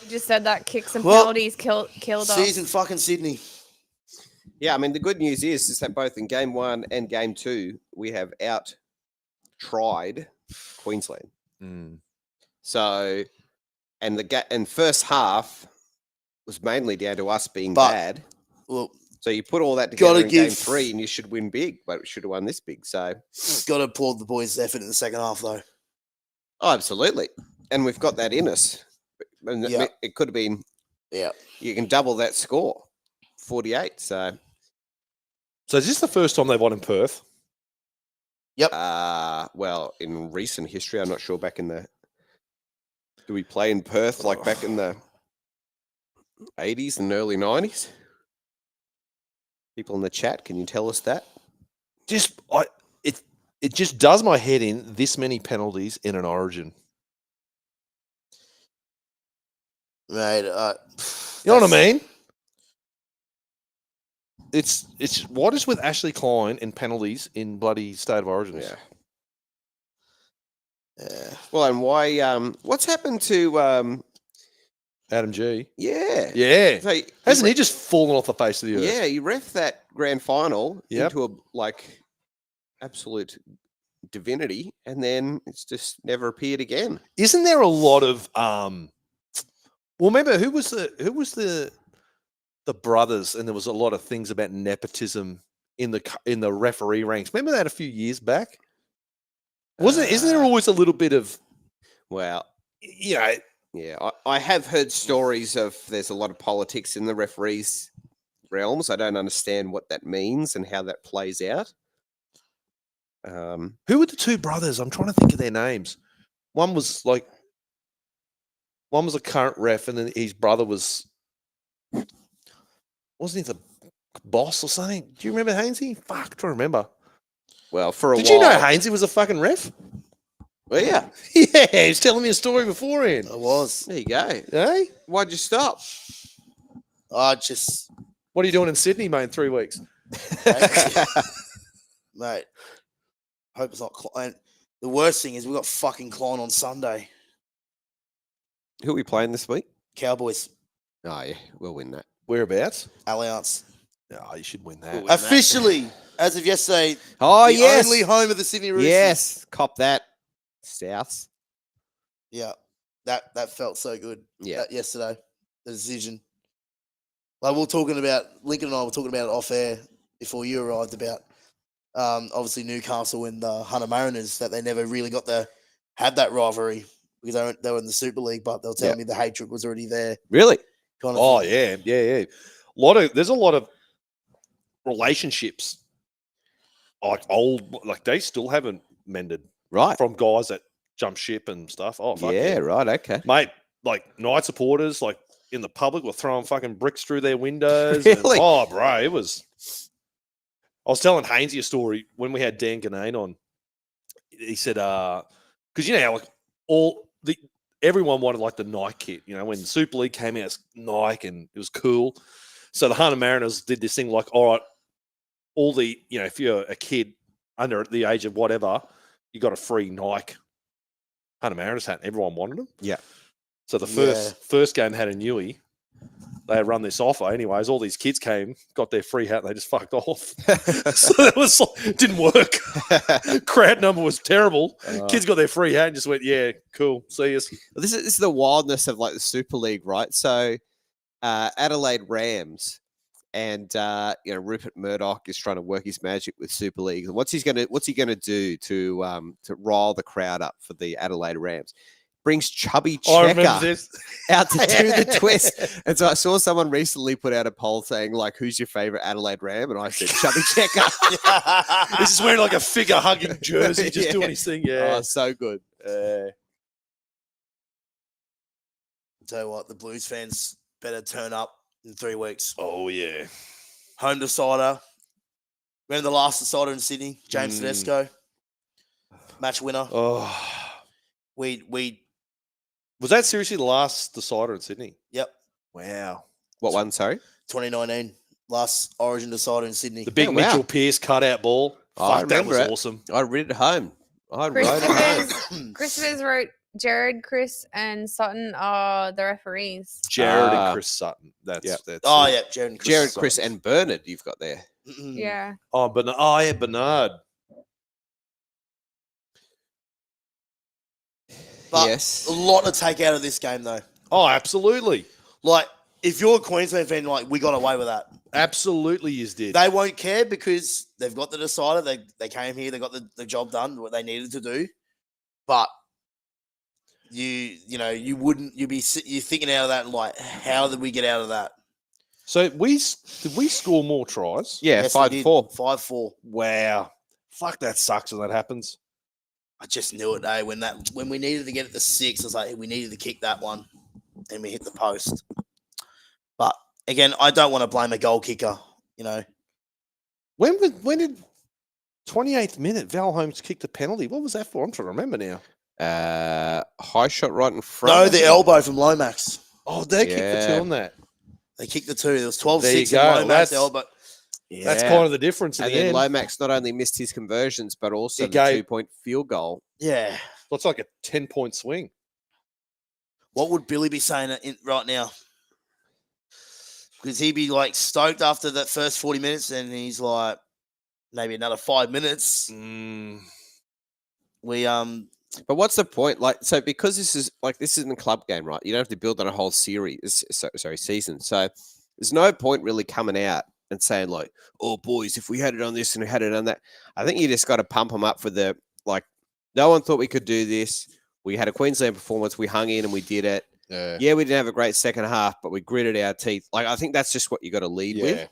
You just said that kicks and Well, penalties killed us. Season fucking Sydney. yeah, I mean, the good news is that both in game 1 and game 2, we have out-tried Queensland. So, and first half was mainly down to us being bad. Well, So you put all that together Gotta in game give- 3 and you should win big, but it should have won this big. So, got to applaud the boys' effort in the second half, though. oh, absolutely. And we've got that in us. And Yeah. it could have been, Yeah. you can double that score, 48. So, So is this the first time they've won in Perth? well, in recent history, I'm not sure back in the, do we play in Perth like back in the 80s and early 90s? People in the chat, can you tell us that? it just does my head in this many penalties in an Origin. Mate, You know what I mean? It's what is with Ashley Klein and penalties in bloody State of Origins? Yeah. Yeah. Well, and why? What's happened to? Adam G. Yeah. Yeah. So Hasn't he just fallen off the face of the earth? Yeah, you ref that grand final Yep. into a absolute divinity, and then it's just never appeared again. Isn't there a lot of well, remember who was the brothers, and there was a lot of things about nepotism in the referee ranks. Remember that a few years back? Isn't there always a little bit of, Well, you know, yeah, I have heard stories of there's a lot of politics in the referees' realms. I don't understand what that means and how that plays out. who were the two brothers? I'm trying to think of their names. One was a current ref, and then his brother wasn't he the boss or something? Do you remember Haynesey? Fuck, I'm trying to remember. Well, for a Did while. you know Haynesey was a fucking ref? Well, yeah. Yeah, he was telling me a story beforehand. I was. There you go. Hey, Why'd you stop? I just, what are you doing in Sydney, mate, in 3 weeks? mate, hope it's not Klein. The worst thing is we got fucking Klein on Sunday. Who are we playing this week? Cowboys, Oh, yeah, we'll win that. Whereabouts? Alliance. No, you should win that. We'll win. Officially, as of yesterday, Oh, the yes. only home of the Sydney Roosters. Yes. Cop that. Souths. Yeah, that felt so good. Yeah. Yesterday, the decision. Like Lincoln and I were talking about it off air before you arrived about obviously Newcastle and the Hunter Mariners, that they never really got to have that rivalry because they were in the Super League, but they'll tell me the hatred was already there. Really? Kind of Oh thing. yeah. There's a lot of relationships, like they still haven't mended Right. from guys that jump ship and stuff. Oh fuck Yeah, right. Okay. mate. Like Knight supporters, like in the public, were throwing fucking bricks through their windows. and- Really? oh, bro, it was. I was telling Haynesey a story when we had Dan Ganane on. He said, because you know how like everyone wanted like the Nike kit. You know, when the Super League came out, it's Nike and it was cool. So the Hunter Mariners did this thing like, all right, all the, you know, if you're a kid under the age of whatever, you got a free Nike Hunter Mariners hat. Everyone wanted them. Yeah. So the first game had a newie. They had run this offer. Anyways, all these kids came, got their free hat, and they just fucked off. So it was it didn't work. Crowd number was terrible. Kids got their free hat and just went, yeah, cool. See us. This is the wildness of like the Super League, right? So Adelaide Rams and Rupert Murdoch is trying to work his magic with Super League. What's he gonna do to rile the crowd up for the Adelaide Rams? Brings Chubby I remember Checker this. out to do the twist. And so I saw someone recently put out a poll saying, like, who's your favorite Adelaide Ram? And I said, Chubby Checker. This is wearing like a figure hugging jersey, just Yeah. doing his thing. Yeah. Oh, so good. Tell you what, the Blues fans better turn up in 3 weeks. Oh, yeah. Home decider. Remember the last decider in Sydney? James Tedesco. Match winner. Oh. We Was that seriously the last decider in Sydney? Yep. Wow. What one? Sorry. 2019. Last Origin decider in Sydney. The big wow. Mitchell Pearce cutout ball. I Fuck, that remember was it. awesome. I read it home. I wrote it home. Christopher's wrote Jared, Chris, and Sutton are the referees. Jared Ah. and Chris Sutton. That's Oh, it. yeah. Jared and Chris. Jared, Chris, and Bernard you've got there. Mm-mm. Yeah. Oh, Bernard. But Yes. a lot to take out of this game, though. Oh, absolutely. Like, if you're a Queensland fan, like, we got away with that. Absolutely, you did. They won't care because they've got the decider. They came here. They got the job done, what they needed to do. But you'd be thinking out of that and like, how did we get out of that? So did we score more tries? Yeah, Yes, we did. 5-4. 5-4. Wow. Fuck, that sucks when that happens. I just knew it, eh? When we needed to get it to 6, I was like, we needed to kick that one, and we hit the post. But again, I don't want to blame a goal kicker. You know, When did 28th minute, Val Holmes kicked a penalty. What was that for? I'm trying to remember now. High shot right in front. No, the elbow from Lomax. Oh, they kicked the two Yeah. on that. They kicked the two. There was 12-6 There you in go. Lomax That's- elbow. Yeah. That's kind of the difference in And the then end. Lomax not only missed his conversions, but also He the gave- 2-point field goal. Yeah. Looks like a 10-point swing. What would Billy be saying right now? Because he'd be like stoked after that first 40 minutes, and he's like, maybe another 5 minutes. We But what's the point? Like, so because this isn't a club game, right? You don't have to build on a whole series, season. So there's no point really coming out and saying like, "Oh, boys, if we had it on this and we had it on that." I think you just got to pump them up for the like. No one thought we could do this. We had a Queensland performance. We hung in and we did it. Yeah, we didn't have a great second half, but we gritted our teeth. Like, I think that's just what you got to lead with,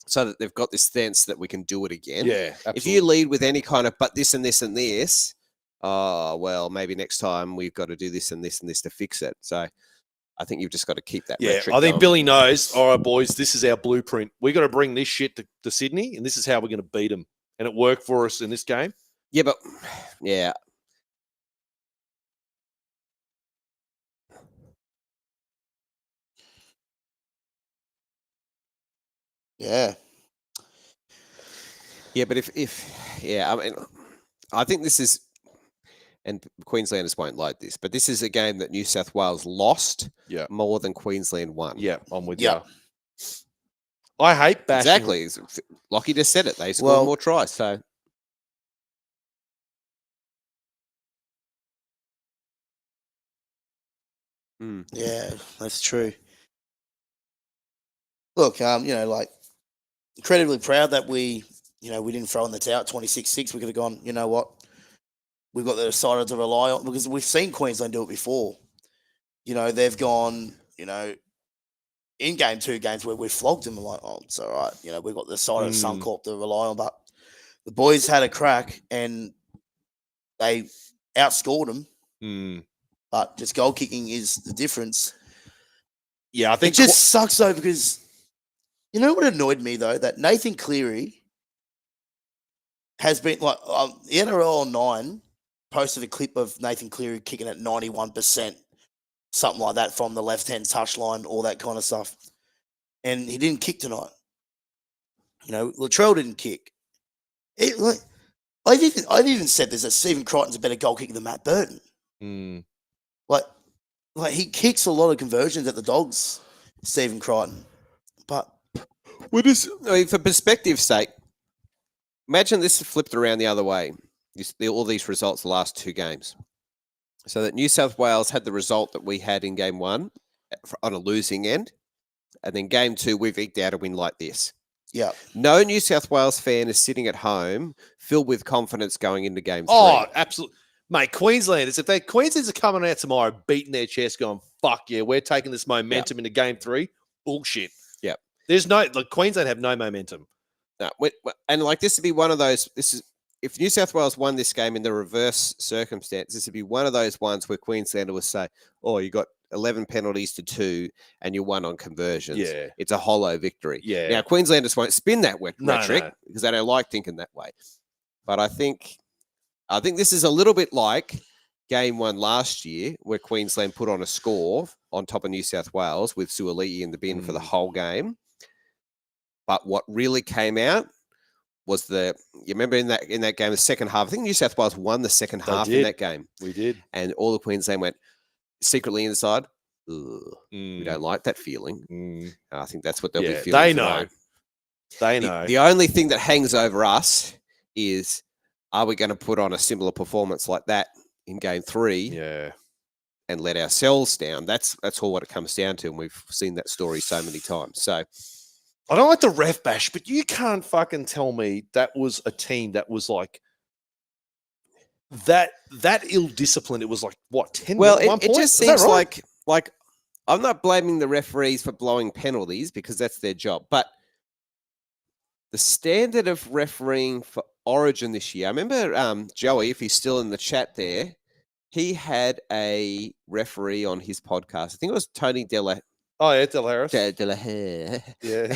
so that they've got this sense that we can do it again. Yeah, absolutely. If you lead with any kind of but this and this and this, oh well, maybe next time we've got to do this and this and this to fix it. So I think you've just got to keep that. Yeah, metric I think going. Billy knows. All right, boys, this is our blueprint. We got to bring this shit to Sydney, and this is how we're going to beat them. And it worked for us in this game. Yeah, but yeah. yeah. Yeah, but I mean, I think this is, and Queenslanders won't like this, but this is a game that New South Wales lost more than Queensland won. Yeah, I'm with Yeah. you. I hate bashing. Exactly. Lockie just said it. They scored more tries. So Yeah, that's true. Look, like incredibly proud that we didn't throw in the towel at 26-6. We could have gone, you know what? We've got the decided to rely on, because we've seen Queensland do it before. They've gone, in two games where we flogged them. I'm like, oh, it's all right. We've got the side of Suncorp to rely on, but the boys had a crack and they outscored them. But just goal kicking is the difference. Yeah, I think It just sucks though, because you know what annoyed me though? That Nathan Cleary has been like the NRL 9 posted a clip of Nathan Cleary kicking at 91%, something like that, from the left-hand touchline, all that kind of stuff. And he didn't kick tonight. Latrell didn't kick. I've even said this, that Stephen Crichton's a better goal kicker than Matt Burton. Like he kicks a lot of conversions at the Dogs, Stephen Crichton. But for perspective's sake, imagine this flipped around the other way. All these results the last two games. So that New South Wales had the result that we had in game one on a losing end. And then game two, we've eked out a win like this. Yeah. No New South Wales fan is sitting at home filled with confidence going into game three. Oh, absolutely. Mate, Queenslanders, if Queenslanders are coming out tomorrow beating their chest going, fuck yeah, we're taking this momentum into game three, bullshit. Yep. There's Queensland have no momentum. No, and like this would be one of those, if New South Wales won this game in the reverse circumstance, this would be one of those ones where Queenslander would say, oh, you got 11 penalties to 2 and you won on conversions. Yeah. It's a hollow victory. Yeah. Now, Queenslanders won't spin that metric No. because they don't like thinking that way. But I think this is a little bit like game one last year where Queensland put on a score on top of New South Wales with Suaalii in the bin for the whole game. But what really came out was you remember in that game, the second half, I think New South Wales won the second half in that game. We did. And all the Queensland went secretly inside, we don't like that feeling. And I think that's what they'll be feeling. They tonight. know. They know. The only thing that hangs over us is, are we going to put on a similar performance like that in game three? Yeah. And let ourselves down? That's all what it comes down to. And we've seen that story so many times. So I don't like the ref bash, but you can't fucking tell me that was a team that was like that ill-disciplined. It was like, what, 10 Well, at one it point? just Is that seems right? like I'm not blaming the referees for blowing penalties because that's their job. But the standard of refereeing for Origin this year, I remember Joey, if he's still in the chat there, he had a referee on his podcast. I think it was Tony Oh, yeah, Del Harris. Delahaye. Yeah.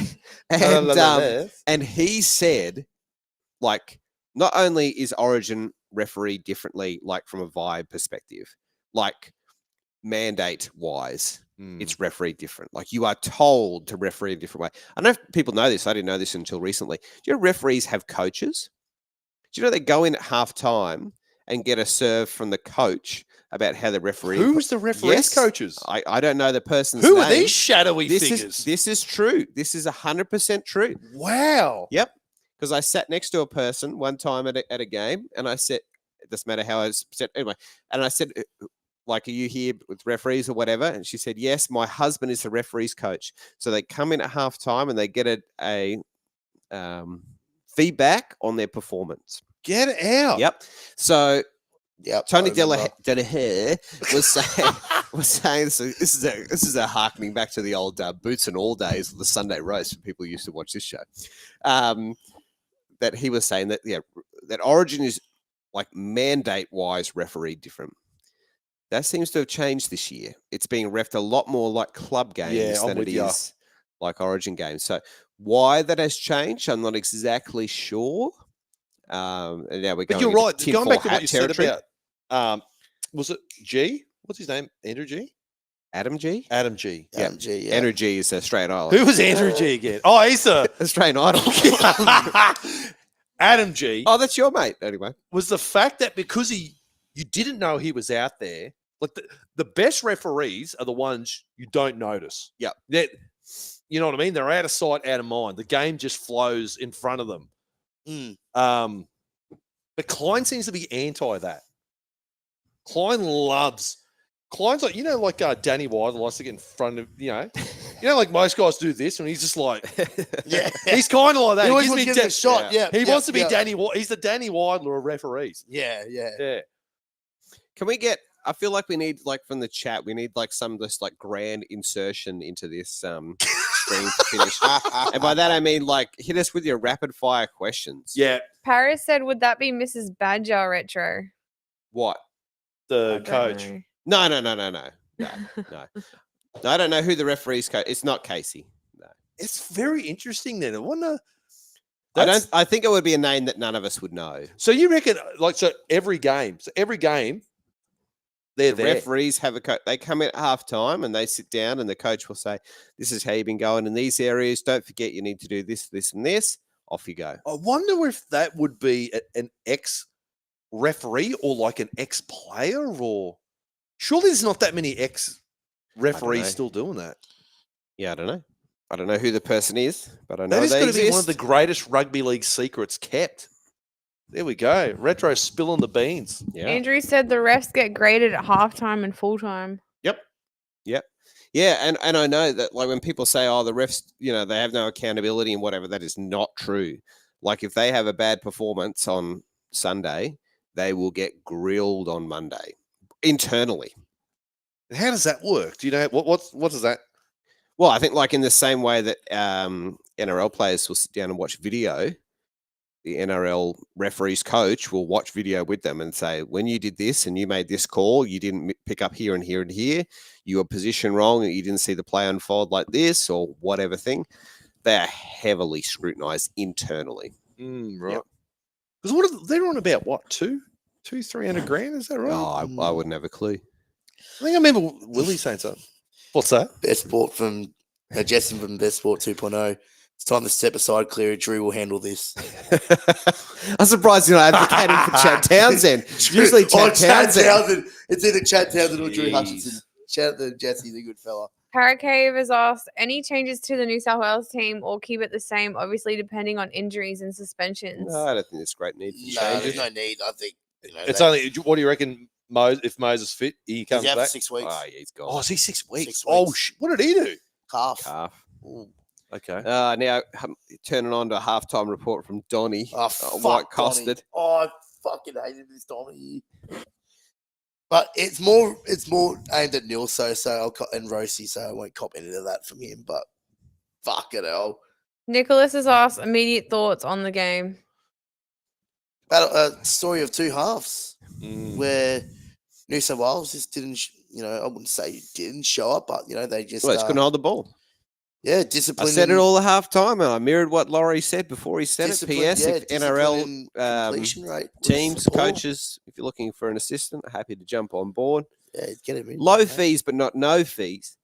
And he said, like, not only is Origin referee differently, like from a vibe perspective, like mandate wise, it's referee different. Like you are told to referee a different way. I know people know this. I didn't know this until recently. Do you know referees have coaches? Do you know they go in at half time and get a serve from the coach about how the referee? Who's the referee's Yes, coaches? I don't know the person's Who name. are these shadowy this figures? This is true. This is 100% true. Wow. Yep. Because I sat next to a person one time at a game, and I said, it doesn't matter how I said anyway, and I said, like, are you here with referees or whatever? And she said, yes, my husband is the referee's coach. So they come in at halftime and they get a feedback on their performance. Get out. Yep. So Tony I remember. Delahaye was saying so this is a harkening back to the old Boots and All days of the Sunday roast when people used to watch this show. That he was saying that that Origin is like mandate wise referee different. That seems to have changed this year. It's being reffed a lot more like club games than it is like Origin games. So why that has changed, I'm not exactly sure. And now we're going. But you're right. Going back to what you territory. said about, was it G? What's his name? Andrew G? Adam G? Adam G. Yeah. G, yeah. Andrew G is Australian Idol. Who was Andrew G again? Oh, he's a Australian Idol. Adam G. Oh, that's your mate. Anyway. Was the fact that because you didn't know he was out there, like the best referees are the ones you don't notice. Yeah. You know what I mean? They're out of sight, out of mind. The game just flows in front of them. But Klein seems to be anti that. Klein's like, like Danny White likes to get in front of, like most guys do this, and he's just like, Yeah. he's kind of like that. He always gives wants me to get a shot. Yeah. He wants to be yeah. Danny White. He's the Danny Widler of referees. Yeah. Yeah. Can we get? I feel like we need, like, from the chat, we need like some just like grand insertion into this stream to finish. And by that I mean, like, hit us with your rapid fire questions. Yeah. Paris said, would that be Mrs. Badger retro? What? The coach. No. I don't know who the referee's coach. It's not Casey. No. It's very interesting then. I wonder. I think it would be a name that none of us would know. So you reckon, every game, they're The there. referees have a coach. They come in at halftime and they sit down, and the coach will say, "This is how you've been going in these areas. Don't forget, you need to do this, this, and this." Off you go. I wonder if that would be an ex-referee or like an ex-player, or surely there's not that many ex-referees still doing that. Yeah, I don't know. I don't know who the person is, but I know That is they going to be one of exist. the greatest rugby league secrets kept. There we go. Retro spilling the beans. Yeah. Andrew said the refs get graded at halftime and full time. Yeah, and I know that, like, when people say, "Oh, the refs, they have no accountability and whatever," that is not true. Like, if they have a bad performance on Sunday, they will get grilled on Monday internally. And how does that work? Do you know what does that? Well, I think, like, in the same way that NRL players will sit down and watch video, the NRL referee's coach will watch video with them and say, when you did this and you made this call, you didn't pick up here and here and here, you were positioned wrong, and you didn't see the play unfold like this or whatever thing. They are heavily scrutinized internally. Right. Because they're on about what, 300 grand? Is that right? Oh, I wouldn't have a clue. I think I remember Willie saying something. What's that? Best Sport from Justin from Best Sport 2.0. It's time to step aside, Cleary. Drew will handle this. I'm surprised you're not advocating for Chad Townsend. Usually Chad Townsend. It's either Chad Townsend or Drew Hutchinson. Shout out to Jesse, the good fella. Paracave has asked, any changes to the New South Wales team or keep it the same, obviously depending on injuries and suspensions? No, I don't think there's great need for No, there's changes. no need. I think It's only. What do you reckon? If Moses fit, he comes he's out back. for 6 weeks. Oh, yeah, he's gone. Oh, is he 6 weeks? 6 Oh, weeks. what did he do? Calf. Ooh. Okay. Now, turning on to a halftime report from Donny. Oh, White fuck, Costed. Donny. Oh, I fucking hated this time of year. But it's more aimed at Neil and Rosie, so I won't cop any of that from him. But fuck it, hell. Nicholas has asked immediate thoughts on the game. About a story of two halves where New South Wales just didn't, I wouldn't say didn't show up, but they just. Well, it's couldn't hold the ball. Yeah, I discipline. said it all at halftime, and I mirrored what Laurie said before he said it. Discipline, PS, yeah, if discipline NRL and completion rate was teams, poor. coaches, if you're looking for an assistant, happy to jump on board. Yeah, get him in. Low mate. fees, but not no fees.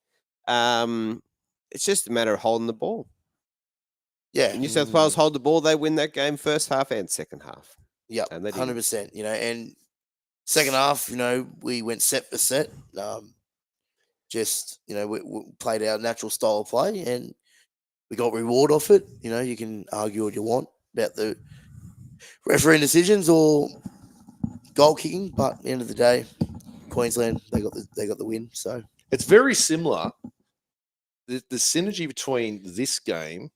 It's just a matter of holding the ball. Yeah, New South Wales hold the ball, they win that game first half and second half. yeah, and they didn't. 100%. And second half, we went set for set. We played our natural style of play, and we got reward off it. You can argue what you want about the refereeing decisions or goal kicking, but at the end of the day, Queensland they got the win. So It's very similar. The synergy between this game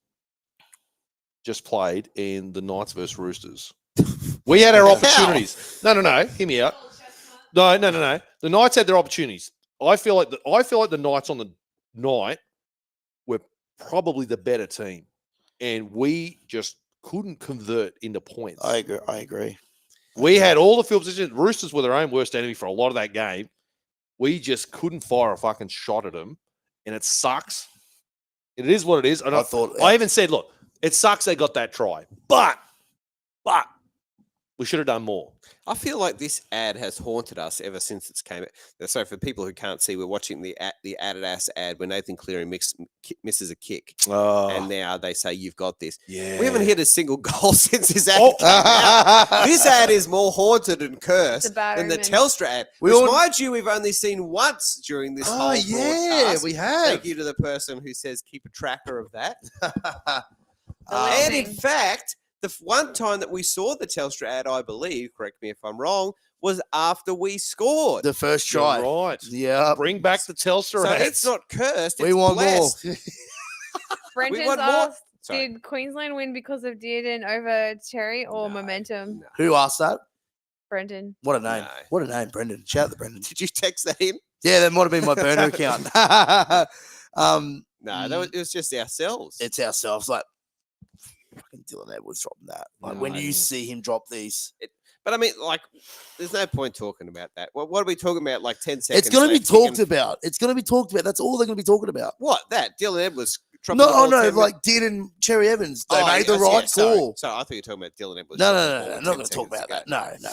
just played and the Knights versus Roosters. We had our opportunities. No. Hear me out. No. The Knights had their opportunities. I feel like the Knights on the night were probably the better team, and we just couldn't convert into points. I agree. We had all the field positions. Roosters were their own worst enemy for a lot of that game. We just couldn't fire a fucking shot at them, and it sucks. It is what it is. I even said, look, it sucks they got that try, but we should have done more. I feel like this ad has haunted us ever since it's came. So for people who can't see, we're watching the Adidas ad where Nathan Cleary misses a kick, and now they say you've got this. Yeah, We haven't hit a single goal since his ad came out. This ad is more haunted and cursed than the Telstra ad. Mind you, we've only seen once during this whole broadcast. We have. Thank you to the person who says keep a tracker of that. And in fact, the one time that we saw the Telstra ad, I believe, correct me if I'm wrong, was after we scored. The first You're try. right. Yeah. Bring back the Telstra So ads. it's not cursed. We It's want blessed. more. Brenton's want more. asked, Sorry. did Queensland win because of Dearden over Cherry or No, momentum? no. Who asked that? Brenton. What a name. No. What a name, Brendan. Shout out to Brendan. Did you text that in? Yeah, that might have been my burner account. No, it was just ourselves. It's ourselves. Like, fucking Dylan Edwards dropping that. Like, when you see him drop these. But I mean, like, there's no point talking about that. What are we talking about? Like 10 seconds. It's going to be left, you talked can- about. It's going to be talked about. That's all they're going to be talking about. What? That? Dylan Edwards. dropping the No, ball no, 10 like Did and Cherry Evans. They made the yes, right yes, sorry. call. So I thought you were talking about Dylan Edwards. No, dropping the no, ball I'm not 10 going to talk about seconds that. ago. No.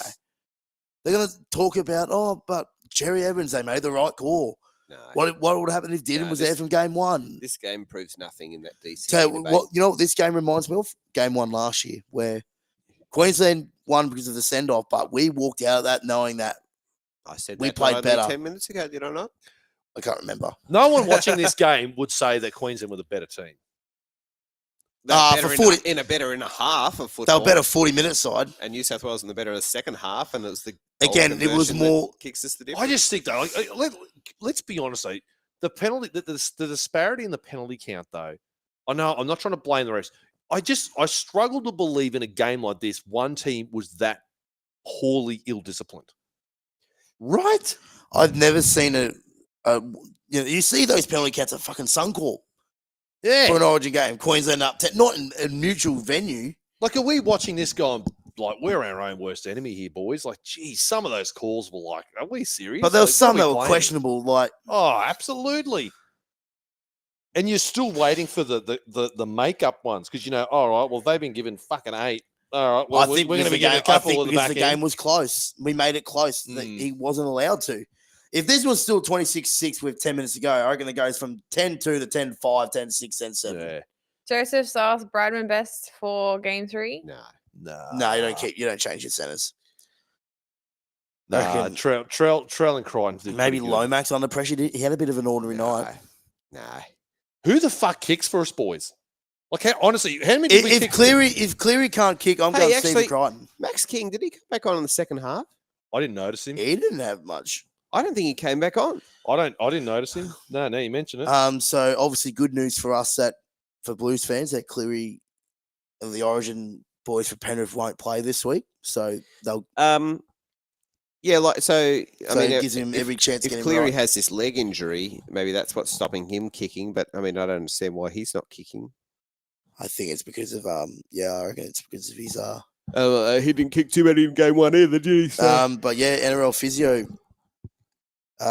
They're going to talk about, but Cherry Evans, they made the right call. No. What would happen if Didden No, was there from game one? This game proves nothing in that DC. So debate. what this game reminds me of? Game one last year, where Queensland won because of the send-off, but we walked out of that knowing that I said we that played only better. 10 minutes ago, did I not? I can't remember. No one watching this game would say that Queensland were the better team. They're for better 40 in a better in a half of They football. were better 40-minute side. And New South Wales in the better in the second half, and it was the goal Again, it was conversion that more. kicks us the I difference. just think though, let's be honest, though, the penalty, the disparity in the penalty count, though. I know I'm not trying to blame the rest. I struggle to believe in a game like this, one team was that poorly ill-disciplined. Right? I've never seen you see those penalty counts at fucking Suncorp Yeah. for an Origin game. Queensland up 10, not in a neutral venue. Like, are we watching this going, like, we're our own worst enemy here, boys? Like, geez, some of those calls were like, are we serious? But there Like, was some what are that we were playing? questionable. Like, Oh, absolutely. And you're still waiting for the makeup ones because all right, well, they've been given fucking 8. All right, well, I think we're going to because be getting a couple at the because back the end. game was close. We made it close. That he wasn't allowed to. If this was still 26-6 with 10 minutes to go, I reckon it goes from 10-2 to 10-5, 10-6, 10-7. Yeah. Joseph's asked Bradman best for game 3. No. No, you don't change your centers. I Nah, reckon Trell and Crichton. did maybe pretty good. Lomax under pressure. He had a bit of an ordinary night. No. Who the fuck kicks for us, boys? Like, honestly, how many did we kick? If Cleary can't kick, I'm going to see actually- Crichton. Max King, did he come back on in the second half? I didn't notice him. He didn't have much. I don't think he came back on. I didn't notice him. No, you mentioned it. So obviously good news for us for Blues fans that Cleary and the Origin boys for Penrith won't play this week. So they'll Yeah, like so. I mean, it gives him every chance to if get him Cleary right. has this leg injury, maybe that's what's stopping him kicking. But I mean, I don't understand why he's not kicking. I think it's because of I reckon it's because of his He didn't kick too many in game one either, did he? but yeah, NRL physio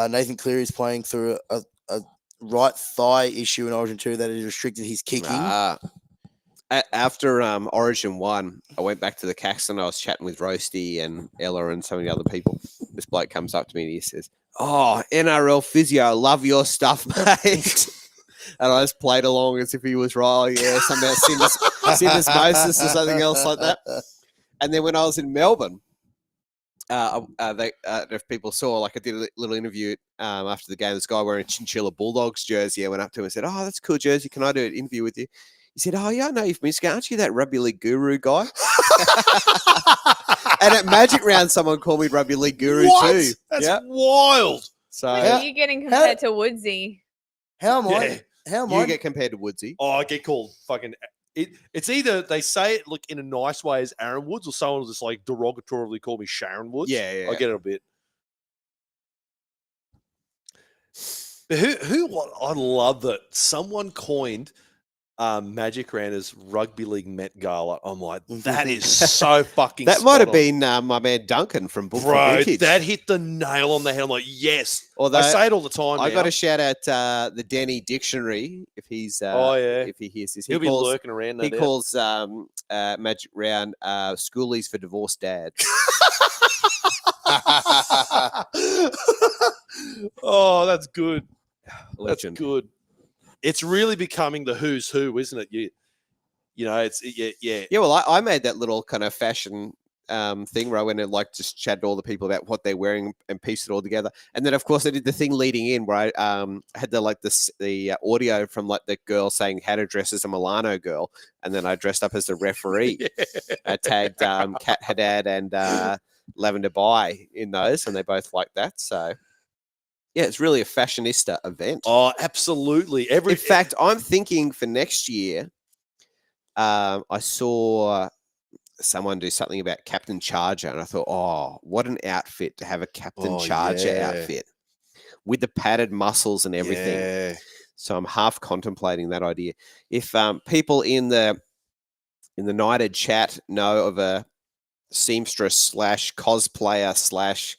Nathan Cleary is playing through a right thigh issue in Origin 2 that has restricted his kicking. After Origin 1, I went back to the Caxton. I was chatting with Roasty and Ella and so many other people. This bloke comes up to me and he says, "Oh, NRL physio, I love your stuff, mate." And I just played along as if he was right. Oh, yeah, something about syndesmosis or something else like that. And then when I was in Melbourne, if people saw, like I did a little interview after the game. This guy wearing a Chinchilla Bulldogs jersey. I went up to him and said, "Oh, that's a cool jersey. Can I do an interview with you?" He said, "Oh, yeah, I know you've missed. Aren't you that rugby league guru guy?" And at Magic Round, someone called me rugby league guru too. That's wild. So Like, are you getting compared to Woodsy? How am I? Yeah. How am you I? get compared to Woodsy. Oh, I get called fucking. It's either they say it look in a nice way as Aaron Woods, or someone will just like derogatorily call me Sharon Woods. Yeah. I get it a bit. But I love that someone coined Magic Round as Rugby League Met Gala. I'm like, that is so fucking. That might have spot been my man Duncan from Book for Bro, Vintage. that hit the nail on the head. I'm like, yes. Although, I say it all the time. I now. got to shout out the Denny Dictionary if he's Oh, yeah. if he hears this. He'll be lurking around. No He doubt. calls Magic Round schoolies for divorced dads. Oh, that's good. Legend. That's good. It's really becoming the who's who, isn't it? You know, it's yeah. Yeah, well, I made that little kind of fashion thing where I went and like just chatted to all the people about what they're wearing and pieced it all together. And then, of course, I did the thing leading in where I had the audio from like the girl saying how to dress as a Milano girl, and then I dressed up as the referee. I tagged Kat Haddad and Lavender Bai in those, and they both like that. So. Yeah, it's really a fashionista event. Oh, absolutely. In fact, I'm thinking for next year, I saw someone do something about Captain Charger, and I thought, oh, what an outfit to have a Captain Charger outfit with the padded muscles and everything. Yeah. So I'm half contemplating that idea. If people in the United chat know of a seamstress / cosplayer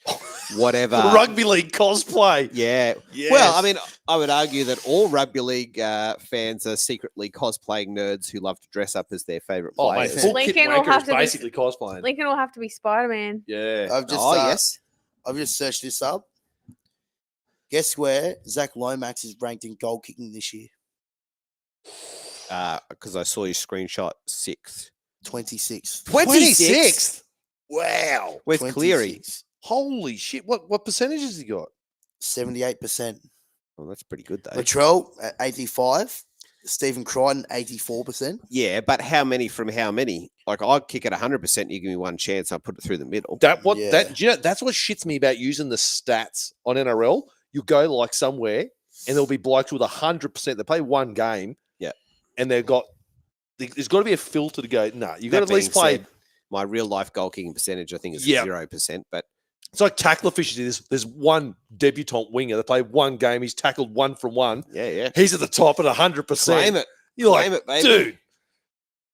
/ whatever Rugby league cosplay. Yeah. Yes. Well, I mean, I would argue that all rugby league fans are secretly cosplaying nerds who love to dress up as their favorite Oh, mate, players. full Lincoln kit will wanker have is to be- basically cosplaying. Lincoln will have to be Spider-Man. Yeah. I've just Yes. I've just searched this up. Guess where Zach Lomax is ranked in goal kicking this year? Because I saw your screenshot 6th. 26th. 26th? Wow. With Cleary. 26th. Holy shit. What percentage has he got? 78%. Well, that's pretty good, though. Latrell at 85. Stephen Crichton, 84%. Yeah, but how many from how many? Like, I'd kick it 100%. You give me one chance, I'll put it through the middle. Do you know, that's what shits me about using the stats on NRL. You go like somewhere and there'll be blokes with 100%. They play one game. Yeah. And there's got to be a filter to go, no, you've got to at least play. My real life goal kicking percentage, I think, is 0%. But it's like tackle efficiency. There's one debutant winger that played one game. He's tackled 1 from 1. yeah. He's at the top at 100%. Claim it. You're Claim like, it, baby. dude,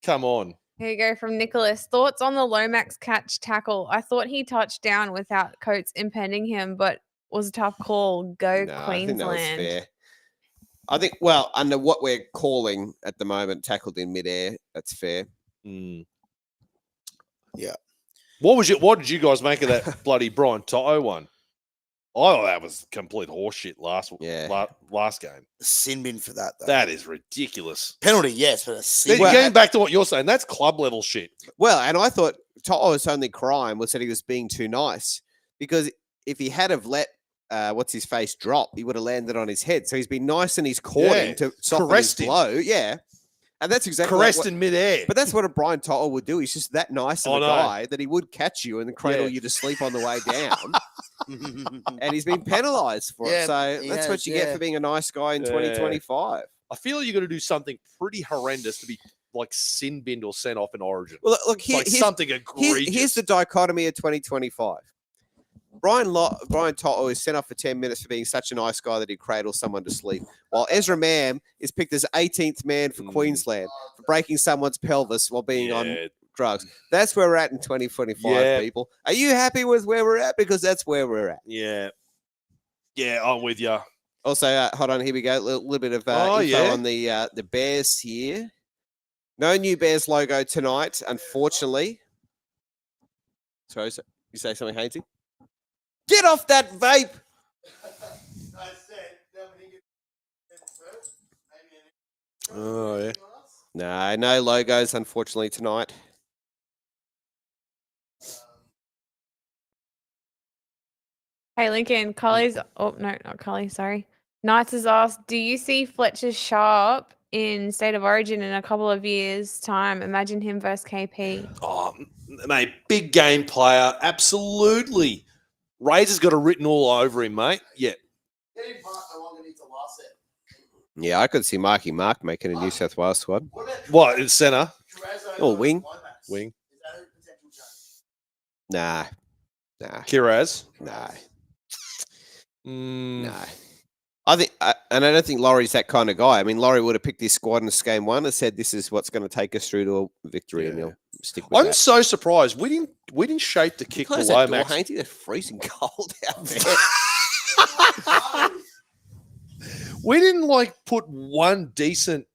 come on. Here you go from Nicholas. Thoughts on the Lomax catch tackle? I thought he touched down without Coates impeding him, but was a tough call. Go No, I Queensland. think that was fair. I think, well, under what we're calling at the moment, tackled in midair, that's fair. Mm. Yeah. What did you guys make of that bloody Brian Toto one? I thought that was complete horseshit last game. Sin bin for that, though. That is ridiculous. Penalty, yes, but a sin Then bin. going back to what you're saying, that's club level shit. Well, and I thought Toto's only crime was that he was being too nice, because if he had have let what's his face drop, he would have landed on his head. So he's been nice and he's caught him to soften his blow. Yeah. And that's exactly caressed in midair. But that's what a Brian Toto would do. He's just that nice of a guy that he would catch you and then cradle you to sleep on the way down. And he's been penalised for it. So that's what you get for being a nice guy in 2025. I feel like you're going to do something pretty horrendous to be like sin binned or sent off in Origin. Well, look, Like something egregious. Here's the dichotomy of 2025. Brian Toto is sent off for 10 minutes for being such a nice guy that he cradles someone to sleep, while Ezra Mam is picked as 18th man for Queensland for breaking someone's pelvis while being on drugs. That's where we're at in 2025, people. Are you happy with where we're at? Because that's where we're at. Yeah. Yeah, I'm with you. Also, hold on, here we go. A little bit of Oh, info yeah. on the Bears here. No new Bears logo tonight, unfortunately. Sorry, you say something, Haynesey? Get off that vape! Oh, yeah. No logos, unfortunately, tonight. Hey, Lincoln, Cully's. Oh, no, not Cully. Sorry. Knights has asked, do you see Fletcher Sharp in State of Origin in a couple of years' time? Imagine him versus KP. Oh, mate, big game player. Absolutely. Razor's got it written all over him, mate. Yeah. Yeah, I could see Marky Mark making a New South Wales squad. What, in centre? Or wing. Wing. Nah. Kiraz? Nah. Mm, No. I think, and I don't think Laurie's that kind of guy. I mean, Laurie would have picked this squad in game one and said, "This is what's going to take us through to a victory," and he'll stick with I'm that. so surprised. We didn't shape the kick Close below that door, Max. Haynesey. They're freezing cold out there. We didn't put one decent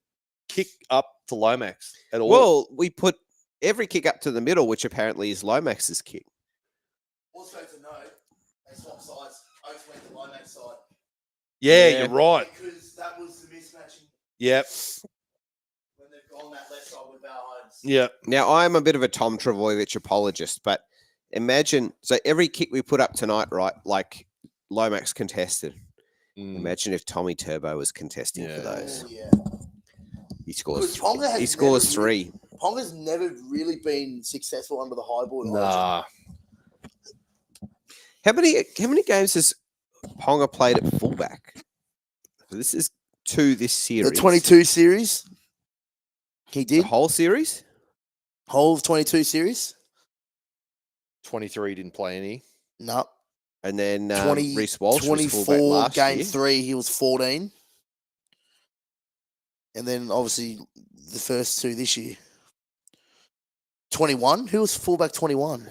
kick up to Lomax at all. Well, we put every kick up to the middle, which apparently is Lomax's kick. Also to note, they swapped sides. Oates went to Lomax side. yeah, Yeah. you're right. Because that was the mismatching Yep. when they've gone that left side with Val Holmes. Yep. Now, I'm a bit of a Tom Travojevic apologist, but imagine, so every kick we put up tonight, right, like Lomax contested. Mm. Imagine if Tommy Turbo was contesting for Yeah. those. Oh, yeah. He scores. Because Ponga has He scores never three. Ponga's never really been successful under the high board. Nah. How many games has Ponga played at fullback? So this is 2 this series. The 22 series. He The did. whole series? Whole of 22 series. 23 didn't play any. No. And then 20, Reece Walsh was fullback 24 last game year. 3, he was 14. And then obviously the first 2 this year. 21? Who was fullback 21?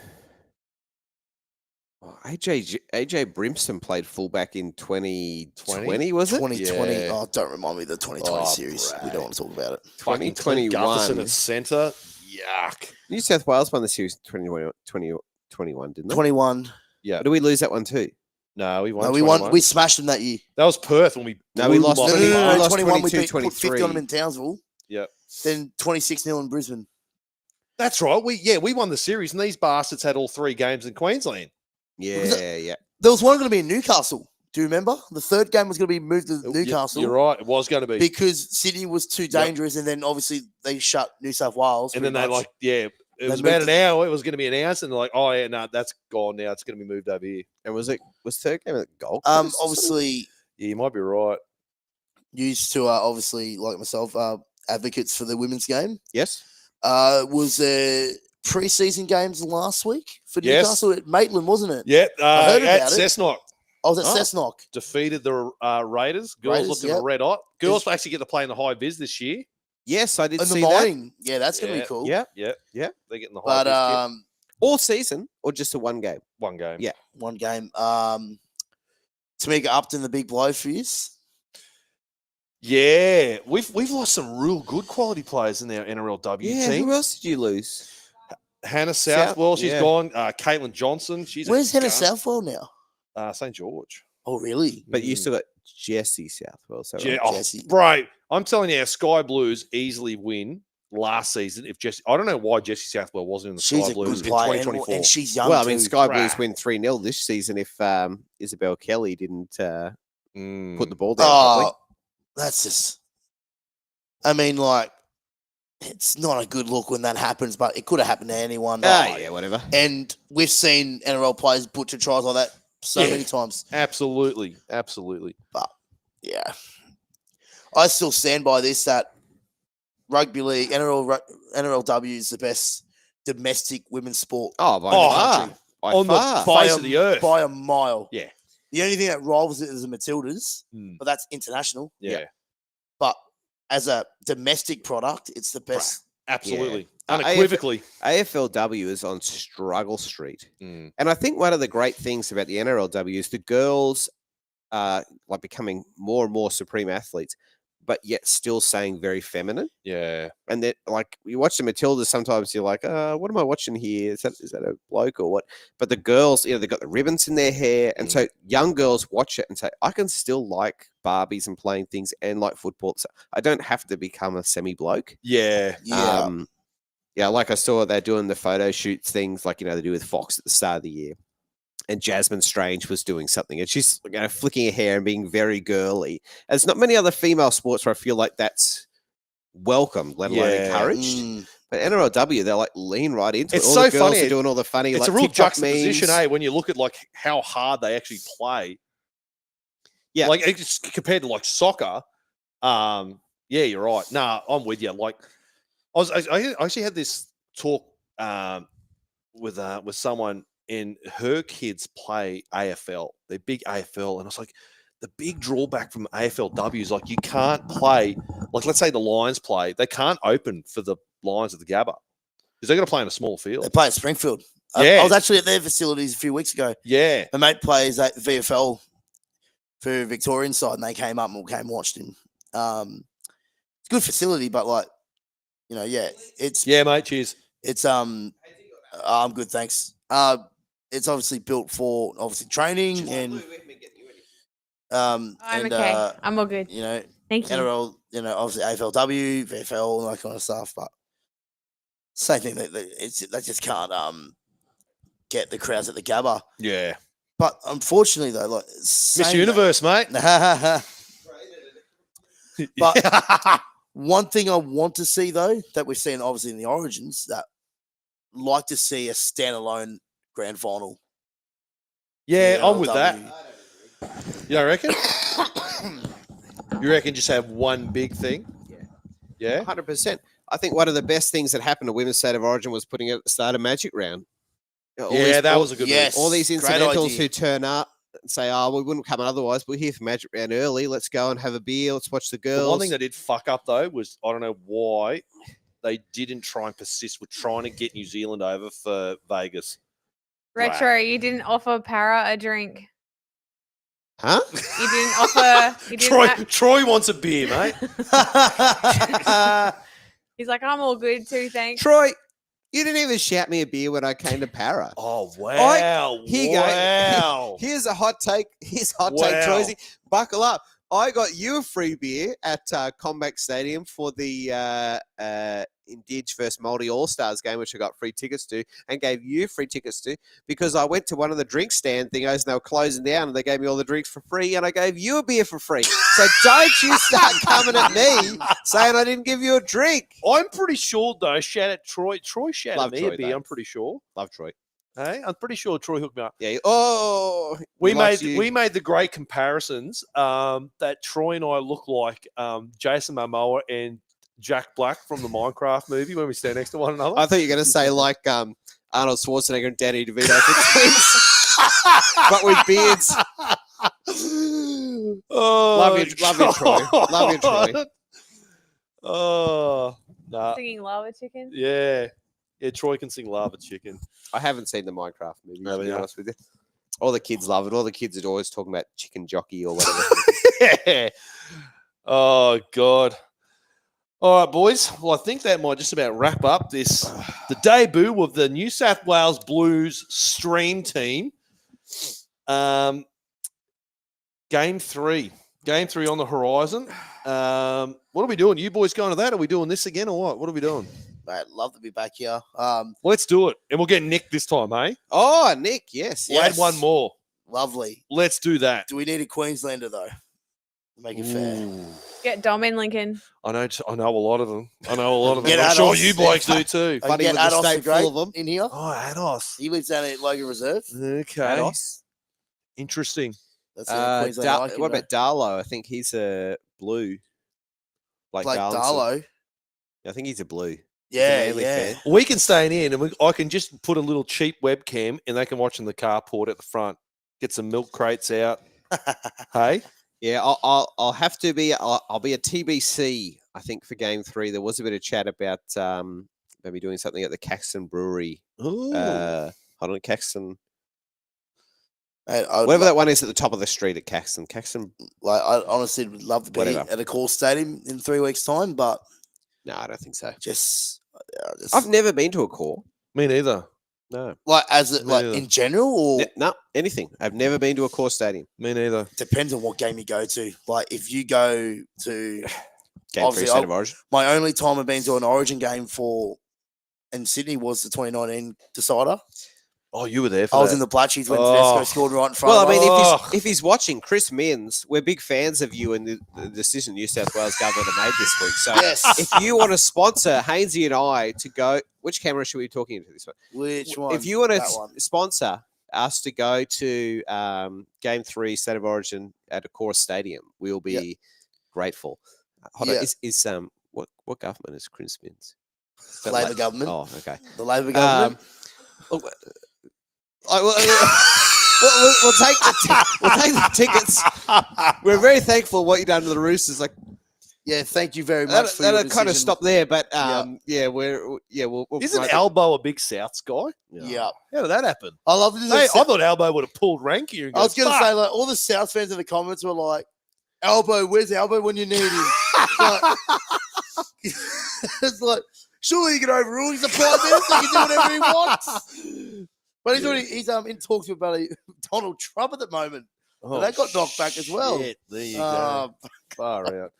Oh, AJ Brimson played fullback in 2020, was it? 2020. Yeah. Oh, don't remind me of the 2020 Oh, series. We don't want to talk about it. Fucking Clint 2021. Gutherson at centre. Yuck. New South Wales won the series 2021, didn't they? 21. Yeah. Or did we lose that one too? No, we won. No, we 21. won. We smashed them that year. That was Perth when we. No, we blew lost them off No, the no, no, park. no, lost 21. We 22, put 50 on them 23. in Townsville. Yep. Then 26-0 in Brisbane. That's right. We won the series, and these bastards had all 3 games in Queensland. Yeah. There was one going to be in Newcastle. Do you remember? The third game was going to be moved to Newcastle. You're right. It was going to be. Because Sydney was too dangerous, and then obviously they shut New South Wales. And then pretty they much. it They was moved about an hour. It was going to be announced, and they're like, oh yeah, no, that's gone now. It's going to be moved over here. And was third game at Gold Coast or something? Obviously Yeah, you might be right. used to obviously like myself advocates for the women's game. Yes. Was preseason games last week for Yes. Newcastle at Maitland, wasn't it? Yeah, I heard at about it. Cessnock I was at Oh. Cessnock. defeated the Raiders. Girls Raiders, looking yep. red hot. Girls actually get to play in the high vis this year. Yes, I did In the see that. morning. Yeah, that's gonna Yeah. be cool. Yeah. Yeah, Yeah. they're getting the high But vis kit. All season or just a one game? One game. yeah. one game. Tamika Upton, the big blow for you. Yeah, we've lost some real good quality players in our NRLW Yeah. team. Who else did you lose? Hannah Southwell, she's yeah. gone. Caitlin Johnson, she's Where's Hannah gun. Southwell now? St George. Oh, really? But you still got Jesse Southwell. So Yeah, right? oh, Jesse. bro, I'm telling you, our Sky Blues easily win last season. If Jesse, I don't know why Jesse Southwell wasn't in the She's Sky a Blues good in player, 2024. and she's young. well, I mean, too. Sky Blues Crap. win 3-0 this season if Isabel Kelly didn't Mm. put the ball down Oh, properly. that's just. I mean, like, it's not a good look when that happens, but it could have happened to anyone. Yeah, whatever. And we've seen NRL players butcher tries like that so Yeah. many times. Absolutely. Yeah. I still stand by this that rugby league, NRLW is the best domestic women's sport Oh, by Oh, far. country. By On the far. fi- Face of the earth. by a mile. Yeah. The only thing that rivals it is the Matildas, Mm. but that's international. Yeah, But as a domestic product, it's the best. absolutely. Yeah. Unequivocally. AFLW is on struggle street. Mm. And I think one of the great things about the NRLW is the girls like becoming more and more supreme athletes, but yet still staying very feminine. Yeah. And then, like, you watch the Matildas, sometimes you're like, what am I watching here? Is that a bloke or what? But the girls, they've got the ribbons in their hair. And so young girls watch it and say, I can still like Barbies and playing things and like football. So I don't have to become a semi-bloke. Yeah. Yeah, like I saw they're doing the photo shoots things like, they do with Fox at the start of the year. And Jasmine Strange was doing something, and she's flicking her hair and being very girly. There's not many other female sports where I feel like that's welcome, let alone encouraged. But NRLW, they're like lean right into it. It's All so the girls funny. are doing all the funny. It's like a real TikTok juxtaposition, memes. when you look at like how hard they actually play. Yeah, like it's compared to like soccer. Yeah, you're right. Nah, I'm with you. Like I actually had this talk with someone. And her kids play AFL. They're big AFL. And I was like, the big drawback from AFLW is like you can't play, like let's say the Lions play, they can't open for the Lions at the Gabba because they're going to play in a small field. They play at Springfield. Yeah. I was actually at their facilities a few weeks ago. Yeah. My mate plays at VFL for Victorian side, and they came up and came and watched him. It's a good facility, but like, it's mate. Cheers. It's I'm good, thanks. It's obviously built for training and I'm okay. I'm all good. Thank you. NRL, obviously AFLW, VFL, all that kind of stuff. But same thing, they just can't get the crowds at the Gabba. Yeah. But unfortunately, though, like Miss Universe, mate. But one thing I want to see, though, that we've seen obviously in the Origins, that like to see a standalone grand final. Yeah, I'm with that. You don't reckon? You reckon just have one big thing? Yeah? 100%. I think one of the best things that happened to Women's State of Origin was putting it at the start of Magic Round. That was a good yes. All these Great incidentals idea. who turn up and say, we wouldn't come otherwise. We're here for Magic Round early. Let's go and have a beer. Let's watch the girls. The one thing they did fuck up, though, was I don't know why they didn't try and persist with trying to get New Zealand over for Vegas. Retro, you didn't offer Para a drink. Huh? You didn't offer. Troy wants a beer, mate. He's like, I'm all good too, thanks. Troy, you didn't even shout me a beer when I came to Para. Oh, wow. Here you go. Wow. Here's a hot take. Here's hot Wow. take, Troisy. Buckle up. I got you a free beer at Combank Stadium for the Indige versus Multi All-Stars game, which I got free tickets to, and gave you free tickets to, because I went to one of the drink stand thingos and they were closing down and they gave me all the drinks for free and I gave you a beer for free. So don't you start coming at me saying I didn't give you a drink. I'm pretty sure, though, shout out Troy. Troy shouted Love me Troy, a beer, though. I'm pretty sure. Love Troy. Hey, I'm pretty sure Troy hooked me up. Yeah. Oh, We made the great comparisons that Troy and I look like Jason Momoa and Jack Black from the Minecraft movie when we stand next to one another. I thought you were going to say like Arnold Schwarzenegger and Danny DeVito, but with beards. Oh, Love you, Troy. Love you, Troy. Oh, nah. Singing Lava Chicken. Yeah. Yeah, Troy can sing Lava Chicken. I haven't seen the Minecraft movie, to be Yeah. honest with you. All the kids love it. All the kids are always talking about chicken jockey or whatever. Yeah. Oh, God. All right, boys. Well, I think that might just about wrap up the debut of the New South Wales Blues Stream Team. Game three on the horizon. What are we doing? You boys going to that? Are we doing this again or what? What are we doing? Mate, love to be back here. Let's do it. And we'll get Nick this time, eh? Oh, Nick, yes. We'll add one more. Lovely. Let's do that. Do we need a Queenslander though? Make it fair. Ooh. Get Dom in Lincoln. I know a lot of them. Get I'm sure Ados. you blokes do too. I can Buddy get with the Ados state the Great full of 'em. in here. Oh, Ados. He lives down at Logan Reserve. Okay. Ados. Interesting. That's the Queensland I like, What about Darlow? I think he's a blue. Blake Darlington. Darlow? I think he's a blue. Yeah, Manly yeah. fan. We can stay in and I can just put a little cheap webcam and they can watch in the carport at the front. Get some milk crates out. Hey? Yeah, I'll have to be. I'll be a TBC. I think for Game 3 there was a bit of chat about maybe doing something at the Caxton Brewery. Ooh. Hold on, Caxton. Whatever that one is at the top of the street at Caxton. Caxton. Like, I honestly would love to be Whatever. at a core stadium in 3 weeks' time, but No, I don't think so. just I've never been to a core. Me neither. No. like as it, Me like neither. in general, or No, anything. I've never been to a core stadium. Me neither. depends on what game you go to. Like if you go to Game Obviously, 3 State of Origin. my only time I've been to an Origin game in Sydney was the 2019 decider. Oh, you were there for I was that. in the Blatchies when Oh. Tedesco scored right in front Well, of I mean, us. if he's watching, Chris Minns, we're big fans of you and the decision New South Wales government have made this week. So Yes. if you want to sponsor Haynesey and I to go, which camera should we be talking into this one? Which one? If you want That to one. sponsor us to go to Game 3 State of Origin at a core stadium, we'll be Yep. grateful. Hold on, Yeah. is what government is Chris Minns? Is that Labor government. Oh, okay. The Labor government. Look, we'll take the tickets. We're very thankful what you've done to the Roosters. Like Yeah, thank you very much for your that'll kind of decision. stop there, but Yeah. we'll Isn't promote Albo a big Souths guy? Yeah. How did that happen? I love this. Hey, I thought Albo would have pulled rank here. And I was goes, going to "Fuck." say, like, all the South fans in the comments were like, Albo, where's Albo when you need him? Like, it's like, surely you can overrule. He's a prime minister. He can do whatever he wants. But he's in talks with Donald Trump at the moment. Oh, that got knocked back as well. shit. There you go. Far out. was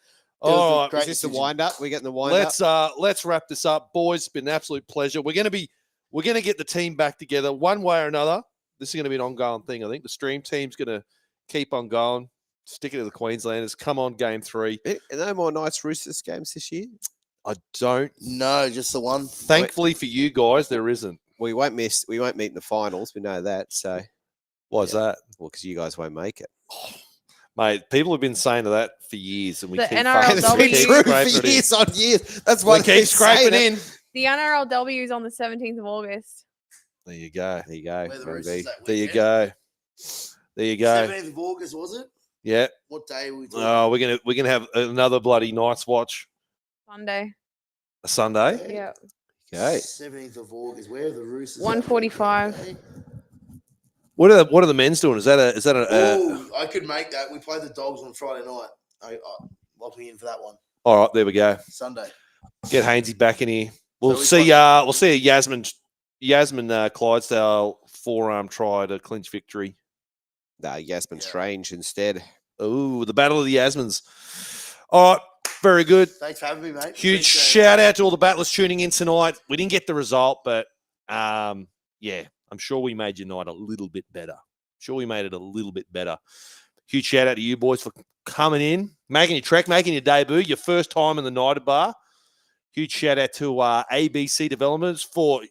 All a right, great Is this the decision. wind up? We're getting the wind up. let's wrap this up, boys. It's been an absolute pleasure. We're gonna get the team back together one way or another. This is gonna be an ongoing thing. I think the stream team's gonna keep on going. Stick it to the Queenslanders. Come on, game 3. No more Knights Roosters games this year. I don't. No, just the one. Thankfully for you guys, there isn't. We won't meet in the finals. We know that. So, Why is that, well, because you guys won't make it. mate? People have been saying that for years, and we The keep NRLW fucking- It's we been keep true scraping for it in. years on years. That's why We keep scraping in. The NRLW is on the 17th of August. There you go. There you go. Where the Maybe. Roosters that There you weekend. go. There you go. 17th of August, was it? Yeah. What day are we talking? Oh, we're gonna have another bloody Night's Watch Sunday. a Sunday. Yeah. Okay. 17th of August. Where are the Roosters? 1:45. What are the men's doing? Is that a Oh, I could make that. We play the Dogs on Friday night. I lock me in for that one. all right? There we go. Sunday. Get Haynesey back in here. We'll we see. got- We'll see a Yasmin Clydesdale forearm try to clinch victory. No, Yasmin Yeah. Strange instead. Oh, the battle of the Yasmins. All right, very good. Thanks for having me, mate. Huge Appreciate it. shout out to all the battlers tuning in tonight. We didn't get the result, but yeah, I'm sure we made your night a little bit better. Sure, we made it a little bit better. Huge shout out to you boys for coming in, making your trek, making your debut, your first time in the Nighted Bar. Huge shout out to ABC Developments for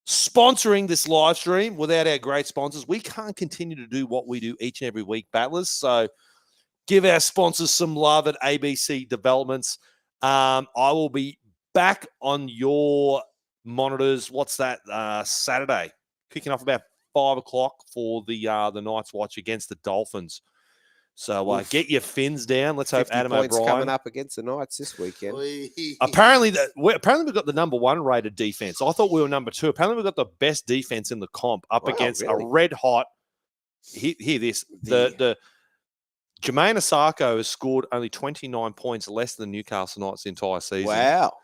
sponsoring this live stream. Without our great sponsors, we can't continue to do what we do each and every week, battlers. So give our sponsors some love at ABC Developments. I will be back on your monitors. What's that? Saturday, kicking off about 5 o'clock for the Night's Watch against the Dolphins. So get your fins down. Let's hope 50 Adam points O'Brien. coming up against the Knights this weekend. Apparently, we've got the number 1 rated defense. I thought we were number 2. Apparently, we've got the best defense in the comp up Wow, against really? a red hot. Hear this: the Jermaine Osako has scored only 29 points less than Newcastle Knights the entire season. Wow.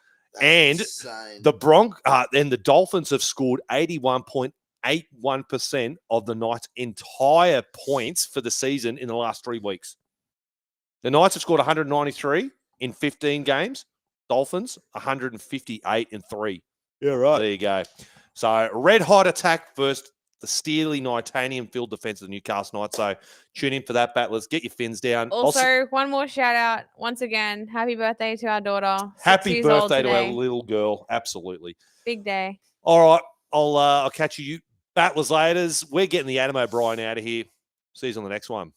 and insane. the Dolphins have scored 81.81% of the Knights' entire points for the season in the last 3 weeks. The Knights have scored 193 in 15 games. Dolphins 158 in 3. Yeah, right. There you go. So red hot attack versus the steely Nitanium field defense of the Newcastle Knights. So tune in for that, battlers. Get your fins down. Also, one more shout out. Once again, happy birthday to our daughter. 6 Happy years old birthday to our today. little girl. Absolutely. Big day. All right. I'll catch you battlers laters. We're getting the Adam O'Brien out of here. See you on the next one.